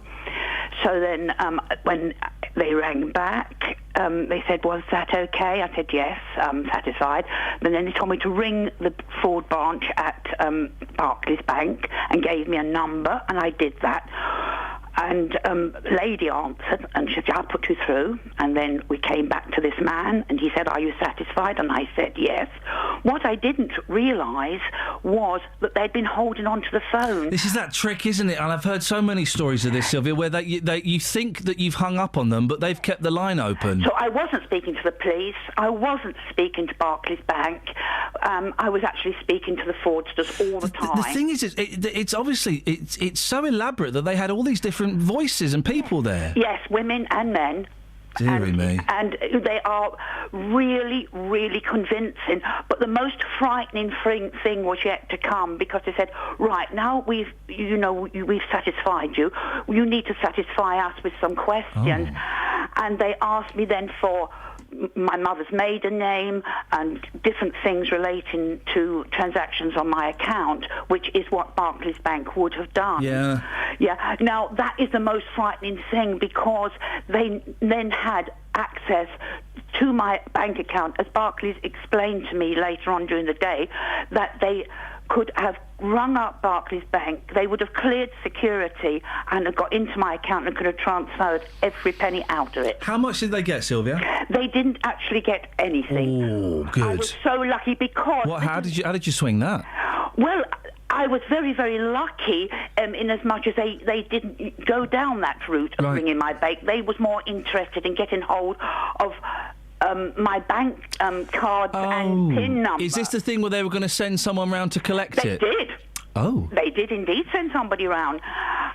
So then when they rang back, they said, was that okay? I said, yes, I'm satisfied. But then they told me to ring the fraud branch at Barclays Bank and gave me a number, and I did that. And lady answered, and she said, I'll put you through. And then we came back to this man, and he said, are you satisfied? And I said, yes. What I didn't realise was that they'd been holding on to the phone. This is that trick, isn't it? And I've heard so many stories of this, Sylvia, where you think that you've hung up on them, but they've kept the line open. So I wasn't speaking to the police. I wasn't speaking to Barclays Bank. I was actually speaking to the fraudsters all the time. The thing is, it's obviously, it's so elaborate that they had all these different voices and people there. Yes, women and men. Deary me. And they are really, really convincing. But the most frightening thing was yet to come, because they said, right, now we've satisfied you. You need to satisfy us with some questions. Oh. And they asked me then for my mother's maiden name and different things relating to transactions on my account, which is what Barclays Bank would have done. Yeah. Yeah. Now, that is the most frightening thing, because they then had access to my bank account, as Barclays explained to me later on during the day, that they could have rung up Barclays Bank, they would have cleared security and have got into my account and could have transferred every penny out of it. How much did they get, Sylvia? They didn't actually get anything. Oh, good. I was so lucky because... How did you swing that? Well, I was very, very lucky in as much as they didn't go down that route of ringing my bank. They was more interested in getting hold of my bank cards and PIN number. Is this the thing where they were going to send someone round to collect it? They did. Oh. They did indeed send somebody round.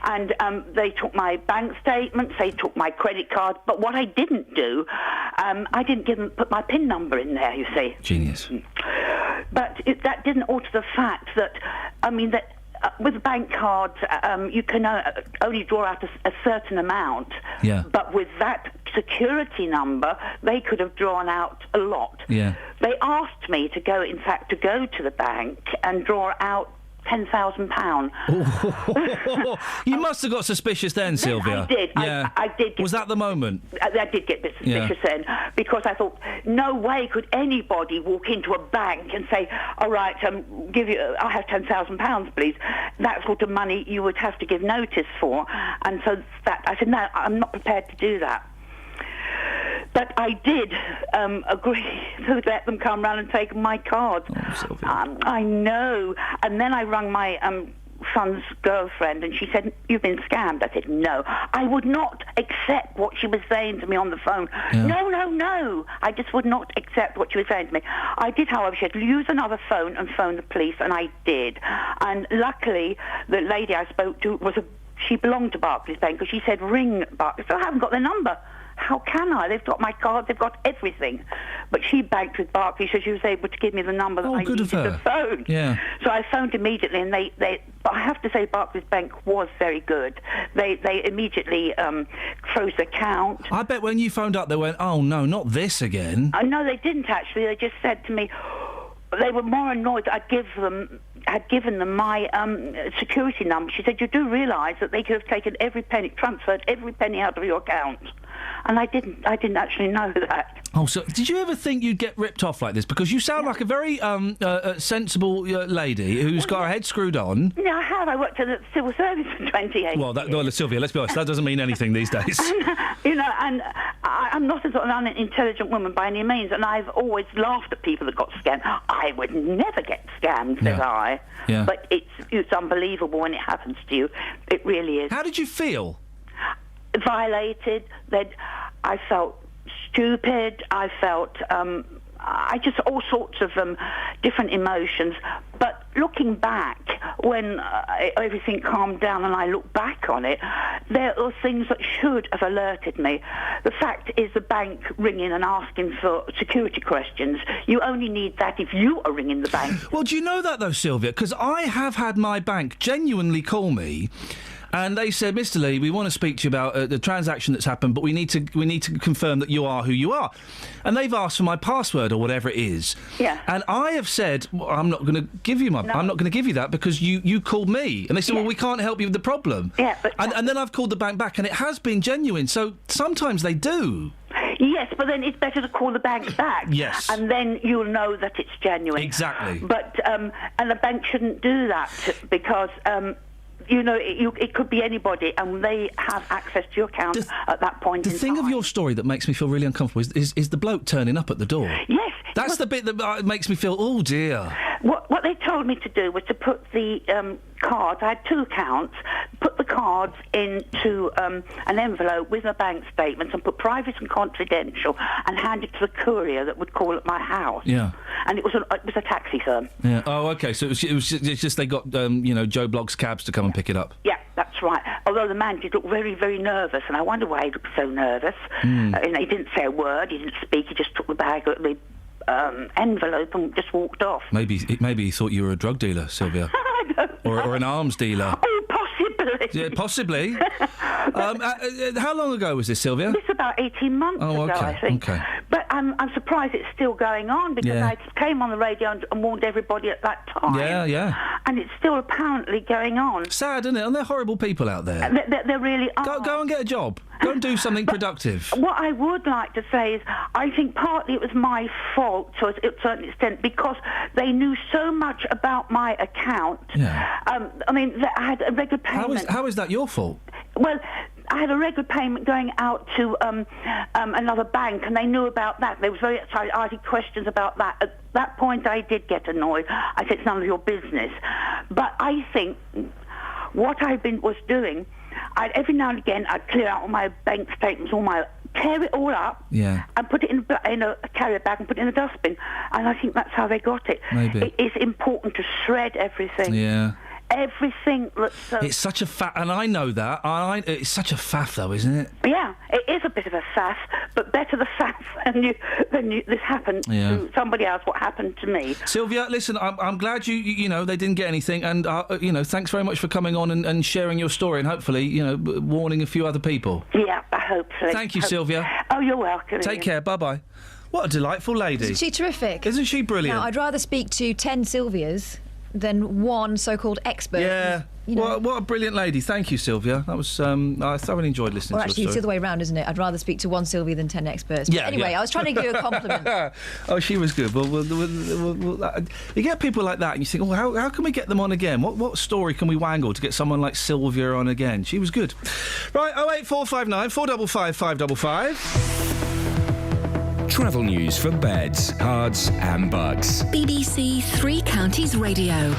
And they took my bank statements, they took my credit card, but what I didn't do, I didn't put my PIN number in there, you see. Genius. But that didn't alter the fact that, with bank cards, you can only draw out a certain amount. Yeah. But with that security number, they could have drawn out a lot. Yeah. They asked me to go to the bank and draw out £10,000. You must have got suspicious then, Sylvia. I did. Yeah. I did. Was that the moment? I did get a bit suspicious then, because I thought, no way could anybody walk into a bank and say, all right, I have £10,000, please. That sort of money you would have to give notice for. And so I said, no, I'm not prepared to do that. But I did agree to let them come round and take my card. I know. And then I rang my son's girlfriend, and she said, you've been scammed. I said, no. I would not accept what she was saying to me on the phone. Yeah. No. I just would not accept what she was saying to me. I did, however, she had to use another phone and phone the police, and I did. And luckily, the lady I spoke to she belonged to Barclays Bank, because she said, ring Barclays. So I haven't got their number. How can I? They've got my card, they've got everything. But she banked with Barclays, so she was able to give me the number that I needed to phone. Yeah. So I phoned immediately, and but I have to say Barclays Bank was very good. They immediately froze the account. I bet when you phoned up, they went, oh, no, not this again. No, they didn't, actually. They just said to me, they were more annoyed that had given them my security number. She said, you do realise that they could have taken transferred every penny out of your account. And I didn't actually know that. Oh, so did you ever think you'd get ripped off like this? Because you sound like a very sensible lady who's got her head screwed on. Yeah, I have. I worked in the civil service for 28 years. Well, Sylvia, let's be honest, that doesn't mean anything these days. And, and I I'm not an unintelligent woman by any means, and I've always laughed at people that got scammed. I would never get scammed, says I. Yeah. But it's unbelievable when it happens to you. It really is. How did you feel? Violated. That I felt stupid. I felt I just all sorts of different emotions. But looking back, when everything calmed down and I look back on it, there are things that should have alerted me. The fact is, the bank ringing and asking for security questions, you only need that if you are ringing the bank. Well, do you know that though, Sylvia? Because I have had my bank genuinely call me. And they said, Mr. Lee, we want to speak to you about the transaction that's happened, but we need to confirm that you are who you are. And they've asked for my password or whatever it is. Yeah. And I have said, well, I'm not going to give you I'm not going to give you that because you called me. And they said, well, we can't help you with the problem. Yeah, but and then I've called the bank back, and it has been genuine. So sometimes they do. Yes, but then it's better to call the bank back. Yes. And then you'll know that it's genuine. Exactly. But and the bank shouldn't do that because. You know, it could be anybody, and they have access to your account at that point in time. The thing of your story that makes me feel really uncomfortable is the bloke turning up at the door. Yes. That's the bit that makes me feel, oh, dear. What they told me to do was to put the cards, I had 2 accounts, put the cards into an envelope with a bank statement and put private and confidential and hand it to the courier that would call at my house. Yeah. And it was a taxi firm. Yeah. Oh, OK, so it's just they got, Joe Blogg's cabs to come and pick it up. Yeah, that's right. Although the man did look very, very nervous, and I wonder why he looked so nervous. He didn't say a word, he didn't speak, he just took the bag, the envelope and just walked off. Maybe he thought you were a drug dealer, Sylvia. I don't know. Or an arms dealer. Oh, possibly. Yeah, possibly. How long ago was this, Sylvia? This about 18 months ago, I think. Okay. But I'm surprised it's still going on because I came on the radio and warned everybody at that time. Yeah. And it's still apparently going on. Sad, isn't it? And they're horrible people out there. They really are. Go and get a job. Go and do something productive. What I would like to say is I think partly it was my fault to a certain extent because they knew so much about my account. Yeah. I mean, I had a regular payment. How is that your fault? Well, I had a regular payment going out to another bank, and they knew about that. They was very excited, asking questions about that. At that point, I did get annoyed. I said, it's none of your business. But I think what I was doing, every now and again, I'd clear out all my bank statements, tear it all up, and put it in a carrier bag and put it in the dustbin. And I think that's how they got it. Maybe. It is important to shred everything. Yeah. Everything that's... It's such a faff, and I know that. It's such a faff, though, isn't it? Yeah, it is a bit of a faff, but better the faff than this happened to somebody else, what happened to me. Sylvia, listen, I'm glad you they didn't get anything, and, thanks very much for coming on and sharing your story, and hopefully, warning a few other people. Yeah, hopefully. Thank you, Sylvia. Oh, you're welcome. Take care, bye-bye. What a delightful lady. Isn't she terrific? Isn't she brilliant? Now, I'd rather speak to 10 Sylvias than one so-called expert. Yeah. What a brilliant lady. Thank you, Sylvia. That was I thoroughly enjoyed listening to her story. It's the other way around, isn't it? I'd rather speak to one Sylvia than 10 experts. But anyway, I was trying to give you a compliment. Oh, she was good. Well, you get people like that and you think, well, how can we get them on again? What story can we wangle to get someone like Sylvia on again? She was good. Right, 08459 455 555. Travel news for beds, cards and bugs. BBC Three Counties Radio.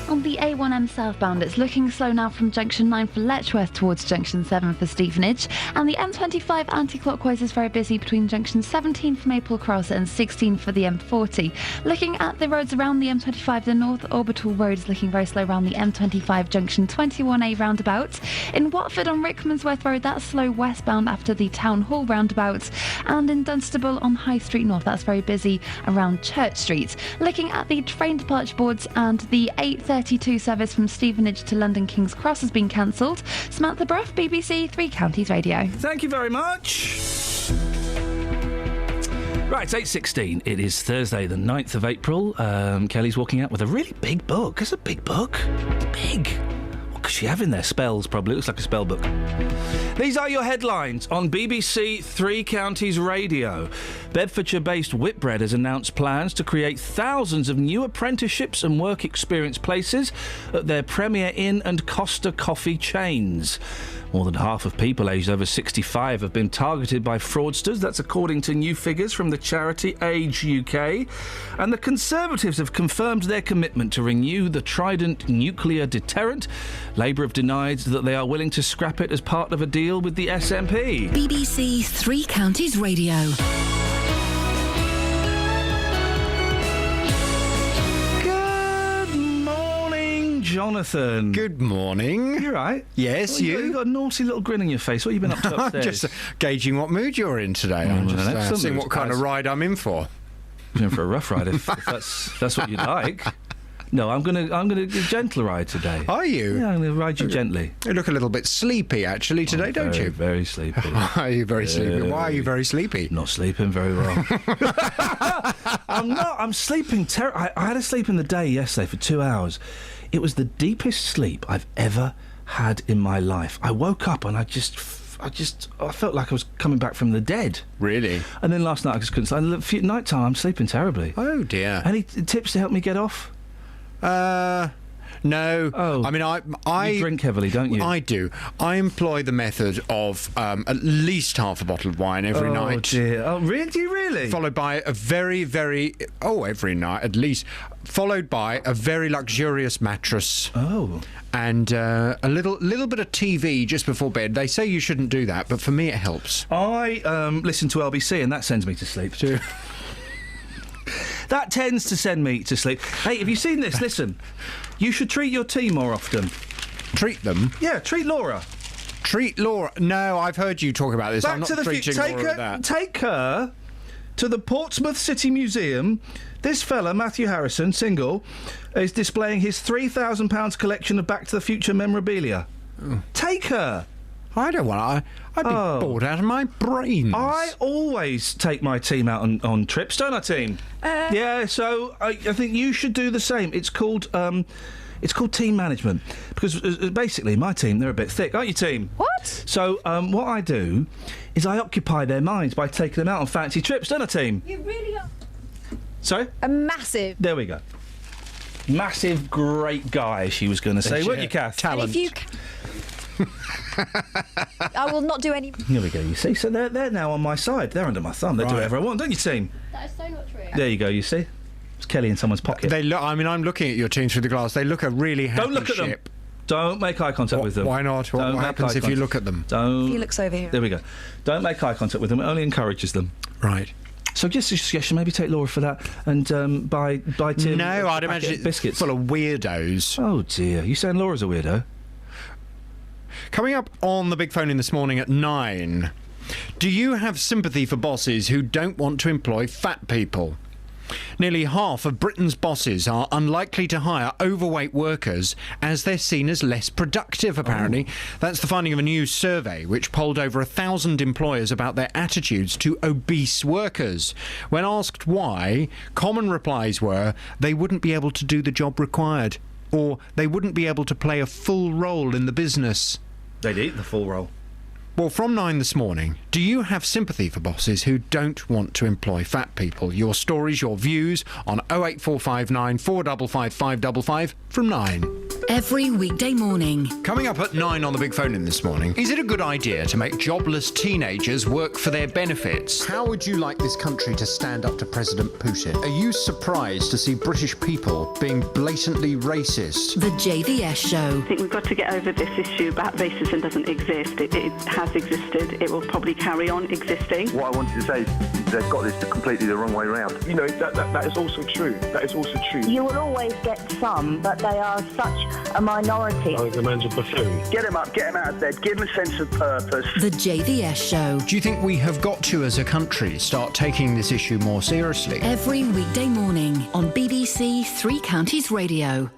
On the A1M southbound, it's looking slow now from junction 9 for Letchworth towards junction 7 for Stevenage. And the M25 anti-clockwise is very busy between junction 17 for Maple Cross and 16 for the M40. Looking at the roads around the M25, the North Orbital Road is looking very slow around the M25 junction 21A roundabout. In Watford on Rickmansworth Road, that's slow westbound after the Town Hall roundabout. And in Dunstable on High Street North, that's very busy around Church Street. Looking at the train departure boards, and the 8:32 service from Stevenage to London King's Cross has been cancelled. Samantha Bruff, BBC Three Counties Radio. Thank you very much. Right, 8:16. It is Thursday, the 9th of April. Kelly's walking out with a really big book. It's a big book. Big. What could she have in there? Spells, probably. It looks like a spell book. These are your headlines on BBC Three Counties Radio. Bedfordshire-based Whitbread has announced plans to create thousands of new apprenticeships and work experience places at their Premier Inn and Costa Coffee chains. More than half of people aged over 65 have been targeted by fraudsters. That's according to new figures from the charity Age UK. And the Conservatives have confirmed their commitment to renew the Trident nuclear deterrent. Labour have denied that they are willing to scrap it as part of a deal with the SNP. BBC Three Counties Radio. Jonathan. Good morning. You right? Yes, you? You've got a naughty little grin on your face. What have you been up to upstairs? Just gauging what mood you're in today. I'm just seeing what kind of ride I'm in for. I'm in for a rough ride if that's what you'd like. No, I'm gonna do a gentle ride today. Are you? Yeah, I'm gonna ride you gently. You look a little bit sleepy actually today, don't you? Very sleepy. Are you very sleepy? Why are you very sleepy? Not sleeping very well. I'm not. I'm sleeping I had a sleep in the day yesterday for 2 hours. It was the deepest sleep I've ever had in my life. I woke up and I felt like I was coming back from the dead. Really? And then last night I just couldn't sleep. Night time, I'm sleeping terribly. Oh dear. Any tips to help me get off? No. Oh. I mean, you drink heavily, don't you? I do. I employ the method of at least half a bottle of wine every night. Oh dear. Oh, really? Do you really? Followed by a very, every night at least. Followed by a very luxurious mattress. Oh. And a little bit of TV just before bed. They say you shouldn't do that, but for me it helps. I listen to LBC and that sends me to sleep too. That tends to send me to sleep. Hey, have you seen this? Listen, you should treat your team more often. Treat them? Yeah, treat Laura. Treat Laura? No, I've heard you talk about this. Back I'm not to the treating Laura with that. Take her to the Portsmouth City Museum. This fella, Matthew Harrison, single, is displaying his £3,000 collection of Back to the Future memorabilia. Oh. Take her. I don't want to. I'd be bored out of my brains. I always take my team out on trips, don't I, team? Yeah, so I think you should do the same. It's called team management because basically my team, they're a bit thick, aren't you, team? What? So what I do is I occupy their minds by taking them out on fancy trips, don't I, team? You really are. Sorry? A massive. There we go. Massive, great guy, she was going to say, weren't you, Kath? Talent. And if you I will not do any. Here we go, you see. So they're now on my side. They're under my thumb. They do whatever I want, don't you, team? That is so not true. There you go, you see. It's Kelly in someone's pocket. They look. I mean, I'm looking at your team through the glass. They look a really happy Don't look at them. Don't make eye contact with them. Why not? What happens if you look at them? Don't. He looks over here. There we go. Don't make eye contact with them. It only encourages them. Right. So just a suggestion, maybe take Laura for that and buy Tim. No, I'd imagine it's biscuits full of weirdos. Oh dear, you saying Laura's a weirdo? Coming up on the big phone in this morning at 9. Do you have sympathy for bosses who don't want to employ fat people? Nearly half of Britain's bosses are unlikely to hire overweight workers as they're seen as less productive, apparently. That's the finding of a new survey which polled over 1,000 employers about their attitudes to obese workers. When asked why, common replies were they wouldn't be able to do the job required, or they wouldn't be able to play a full role in the business. They'd eat the full role. Well, from 9 this morning, do you have sympathy for bosses who don't want to employ fat people? Your stories, your views on 08459 455 555 from 9. Every weekday morning. Coming up at 9 on the big phone in this morning, is it a good idea to make jobless teenagers work for their benefits? How would you like this country to stand up to President Putin? Are you surprised to see British people being blatantly racist? The JVS Show. I think we've got to get over this issue about racism doesn't exist. It has existed. It will probably carry on existing. What I wanted to say is they've got this completely the wrong way round. You know, that is also true. That is also true. You will always get some, but they are such a minority. I think the man's a buffoon. Get him up, get him out of bed, give him a sense of purpose. The JVS Show. Do you think we have got to, as a country, start taking this issue more seriously? Every weekday morning on BBC Three Counties Radio.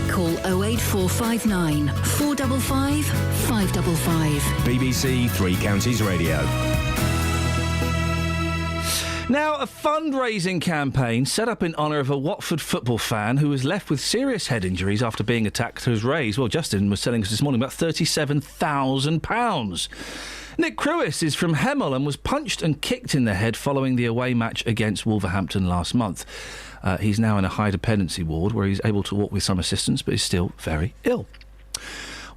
Call 08459 455 555. BBC Three Counties Radio. Now, a fundraising campaign set up in honour of a Watford football fan who was left with serious head injuries after being attacked has raised, well, Justin was telling us this morning, about £37,000. Nick Crewis is from Hemel and was punched and kicked in the head following the away match against Wolverhampton last month. He's now in a high dependency ward where he's able to walk with some assistance but is still very ill.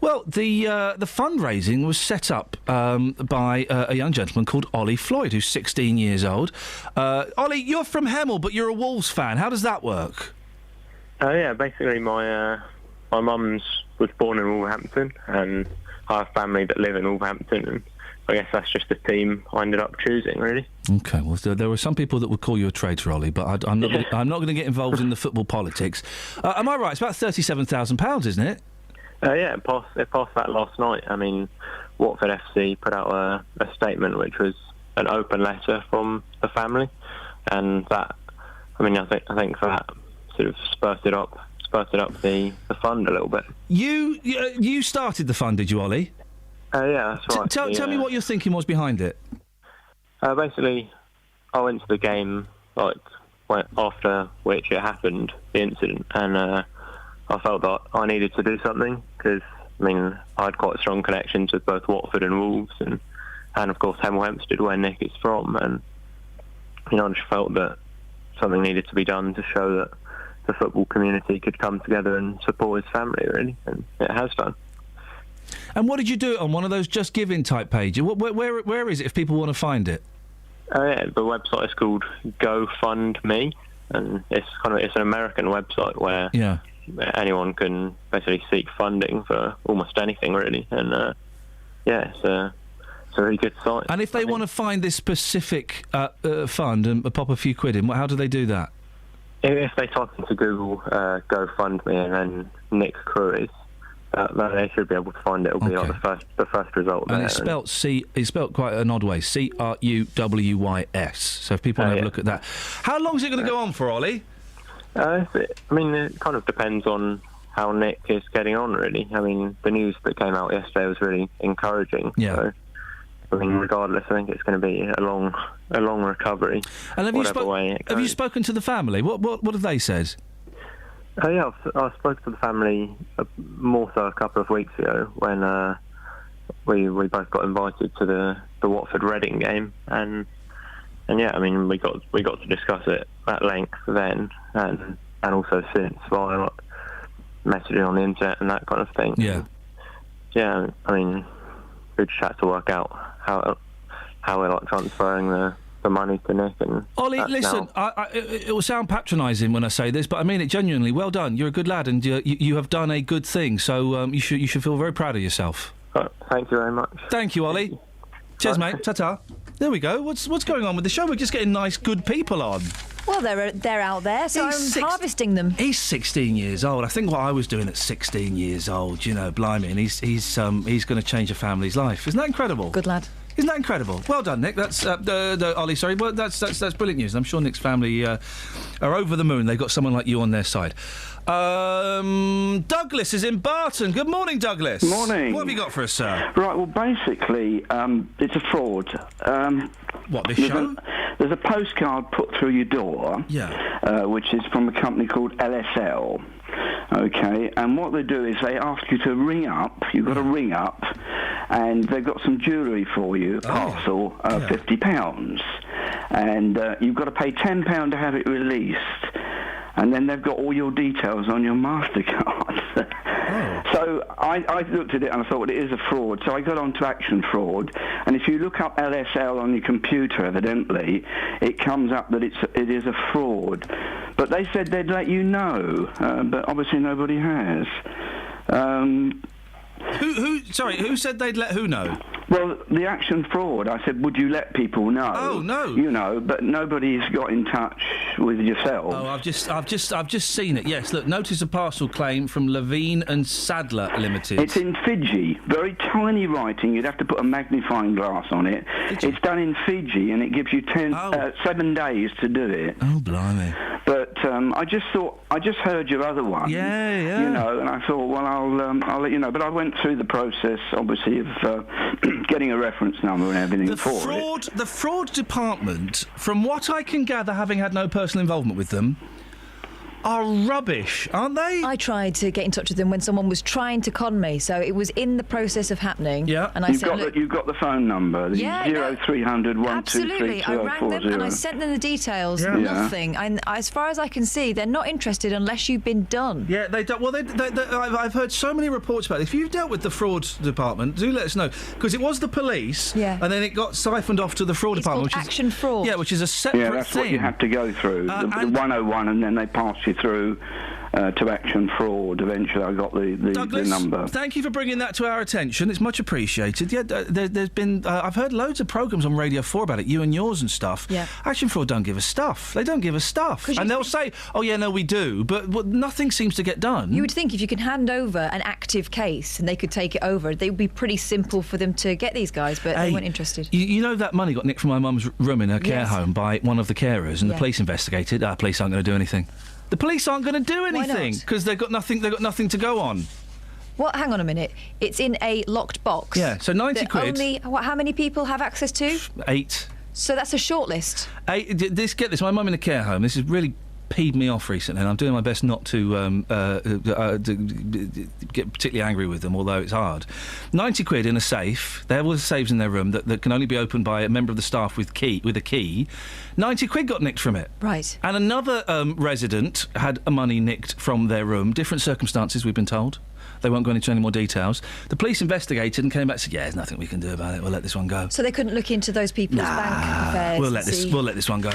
Well, the fundraising was set up by a young gentleman called Ollie Floyd, who's 16 years old. Ollie, you're from Hemel, but you're a Wolves fan. How does that work? Yeah, basically my mum's was born in Wolverhampton, and I have family that live in Wolverhampton, and I guess that's just the team I ended up choosing, really. Okay, well, there were some people that would call you a traitor, Ollie, but I'm not going to get involved in the football politics. Am I right? It's about £37,000, isn't it? Yeah, it passed that last night. I mean, Watford FC put out a statement which was an open letter from the family, and that, I mean, I think that sort of spurted up the fund a little bit. You started the fund, did you, Ollie? Yeah, that's right. Tell me what your thinking was behind it. Basically, I went to the game after which it happened, the incident, and I felt that I needed to do something because, I mean, I had quite strong connections with both Watford and Wolves, and of course Hemel Hempstead, where Nick is from, and I just felt that something needed to be done to show that the football community could come together and support his family, really, and it has done. And what did you do it on? One of those Just Giving type pages? Where is it if people want to find it? Yeah, the website is called GoFundMe, and it's an American website where anyone can basically seek funding for almost anything, really. And it's a very good site. And if they want to find this specific fund and pop a few quid in, how do they do that? If they type into Google GoFundMe and then Nick Cruise, they should be able to find it. It'll be like the first result. And there. It's spelt quite an odd way. Cruwys. So if people want to have a look at that. How long is it going to go on for, Ollie? It kind of depends on how Nick is getting on, really. I mean, the news that came out yesterday was really encouraging. Yeah. So, I mean, regardless, I think it's going to be a long recovery. And have you spoken to the family? What have they said? Yeah, I spoke to the family more so a couple of weeks ago when we both got invited to the Watford Reading game, and yeah, I mean we got to discuss it at length then, and also since via messaging on the internet and that kind of thing. Yeah. Yeah, I mean, we just had to work out how we're like transferring the money to Nick. And Ollie, listen, it will sound patronising when I say this, but I mean it genuinely. Well done. You're a good lad, and you have done a good thing. So you should feel very proud of yourself. Thank you very much. Thank you, Ollie. Cheers, mate. Ta-ta. There we go. What's going on with the show? We're just getting nice, good people on. Well, they're out there, so I'm harvesting them. He's 16 years old. I think what I was doing at 16 years old, blimey, and he's going to change a family's life. Isn't that incredible? Good lad. Isn't that incredible? Well done, Nick. That's Ollie. Sorry, well, that's brilliant news. I'm sure Nick's family are over the moon. They've got someone like you on their side. Douglas is in Barton. Good morning, Douglas. Morning. What have you got for us, sir? Right. Well, basically, it's a fraud. What, this show? There's a postcard put through your door. Yeah. Which is from a company called LSL. Okay, and what they do is they ask you to ring up. You've got to ring up, and they've got some jewellery for you, parcel, £50, and you've got to pay £10 to have it released, and then they've got all your details on your MasterCard. So I looked at it and I thought, well, it is a fraud. So I got on to Action Fraud, and if you look up LSL on your computer, evidently, it comes up that it is a fraud. But they said they'd let you know, but obviously nobody has. Who said they'd let who know? Well, the Action Fraud. I said, would you let people know? Oh, no. But nobody's got in touch with yourself. Oh, I've just seen it. Yes, look, notice a parcel claim from Levine and Sadler Limited. It's in Fiji, very tiny writing. You'd have to put a magnifying glass on it. It's done in Fiji, and it gives you 7 days to do it. Oh, blimey! But I just heard your other one. Yeah. And I thought, well, I'll let you know. But I went through the process, obviously, of getting a reference number and everything it. The fraud department, from what I can gather, having had no personal involvement with them, are rubbish, aren't they? I tried to get in touch with them when someone was trying to con me, so it was in the process of happening. Yeah. And I You've said, got look, you've got the phone number. The Yeah, 0300 absolutely. I rang them and I sent them the details. Yeah. Nothing. And as far as I can see, they're not interested unless you've been done. Yeah, they don't. Well, I've heard so many reports about it. If you've dealt with the fraud department, do let us know, because it was the police, and then it got siphoned off to the fraud department, which is action fraud. Yeah, which is a separate Yeah, that's thing. what you have to go through. The 101, and then they pass you through to action fraud. Eventually, I got the Douglas, number. thank you for bringing that to our attention. It's much appreciated. Yeah, there's been I've heard loads of programmes on Radio 4 about it, you and yours and stuff. Yeah. Action fraud don't give us stuff. They don't give us stuff, and they'll say, "Oh yeah, no, we do," but nothing seems to get done. You would think if you can hand over an active case and they could take it over, they would be pretty simple for them to get these guys, but they weren't interested. You know that money got nicked from my mum's room in her care home by one of the carers, and the police investigated. Police aren't going to do anything. The police aren't going to do anything because they've got nothing. They've got nothing to go on. What? Hang on a minute. It's in a locked box. Yeah, so 90 quid. How many people have access to? 8. So that's a short list. 8. Get this. My mum in a care home. This has really peed me off recently, and I'm doing my best not to get particularly angry with them, although it's hard. 90 quid in a safe. There were safes in their room that can only be opened by a member of the staff with a key. 90 quid got nicked from it. Right. And another resident had money nicked from their room. Different circumstances, we've been told. They won't go into any more details. The police investigated and came back and said, "Yeah, there's nothing we can do about it. We'll let this one go." So they couldn't look into those people's bank affairs. We'll let this one go.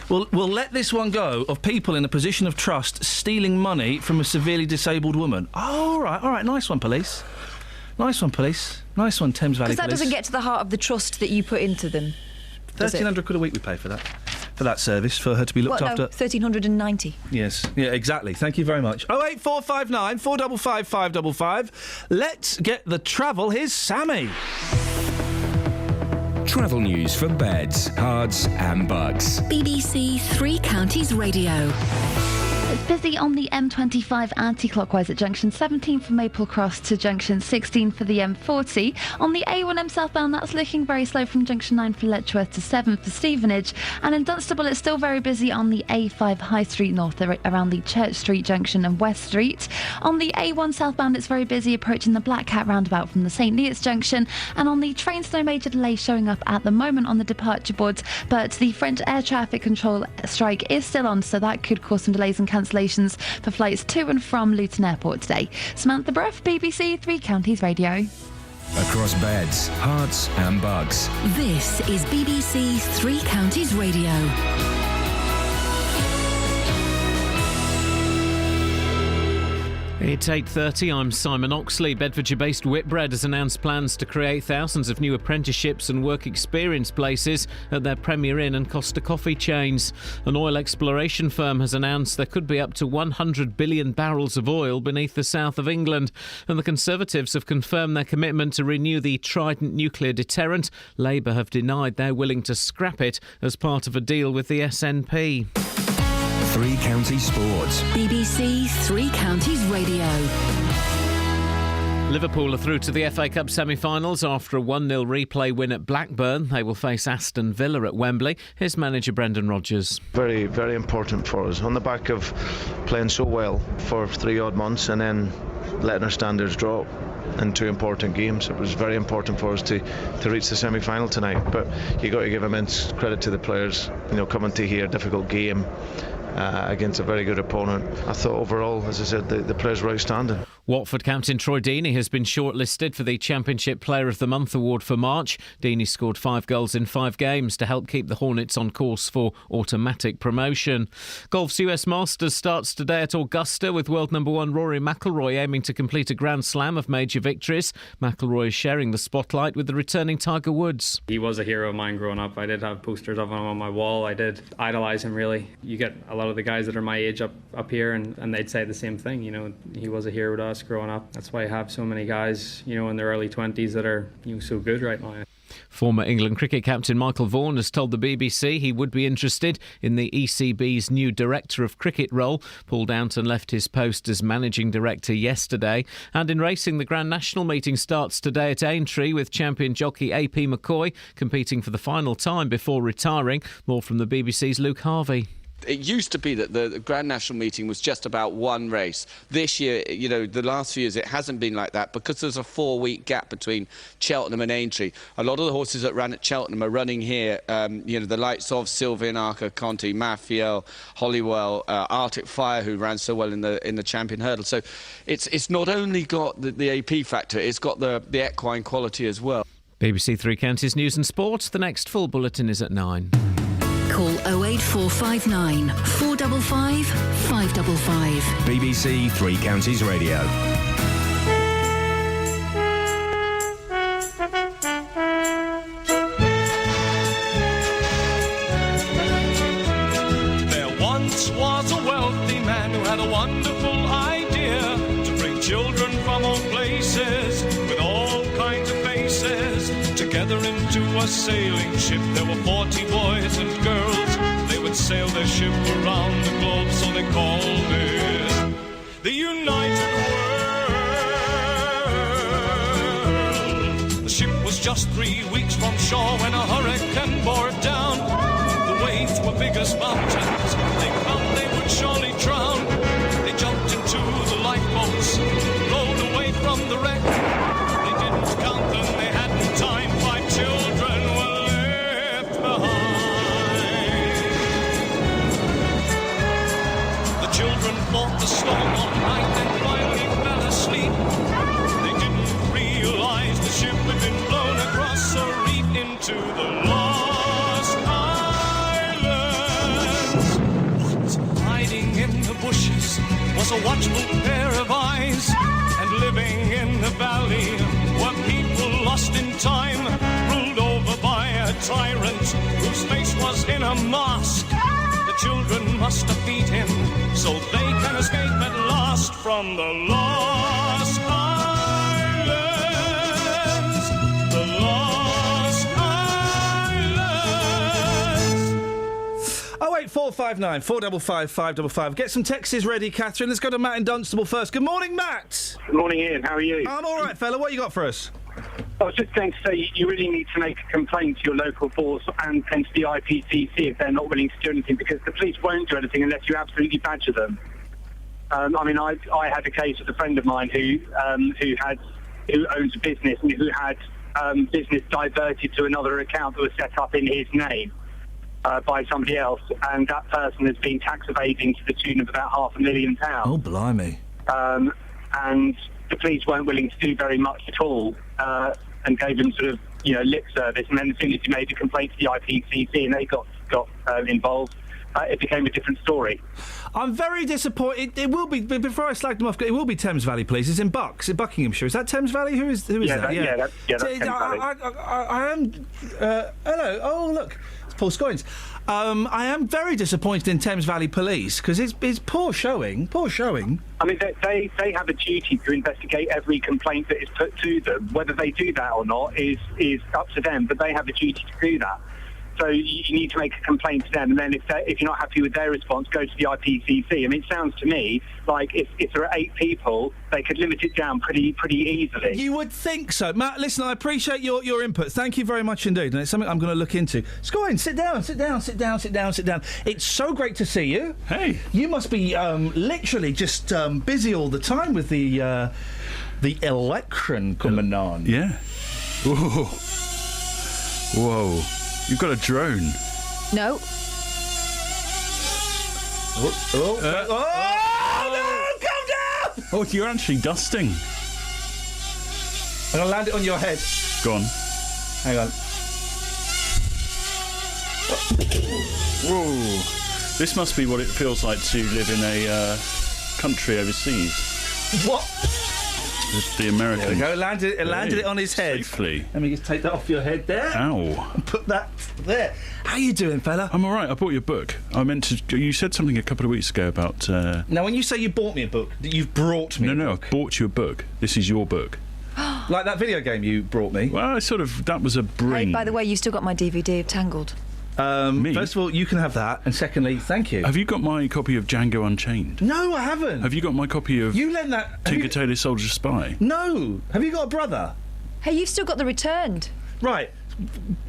We'll let this one go of people in a position of trust stealing money from a severely disabled woman. Oh, all right. Nice one, police. Nice one, police. Nice one, Thames Valley Police. Because that doesn't get to the heart of the trust that you put into them. 1,300 quid a week we pay for that service, for her to be looked after. 1,390. Yes, yeah, exactly. Thank you very much. 08459 455 555. Let's get the travel. Here's Sammy. Travel news for beds, cards and bugs. BBC Three Counties Radio. It's busy on the M25 anti-clockwise at junction 17 from Maple Cross to junction 16 for the M40. On the A1M southbound, that's looking very slow from junction 9 for Letchworth to 7 for Stevenage. And in Dunstable, it's still very busy on the A5 High Street North around the Church Street junction and West Street. On the A1 southbound, it's very busy approaching the Black Cat roundabout from the St Neots junction. And on the trains, no major delays showing up at the moment on the departure boards, but the French air traffic control strike is still on, so that could cause some delays and cancellations for flights to and from Luton Airport today. Samantha Bruff, BBC Three Counties Radio. Across beds, hearts and bugs. This is BBC Three Counties Radio. It's 8:30. I'm Simon Oxley. Bedfordshire-based Whitbread has announced plans to create thousands of new apprenticeships and work experience places at their Premier Inn and Costa Coffee chains. An oil exploration firm has announced there could be up to 100 billion barrels of oil beneath the south of England. And the Conservatives have confirmed their commitment to renew the Trident nuclear deterrent. Labour have denied they're willing to scrap it as part of a deal with the SNP. Three Counties Sports. BBC Three Counties Radio. Liverpool are through to the FA Cup semi-finals after a 1-0 replay win at Blackburn. They will face Aston Villa at Wembley. Here's manager Brendan Rodgers. Very, very important for us. On the back of playing so well for 3 odd months and then letting our standards drop in 2 important games, it was very important for us to reach the semi-final tonight. But you got to give immense credit to the players. Coming to here, difficult game against a very good opponent. I thought overall, as I said, the players were outstanding. Watford captain Troy Deeney has been shortlisted for the Championship Player of the Month award for March. Deeney scored 5 goals in 5 games to help keep the Hornets on course for automatic promotion. Golf's US Masters starts today at Augusta with world number 1 Rory McIlroy aiming to complete a Grand Slam of major victories. McIlroy is sharing the spotlight with the returning Tiger Woods. He was a hero of mine growing up. I did have posters of him on my wall. I did idolise him, really. You get a lot of the guys that are my age up here and they'd say the same thing. He was a hero to us growing up. That's why I have so many guys, in their early 20s that are so good right now. Former England cricket captain Michael Vaughan has told the BBC he would be interested in the ECB's new Director of Cricket role. Paul Downton left his post as Managing Director yesterday. And in racing, the Grand National meeting starts today at Aintree with champion jockey AP McCoy competing for the final time before retiring. More from the BBC's Luke Harvey. It used to be that the Grand National Meeting was just about one race. This year, you know, the last few years, it hasn't been like that because there's a 4-week gap between Cheltenham and Aintree. A lot of the horses that ran at Cheltenham are running here, you know, the likes of Sylvian Arca, Conti, Mafiel, Hollywell, Arctic Fire, who ran so well in the Champion Hurdle. So it's not only got the AP factor, it's got the equine quality as well. BBC Three Counties News and Sport. The next full bulletin is at 9. Call 08459 455 555. BBC Three Counties Radio. There once was a wealthy man who had a wonderful idea to bring children from all places with all kinds of faces together into a sailing ship. There were 40 boys and girls. They would sail their ship around the globe, so they called it the United World. The ship was just 3 weeks from shore when a hurricane bore it down. The waves were big as mountains. They found they would surely drown. They jumped into the lifeboats, rowed away from the wreck. They didn't count them, they hadn't time. 5 children were left behind. The children fought the storm all night, then finally fell asleep. They didn't realize the ship had been blown across a reef into the Lost Islands. What? Hiding in the bushes was a watchful pair of eyes, and living in the valley were people lost in time, ruled over by a tyrant whose face was in a mask. The children must defeat him so they can escape at last from the Lost Islands. The Lost Islands. 08459 455 555. Get some texts ready, Catherine. Let's go to Matt in Dunstable first. Good morning, Matt. Good morning, Ian. How are you? I'm all right, fella. What you got for us? I was just going to say you really need to make a complaint to your local force and to the IPCC if they're not willing to do anything, because the police won't do anything unless you absolutely badger them. I mean, I had a case with a friend of mine who owns a business and who had business diverted to another account that was set up in his name by somebody else, and that person has been tax evading to the tune of about £500,000. Oh, blimey. And the police weren't willing to do very much at all, and gave him sort of, you know, lip service. And then as soon as he made a complaint to the IPCC and they got involved, it became a different story. I'm very disappointed. It will be, before I slag them off, it will be Thames Valley Police. It's in Bucks, in Buckinghamshire. Is that Thames Valley? Who is that? That's Thames Valley. I am... hello. Oh, look. It's Paul Scoins. I am very disappointed in Thames Valley Police, because it's poor showing. Poor showing. I mean, they have a duty to investigate every complaint that is put to them. Whether they do that or not is up to them, but they have a duty to do that. So you need to make a complaint to them, and then if you're not happy with their response, go to the IPCC. I mean, it sounds to me like if there are 8 people, they could limit it down pretty easily. You would think so. Matt, listen, I appreciate your input. Thank you very much indeed, and it's something I'm going to look into. Scoin, sit down. It's so great to see you. Hey. You must be literally just busy all the time with the election coming on. Yeah. Whoa. Whoa. You've got a drone. No. No, calm down! Oh, you're actually dusting. I'm going to land it on your head. Go on. Hang on. Whoa. This must be what it feels like to live in a country overseas. What? The American. There we go. Landed it on his head. Safely. Let me just take that off your head there. Ow. And put that there. How you doing, fella? I'm all right. I bought you a book. I meant to... You said something a couple of weeks ago about... Now, when you say you bought me a book, you've brought me a book. No, I bought you a book. This is your book. Like that video game you brought me? Well, that was a bring. Hey, by the way, you've still got my DVD of Tangled. Me? First of all, you can have that, and secondly, thank you. Have you got my copy of Django Unchained? No, I haven't. Have you got my copy of... You lent that... Tinker Tailor Soldier Spy? No. Have you got a brother? Hey, you've still got The Returned. Right.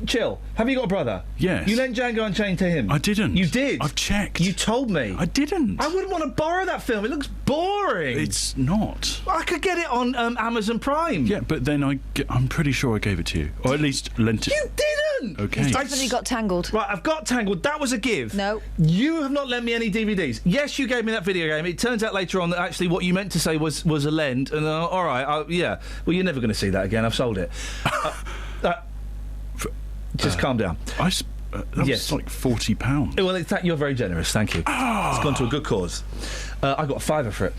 chill. Have you got a brother? Yes. You lent Django Unchained to him? I didn't. You did? I've checked. You told me. I didn't. I wouldn't want to borrow that film. It looks boring. It's not. I could get it on Amazon Prime. Yeah, but then I'm pretty sure I gave it to you. Or at least lent it. You didn't! Okay. He's definitely got Tangled. Right, I've got Tangled. That was a give. No. You have not lent me any DVDs. Yes, you gave me that video game. It turns out later on that actually what you meant to say was a lend. And all right, yeah. Well, you're never going to see that again. I've sold it. Just calm down. That was like £40. Well, you're very generous. Thank you. It's gone to a good cause. I got a £5 for it.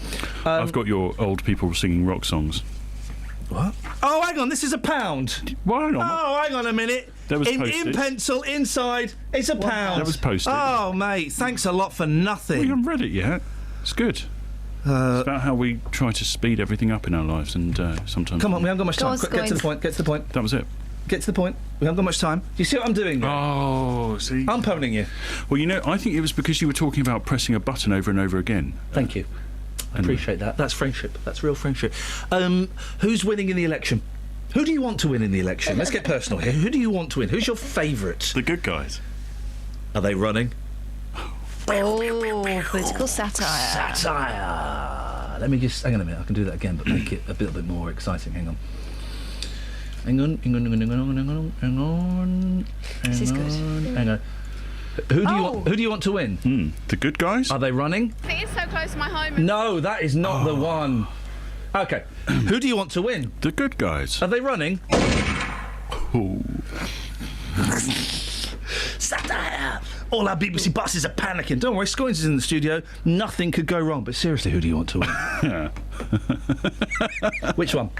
I've got your old people singing rock songs. What? Oh, hang on. This is £1. Why not? Oh, hang on a minute. That was in posted. pencil, inside, it's £1. That was posted. Oh, mate, thanks a lot for nothing. We haven't read it yet. It's good. It's about how we try to speed everything up in our lives, and sometimes. Come on, we haven't got much time. Quick, get to the point. Get to the point. That was it. Get to the point. We haven't got much time. Do you see what I'm doing there? Oh, see. I'm phoning you. Well, I think it was because you were talking about pressing a button over and over again. Thank you. I appreciate that. That's friendship. That's real friendship. Who's winning in the election? Who do you want to win in the election? Let's get personal here. Who do you want to win? Who's your favourite? The good guys. Are they running? Oh, political satire. Satire. Let me just... Hang on a minute. I can do that again, but make it a little bit more exciting. Hang on. This is good. Hang on. Who do you want to win? The good guys? Are they running? I think it's so close to my home. No, that is not the one. Okay. Who do you want to win? The good guys. Are they running? Oh. Satire! All our BBC buses are panicking. Don't worry, Scoins is in the studio. Nothing could go wrong. But seriously, who do you want to win? Which one?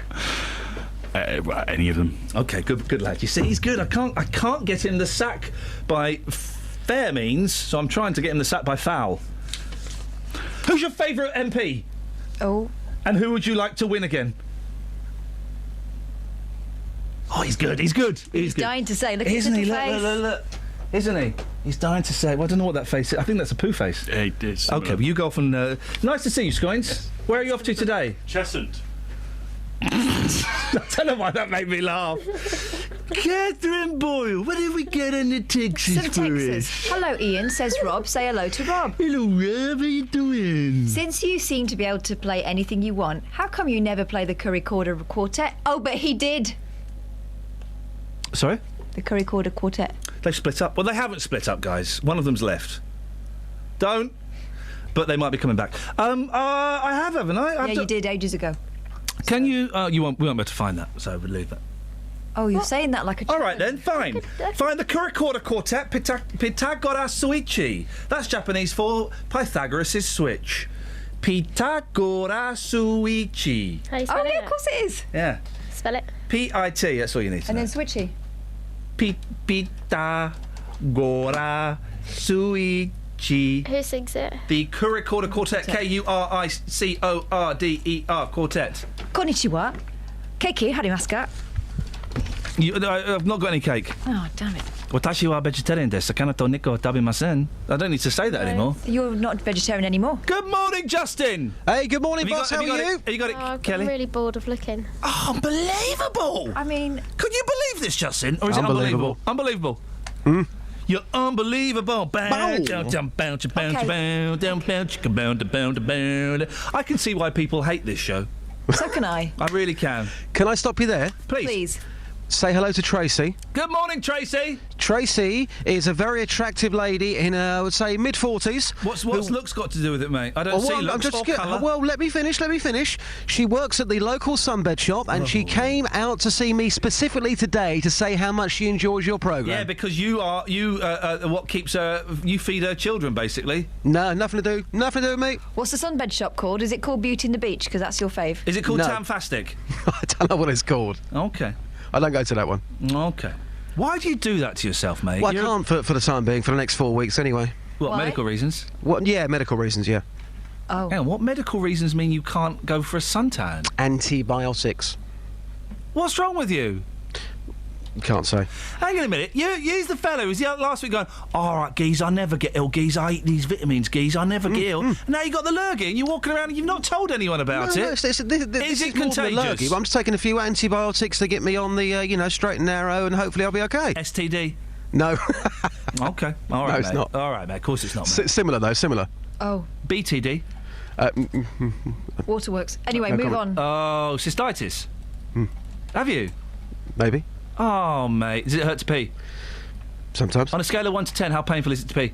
Any of them. Okay, good lad. You see, he's good. I can't get him the sack by fair means, so I'm trying to get him the sack by foul. Who's your favourite MP? Oh. And who would you like to win again? Oh, he's good. He's good. He's good. dying to say. Look at his Isn't he? little face. Look. Isn't he? He's dying to say. Well, I don't know what that face is. I think that's a poo face. It's okay, well, you go off and... nice to see you, Scoins. Yes. Where are you off to today? Cheshunt. I don't know why that made me laugh. Catherine Boyle, what did we get in the Texas Some Texas. Hello, Iain, says Rob. Say hello to Rob. Hello, Rob. How you doing? Since you seem to be able to play anything you want, how come you never play the Curry Corder Quartet? Oh, but he did. Sorry? The Curry Corder Quartet. They've split up. Well, they haven't split up, guys. One of them's left. Don't. But they might be coming back. I have, haven't I? Yeah, you did ages ago. Can you... we won't be able to find that, so we'll leave that. Oh, you're saying that like a... All right, then, fine. Find the Kurikorda Quartet, Pythagoras Suichi. That's Japanese for Pythagoras' switch. Pythagoras Suichi. How you spell it? Yeah, of course it is. Yeah. Spell it. P-I-T, that's all you need to and know. then switchy. Pythagoras Suichi. Who sings it? The Kurikorda Quartet, Kuricorder Quartet. Konnichiwa. Keiki, harimasu ka? I've not got any cake. Oh, damn it. Watashi wa vegetarian desu. Sakana to nikko tabimasen. I don't need to say that anymore. You're not vegetarian anymore. Good morning, Justin. Hey, good morning, boss. How are you? Have you got it, Kelly? I'm really bored of looking. Oh, unbelievable! I mean... Could you believe this, Justin? Or is it unbelievable? Unbelievable. You're unbelievable. I can see why people hate this show. So can I. I really can. Can I stop you there? Please. Say hello to Tracy. Good morning, Tracy. Tracy is a very attractive lady in, I would say, mid-40s. What's looks got to do with it, mate? I don't see looks or colour. Well, let me finish. She works at the local sunbed shop, and she came out to see me specifically today to say how much she enjoys your programme. Yeah, because you what keeps her... You feed her children, basically. No, nothing to do with me. What's the sunbed shop called? Is it called Beauty and the Beach? Because that's your fave. Is it called No. Tamfastic? I don't know what it's called. Okay. I don't go to that one. Okay. Why do you do that to yourself, mate? Well, I can't for the time being, for the next 4 weeks anyway. What, Why? medical reasons? What? Yeah, medical reasons, yeah. Oh. Hang on, what medical reasons mean you can't go for a suntan? Antibiotics. What's wrong with you? Can't say. Hang on a minute. He's the fellow who was last week going, all right, Geez, I never get ill, Geez. I eat these vitamins, Geez. I never get ill. And now you got the lurgy and you're walking around and you've not told anyone about it. No, this is it contagious? Lurgy. I'm just taking a few antibiotics to get me on the, straight and narrow, and hopefully I'll be okay. STD? No. Okay. All right, no, it's mate. not. All right, mate. Of course it's not, mate. Similar, though. Similar. Oh. BTD? Waterworks. Anyway, move on. Oh, cystitis? Have you? Maybe. Oh, mate. Does it hurt to pee? Sometimes. On a scale of 1 to 10, how painful is it to pee?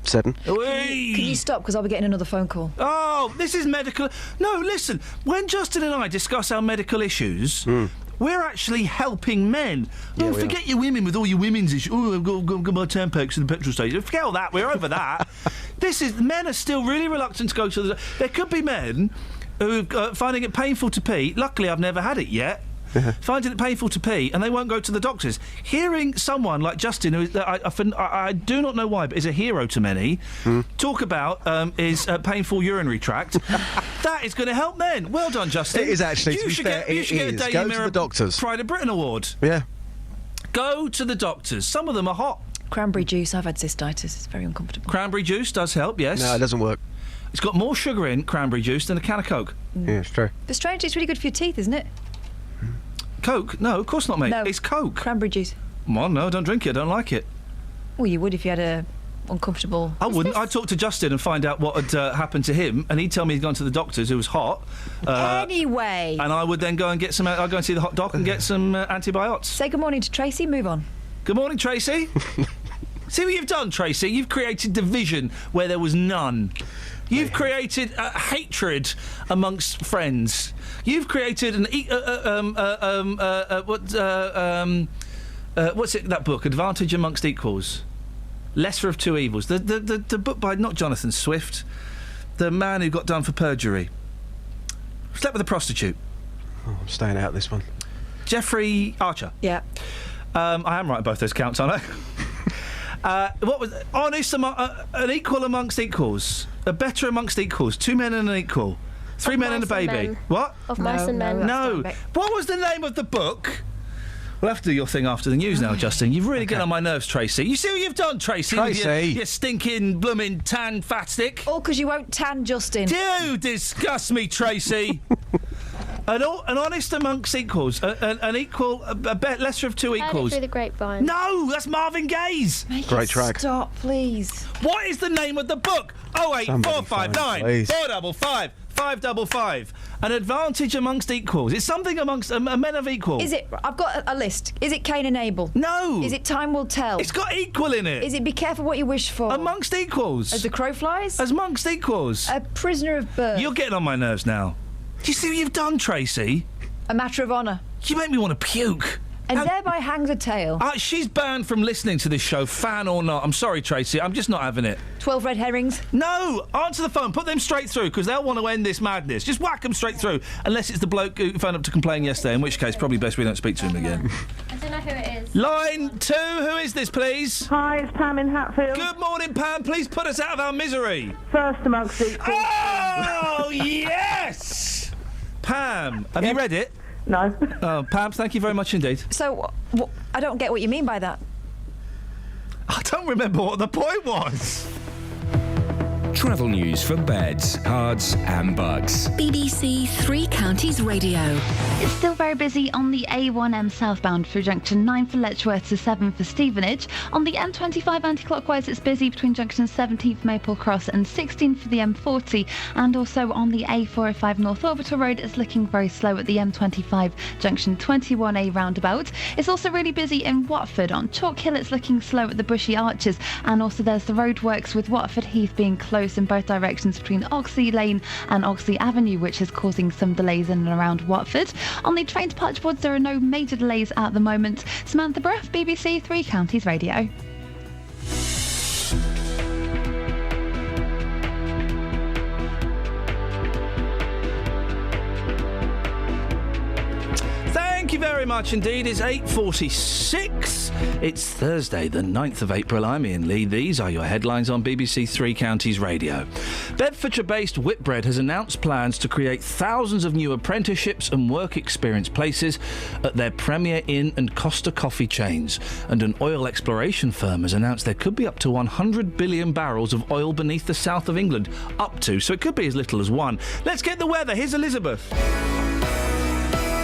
7. Can you stop, because I'll be getting another phone call. Oh, this is medical... No, listen. When Justin and I discuss our medical issues... We're actually helping men. Yeah, forget your women with all your women's issues. Oh, I've got my Tampax in the petrol station. Forget all that. We're over that. Men are still really reluctant to go to the... There could be men who are finding it painful to pee. Luckily, I've never had it yet. Finding it painful to pee, and they won't go to the doctors. Hearing someone like Justin, who I do not know why, but is a hero to many, talk about his painful urinary tract, that is going to help men. Well done, Justin. It is actually. You should get a Daily Go Mirror to the doctors. Pride of Britain award. Yeah. Go to the doctors. Some of them are hot. Cranberry juice. I've had cystitis. It's very uncomfortable. Cranberry juice does help. Yes. No, it doesn't work. It's got more sugar in cranberry juice than a can of Coke. Yeah, it's true. But strangely, it's really good for your teeth, isn't it? Coke? No, of course not, mate. No. It's Coke. Cranberry juice. Well, no, don't drink it. I don't like it. Well, you would if you had a uncomfortable... I wouldn't. I'd talk to Justin and find out what had happened to him, and he'd tell me he'd gone to the doctors, who was hot. Anyway. And I would then go and get some... I'd go and see the hot doc and get some antibiotics. Say good morning to Tracy, move on. Good morning, Tracy. See what you've done, Tracy? You've created division where there was none. You've created hatred amongst friends. You've created an what's it? That book, Advantage Amongst Equals, Lesser of Two Evils. The book by not Jonathan Swift, the man who got done for perjury. Slept with a prostitute. Oh, I'm staying out of this one. Jeffrey Archer. Yeah. I am right on both those counts, aren't I? What was honest an equal amongst equals, a better amongst equals, 2 men and an equal, 3 men and a baby. Men. What? Of Mice and Men. No. What was the name of the book? We'll have to do your thing after the news now, Justin. You've really get on my nerves, Tracy. You see what you've done, Tracy? Tracy. You stinking blooming tan fat stick. All because you won't tan Justin. You disgust me, Tracy. An honest amongst equals, an equal, lesser of two Heard it equals. through the grapevine. No, that's Marvin Gaye's. Great track. Stop, please. What is the name of the book? 08459 455 555. An advantage amongst equals. It's something amongst men of equal. Is it? I've got a list. Is it Cain and Abel? No. Is it Time Will Tell? It's got equal in it. Is it Be Careful What You Wish For? Amongst equals. As the crow flies? As amongst equals. A Prisoner of Birth. You're getting on my nerves now. Do you see what you've done, Tracy? A Matter of Honour. You make me want to puke. And thereby hangs a tale. She's banned from listening to this show, fan or not. I'm sorry, Tracy. I'm just not having it. 12 Red Herrings. No! Answer the phone. Put them straight through, because they'll want to end this madness. Just whack them straight through. Unless it's the bloke who phoned up to complain yesterday, in which case probably best we don't speak to him again. I don't know who it is. Line 2, who is this, please? Hi, it's Pam in Hatfield. Good morning, Pam. Please put us out of our misery. First amongst equals. Oh, yes! Pam, have you read it? No. Oh, Pam, thank you very much indeed. So, I don't get what you mean by that. I don't remember what the point was. Travel news for beds, cards and bugs. BBC Three Counties Radio. It's still very busy on the A1M southbound through junction 9 for Letchworth to 7 for Stevenage. On the M25 anti-clockwise, it's busy between junction 17 for Maple Cross and 16 for the M40. And also on the A405 North Orbital Road, it's looking very slow at the M25 junction 21A roundabout. It's also really busy in Watford. On Chalk Hill, it's looking slow at the Bushy Arches. And also there's the roadworks with Watford Heath being closed in both directions between Oxley Lane and Oxley Avenue, which is causing some delays in and around Watford. On the train departure boards, there are no major delays at the moment. Samantha Bruff, BBC Three Counties Radio. Thank you very much indeed. It's 8:46. It's Thursday, the 9th of April. I'm Iain Lee. These are your headlines on BBC Three Counties Radio. Bedfordshire-based Whitbread has announced plans to create thousands of new apprenticeships and work experience places at their Premier Inn and Costa Coffee chains. And an oil exploration firm has announced there could be up to 100 billion barrels of oil beneath the south of England. Up to, so it could be as little as one. Let's get the weather. Here's Elizabeth.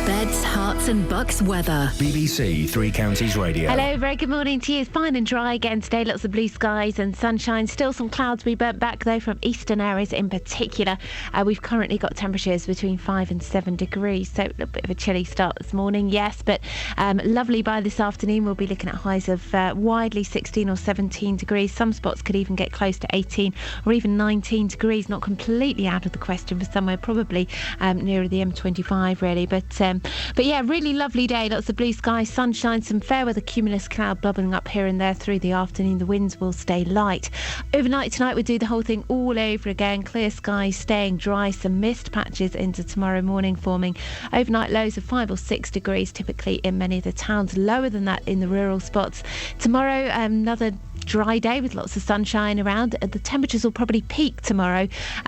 Beds, Herts and Bucks weather. BBC Three Counties Radio. Hello, very good morning to you. It's fine and dry again today. Lots of blue skies and sunshine. Still some clouds we burnt back, though, from eastern areas in particular. We've currently got temperatures between 5 and 7 degrees, so a little bit of a chilly start this morning, yes, but lovely by this afternoon. We'll be looking at highs of widely 16 or 17 degrees. Some spots could even get close to 18 or even 19 degrees. Not completely out of the question for somewhere probably nearer the M25, really, but yeah, really lovely day. Lots of blue skies, sunshine, some fair weather cumulus cloud bubbling up here and there through the afternoon. The winds will stay light. Overnight tonight we'll do the whole thing all over again. Clear skies, staying dry, some mist patches into tomorrow morning forming. Overnight lows of 5 or 6 degrees typically in many of the towns, lower than that in the rural spots. Tomorrow another dry day with lots of sunshine around. The temperatures will probably peak tomorrow.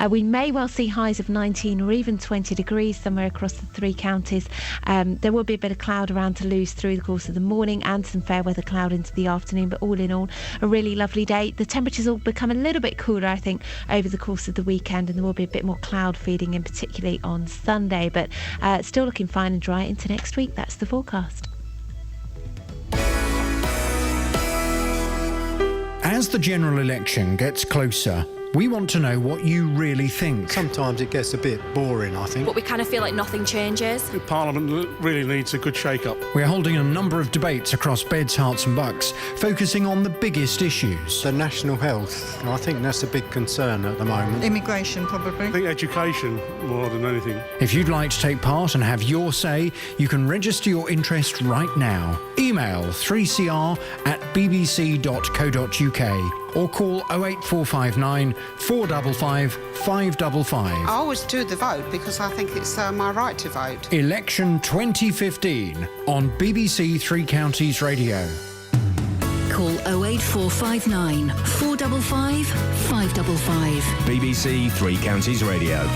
We may well see highs of 19 or even 20 degrees somewhere across the three counties. There will be a bit of cloud around to lose through the course of the morning and some fair weather cloud into the afternoon, but all in all a really lovely day. The temperatures will become a little bit cooler, I think, over the course of the weekend, and there will be a bit more cloud feeding in, particularly on Sunday, but still looking fine and dry into next week. That's the forecast. As the general election gets closer, we want to know what you really think. Sometimes it gets a bit boring, I think. But we kind of feel like nothing changes. Parliament really needs a good shake-up. We're holding a number of debates across Beds, Herts and Bucks, focusing on the biggest issues. The national health, I think that's a big concern at the moment. Immigration, probably. I think education, more than anything. If you'd like to take part and have your say, you can register your interest right now. Email 3cr@bbc.co.uk or call 08459 455 555. I always do the vote because I think it's my right to vote. Election 2015 on BBC Three Counties Radio. Call 08459 455 555. BBC Three Counties Radio.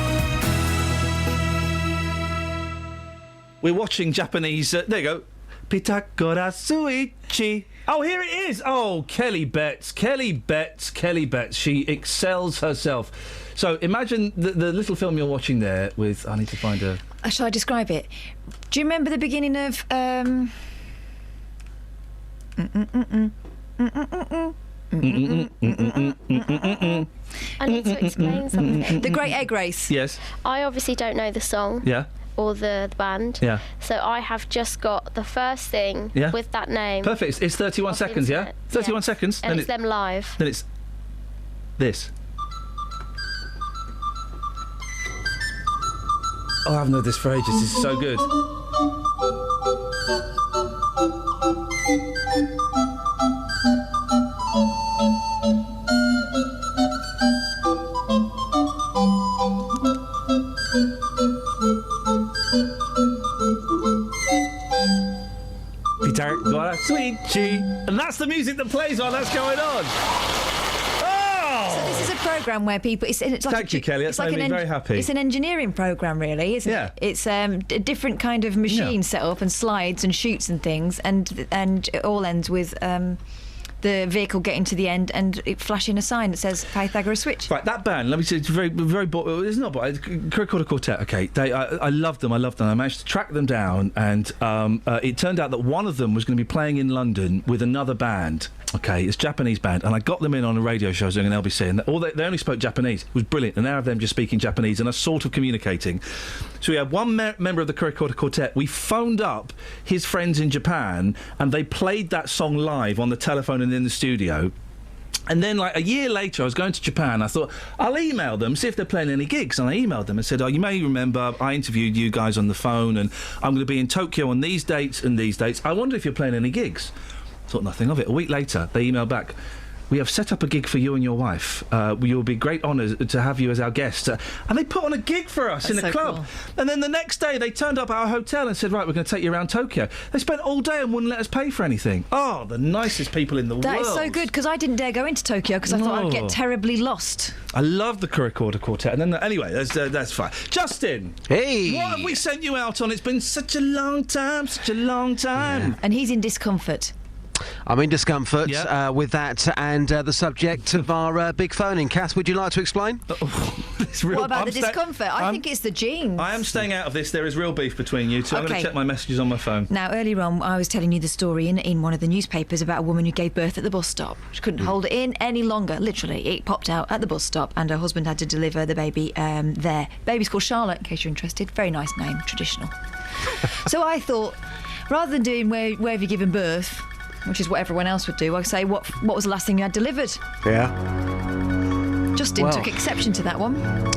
We're watching Japanese... there you go. Pitakora Suichi. Oh, here it is. Oh, Kelly Betts. She excels herself. So imagine the little film you're watching there with... I need to find a... Shall I describe it? Do you remember the beginning of... I need to explain something. The Great Egg Race. Yes. I obviously don't know the song. Yeah. Or the band. Yeah. So I have just got the first thing with that name. Perfect. It's 31 seconds, yeah? 31 seconds. And it's them live. Then it's this. Oh, I've known this for ages. This is so good. And that's the music that plays while that's going on. Oh! So this is a programme where people... It's like Thank you, Kelly. That's made me very happy. It's an engineering programme, really, isn't it? It's a different kind of machine set up and slides and shoots and things, and it all ends with... the vehicle getting to the end and it flashing a sign that says Pythagoras Switch. Right, that band, let me say, it's very, very... It's not... Recorder Quartet, OK. I love them. I managed to track them down, and it turned out that one of them was going to be playing in London with another band. OK, it's a Japanese band, and I got them in on a radio show doing an LBC, and they only spoke Japanese. It was brilliant, and now I have them just speaking Japanese and are sort of communicating. So we had one member of the Recorder Quartet. We phoned up his friends in Japan, and they played that song live on the telephone and in the studio. And then, like, a year later, I was going to Japan. I thought, I'll email them, see if they're playing any gigs. And I emailed them and said, you may remember I interviewed you guys on the phone, and I'm going to be in Tokyo on these dates and these dates. I wonder if you're playing any gigs. Thought nothing of it. A week later, they emailed back, we have set up a gig for you and your wife. We will be great honours to have you as our guest. And they put on a gig for us in a club. Cool. And then the next day they turned up at our hotel and said, right, we're going to take you around Tokyo. They spent all day and wouldn't let us pay for anything. Oh, the nicest people in the world. That is so good, because I didn't dare go into Tokyo because I thought I'd get terribly lost. I love the Kurikorda Quartet. And then, anyway, that's fine. Justin! Hey! What have we sent you out on? It's been such a long time. Yeah. And he's in discomfort. I'm in discomfort with that and the subject of our big phone-in. Kath, would you like to explain? What about the discomfort? I think it's the jeans. I am staying out of this. There is real beef between you two. I'm going Okay. to check my messages on my phone. Now, earlier on, I was telling you the story in one of the newspapers about a woman who gave birth at the bus stop. She couldn't hold it in any longer. Literally, it popped out at the bus stop, and her husband had to deliver the baby there. Baby's called Charlotte, in case you're interested. Very nice name, traditional. So I thought, rather than doing where have you given birth, which is what everyone else would do, I'd say, what was the last thing you had delivered? Yeah. Justin took exception to that one.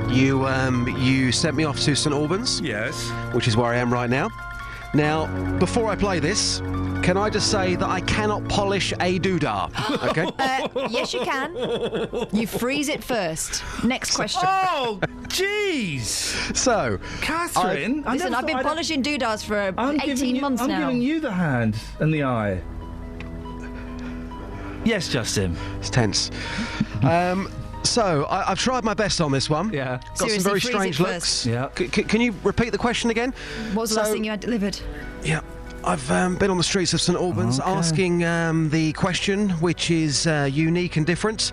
You sent me off to St Albans. Yes. Which is where I am right now. Now, before I play this, can I just say that I cannot polish a doodah? Okay. Yes, you can. You freeze it first. Next question. Oh, jeez. So, Catherine, listen, I've been polishing doodahs for 18 months now. I'm giving you the hand and the eye. Yes, Justin. It's tense. So, I've tried my best on this one. Yeah. Got Seriously, some very freeze strange it looks. first. Yeah. Can you repeat the question again? What was the last thing you had delivered? Yeah. I've been on the streets of St Albans asking the question, which is unique and different.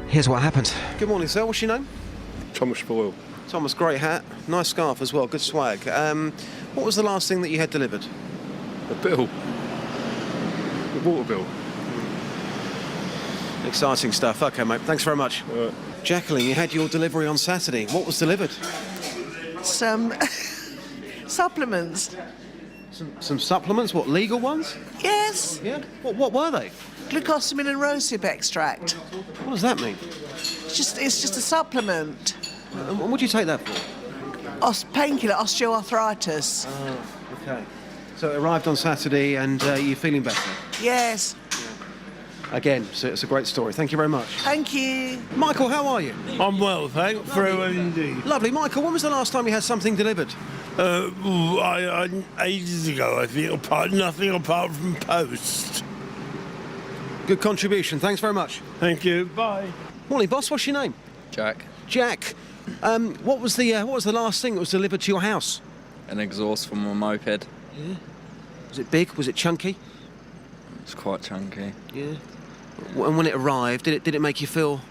Here's what happened. Good morning, sir. What's your name? Thomas Boyle. Thomas, great hat. Nice scarf as well. Good swag. What was the last thing that you had delivered? A bill. A water bill. Exciting stuff. OK, mate. Thanks very much. Jacqueline, you had your delivery on Saturday. What was delivered? Some supplements. Some supplements? What, legal ones? Yes. Yeah? What were they? Glucosamine and rosehip extract. What does that mean? It's just a supplement. And what do you take that for? Painkiller, osteoarthritis. Oh, OK. So it arrived on Saturday and you're feeling better? Yes. Again, so it's a great story. Thank you very much. Thank you. Michael, how are you? I'm well, thanks. Very well indeed. Lovely. Michael, when was the last time you had something delivered? Ages ago, I think. Nothing apart from post. Good contribution. Thanks very much. Thank you. Bye. Morning, boss. What's your name? Jack. Jack. What was the last thing that was delivered to your house? An exhaust from a moped. Yeah. Was it big? Was it chunky? It's quite chunky. Yeah. And when it arrived, did it make you feel?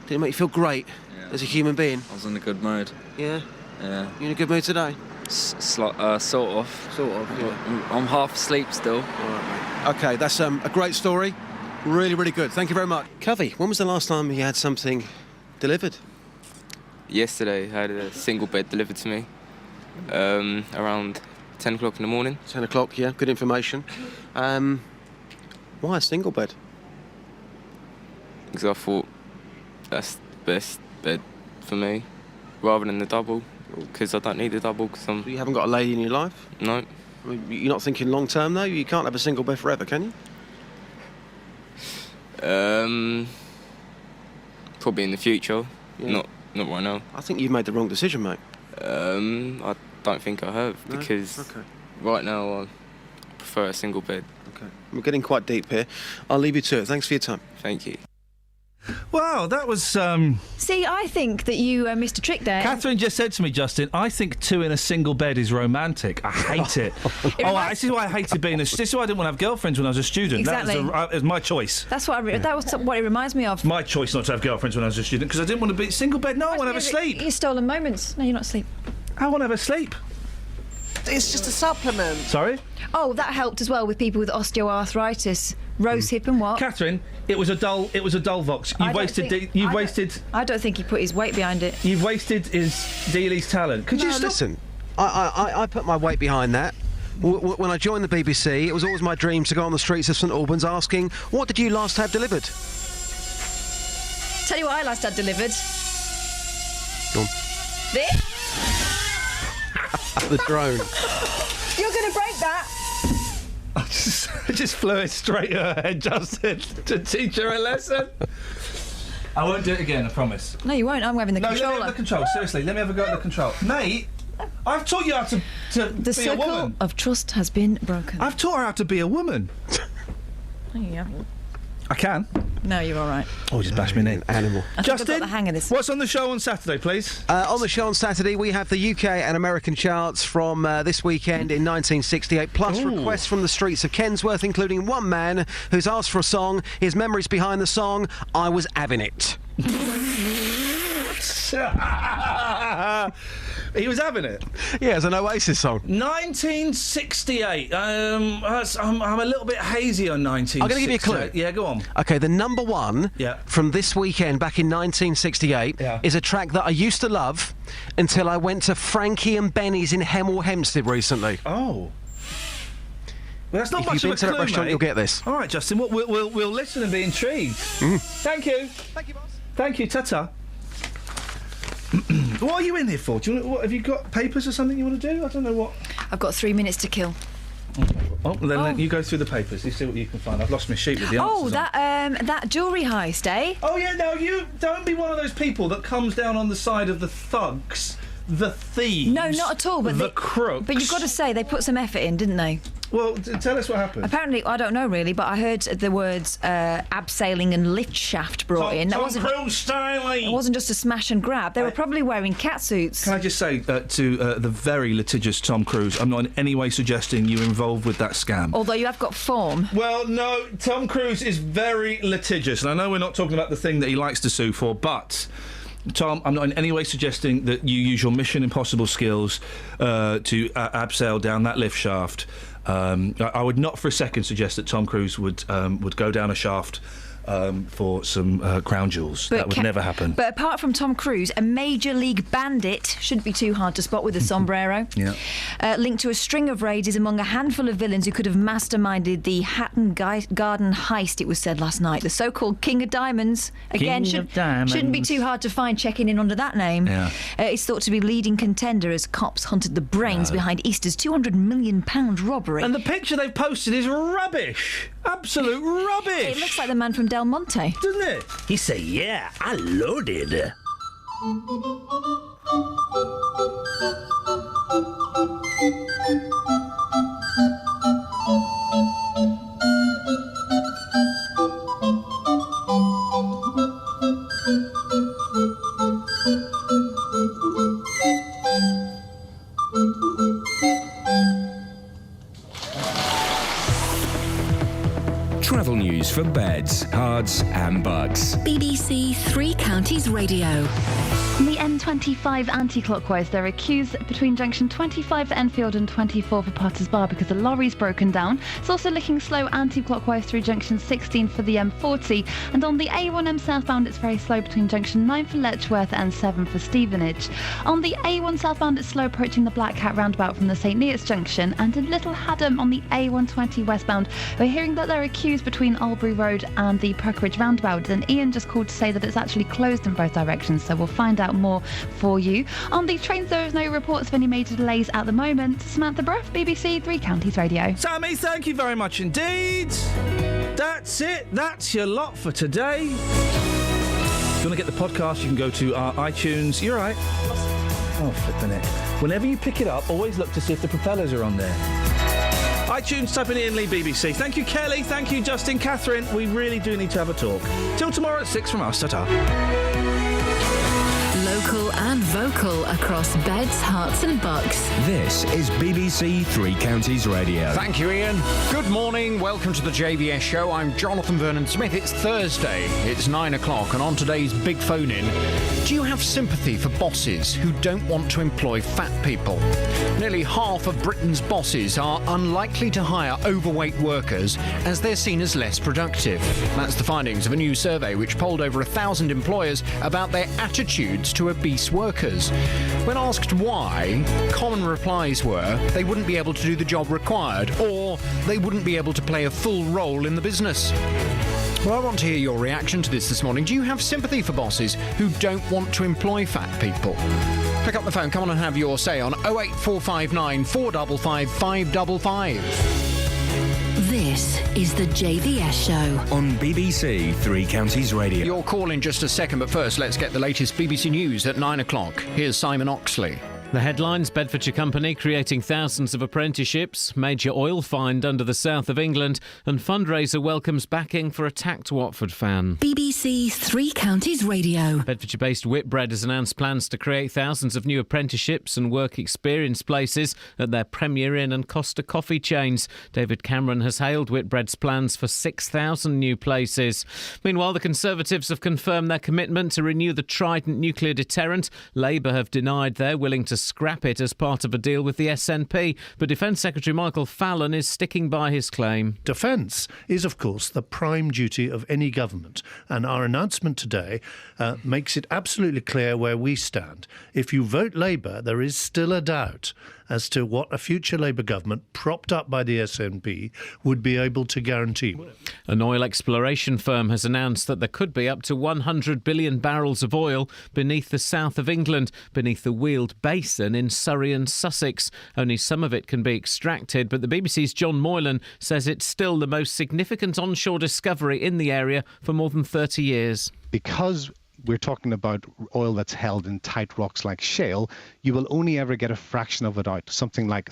Did it make you feel great as a human being? I was in a good mood. Yeah. Yeah. You in a good mood today? Sort of. Sort of. Yeah. I'm half asleep still. All right, mate. Okay, that's a great story. Really, really good. Thank you very much. Covey, when was the last time you had something delivered? Yesterday, I had a single bed delivered to me around 10 o'clock in the morning. 10 o'clock, yeah. Good information. Why a single bed? Because I thought that's the best bed for me, rather than the double. Because I don't need a double. So you haven't got a lady in your life? No. I mean, you're not thinking long term though? You can't have a single bed forever, can you? Probably in the future. Yeah. Not right now. I think you've made the wrong decision, mate. I don't think I have, No? because Okay. right now I prefer a single bed. Okay. We're getting quite deep here. I'll leave you to it. Thanks for your time. Thank you. Wow, that was... See, I think that you missed a trick there. Catherine just said to me, Justin, I think two in a single bed is romantic. I hate it. This is why I hated being this is why I didn't want to have girlfriends when I was a student. Exactly. That was my choice. That's what that was what it reminds me of. My choice not to have girlfriends when I was a student, because I didn't want to be single bed. No, I want to have a sleep. Your stolen moments. No, you're not asleep. I want to have a sleep. It's just a supplement. Sorry? Oh, that helped as well with people with osteoarthritis. Rose hip and what? Catherine, it was a dull Vox. I don't think he put his weight behind it. You've wasted his Dealey's talent. Could you stop? Listen, I put my weight behind that. When I joined the BBC, it was always my dream to go on the streets of St Albans asking, what did you last have delivered? Tell you what I last had delivered. Go on. This? The drone. You're going to break that. I just flew it straight at her head, Justin, to teach her a lesson. I won't do it again, I promise. No, you won't. I'm having the controller. Let me have the control. Seriously, let me have a go at the control. Mate, I've taught you how to The be a woman. circle of trust has been broken. I've taught her how to be a woman. No, you haven't. I can. No, you're all right. Oh, just bash me in. Animal. I think Justin, I've got the hang of this. What's on the show on Saturday, please? On the show on Saturday, we have the UK and American charts from this weekend in 1968, plus requests from the streets of Kensworth, including one man who's asked for a song. His memories behind the song, I Was Having It. He was having it. Yeah, it's an Oasis song. 1968. I'm a little bit hazy on 1968. I'm going to give you a clue. Yeah, go on. Okay, the number one from this weekend back in 1968 is a track that I used to love until I went to Frankie and Benny's in Hemel Hempstead recently. Oh. Well, that's not if much you've been of a to clue, that restaurant, mate. you'll get this. All right, Justin, we'll listen and be intrigued. Thank you. Thank you, boss. Thank you, ta-ta. What are you in here for? Have you got papers or something you want to do? I don't know what. I've got 3 minutes to kill. Oh, then you go through the papers. You see what you can find. I've lost my sheet with the answers. Oh, that jewellery heist, eh? Oh yeah, no, you don't be one of those people that comes down on the side of the thugs, the thieves. No, not at all. But the crooks. But you've got to say they put some effort in, didn't they? Well, tell us what happened. Apparently, I don't know really, but I heard the words abseiling and lift shaft brought in. Tom Cruise styling. It wasn't just a smash and grab. They were probably wearing catsuits. Can I just say to the very litigious Tom Cruise, I'm not in any way suggesting you're involved with that scam. Although you have got form. Well, no, Tom Cruise is very litigious, and I know we're not talking about the thing that he likes to sue for, but... Tom, I'm not in any way suggesting that you use your Mission Impossible skills to abseil down that lift shaft. I would not for a second suggest that Tom Cruise would go down a shaft for some crown jewels. That would never happen. But apart from Tom Cruise, a major league bandit shouldn't be too hard to spot with a sombrero. Yeah. Linked to a string of raids is among a handful of villains who could have masterminded the Hatton Garden heist, it was said last night. The so-called King of Diamonds. Again, shouldn't be too hard to find checking in under that name. Yeah. It's thought to be leading contender as cops hunted the brains behind Easter's £200 million robbery. And the picture they've posted is rubbish. Absolute rubbish. It looks like the man from Del Monte. Doesn't it? He said, yeah, I loaded. Travel news for beds, cards and bugs. BBC Three Counties Radio. On the M25 anti-clockwise, there are queues between junction 25 for Enfield and 24 for Potters Bar because the lorry's broken down. It's also looking slow anti-clockwise through junction 16 for the M40. And on the A1M southbound, it's very slow between junction 9 for Letchworth and 7 for Stevenage. On the A1 southbound, it's slow approaching the Black Cat roundabout from the St Neots junction. And in Little Haddam on the A120 westbound, we're hearing that there are queues between Albury Road and the Puckeridge roundabout. And Iain just called to say that it's actually closed in both directions, so we'll find out more for you. On the trains, there is no reports of any major delays at the moment. Samantha Bruff, BBC Three Counties Radio. Sammy, thank you very much indeed. That's it. That's your lot for today. If you want to get the podcast, you can go to our iTunes. You're right. Oh, flipping it. Whenever you pick it up, always look to see if the propellers are on there. iTunes, type in Iain Lee BBC. Thank you, Kelly. Thank you, Justin. Catherine, we really do need to have a talk. Till tomorrow at 6 from us. Ta-ta. Local and vocal across beds, hearts and bucks. This is BBC Three Counties Radio. Thank you, Iain. Good morning. Welcome to the JVS show. I'm Jonathan Vernon-Smith. It's Thursday. It's 9 o'clock, and on today's Big Phone In, do you have sympathy for bosses who don't want to employ fat people? Nearly half of Britain's bosses are unlikely to hire overweight workers as they're seen as less productive. That's the findings of a new survey which polled over 1,000 employers about their attitudes to obese workers. When asked why, common replies were they wouldn't be able to do the job required, or they wouldn't be able to play a full role in the business. Well, I want to hear your reaction to this morning. Do you have sympathy for bosses who don't want to employ fat people? Pick up the phone, come on and have your say on 08459 455 555. This is the JVS Show on BBC Three Counties Radio. Your call in just a second, but first let's get the latest BBC News at 9 o'clock. Here's Simon Oxley. The headlines: Bedfordshire company creating thousands of apprenticeships, major oil find under the south of England, and fundraiser welcomes backing for attacked Watford fan. BBC Three Counties Radio. Bedfordshire-based Whitbread has announced plans to create thousands of new apprenticeships and work experience places at their Premier Inn and Costa coffee chains. David Cameron has hailed Whitbread's plans for 6,000 new places. Meanwhile, the Conservatives have confirmed their commitment to renew the Trident nuclear deterrent. Labour have denied they're willing to scrap it as part of a deal with the SNP, but Defence Secretary Michael Fallon is sticking by his claim. Defence is, of course, the prime duty of any government, and our announcement today makes it absolutely clear where we stand. If you vote Labour, there is still a doubt as to what a future Labour government, propped up by the SNP, would be able to guarantee. An oil exploration firm has announced that there could be up to 100 billion barrels of oil beneath the south of England, beneath the Weald Basin in Surrey and Sussex. Only some of it can be extracted, but the BBC's John Moylan says it's still the most significant onshore discovery in the area for more than 30 years. Because we're talking about oil that's held in tight rocks like shale, you will only ever get a fraction of it out, something like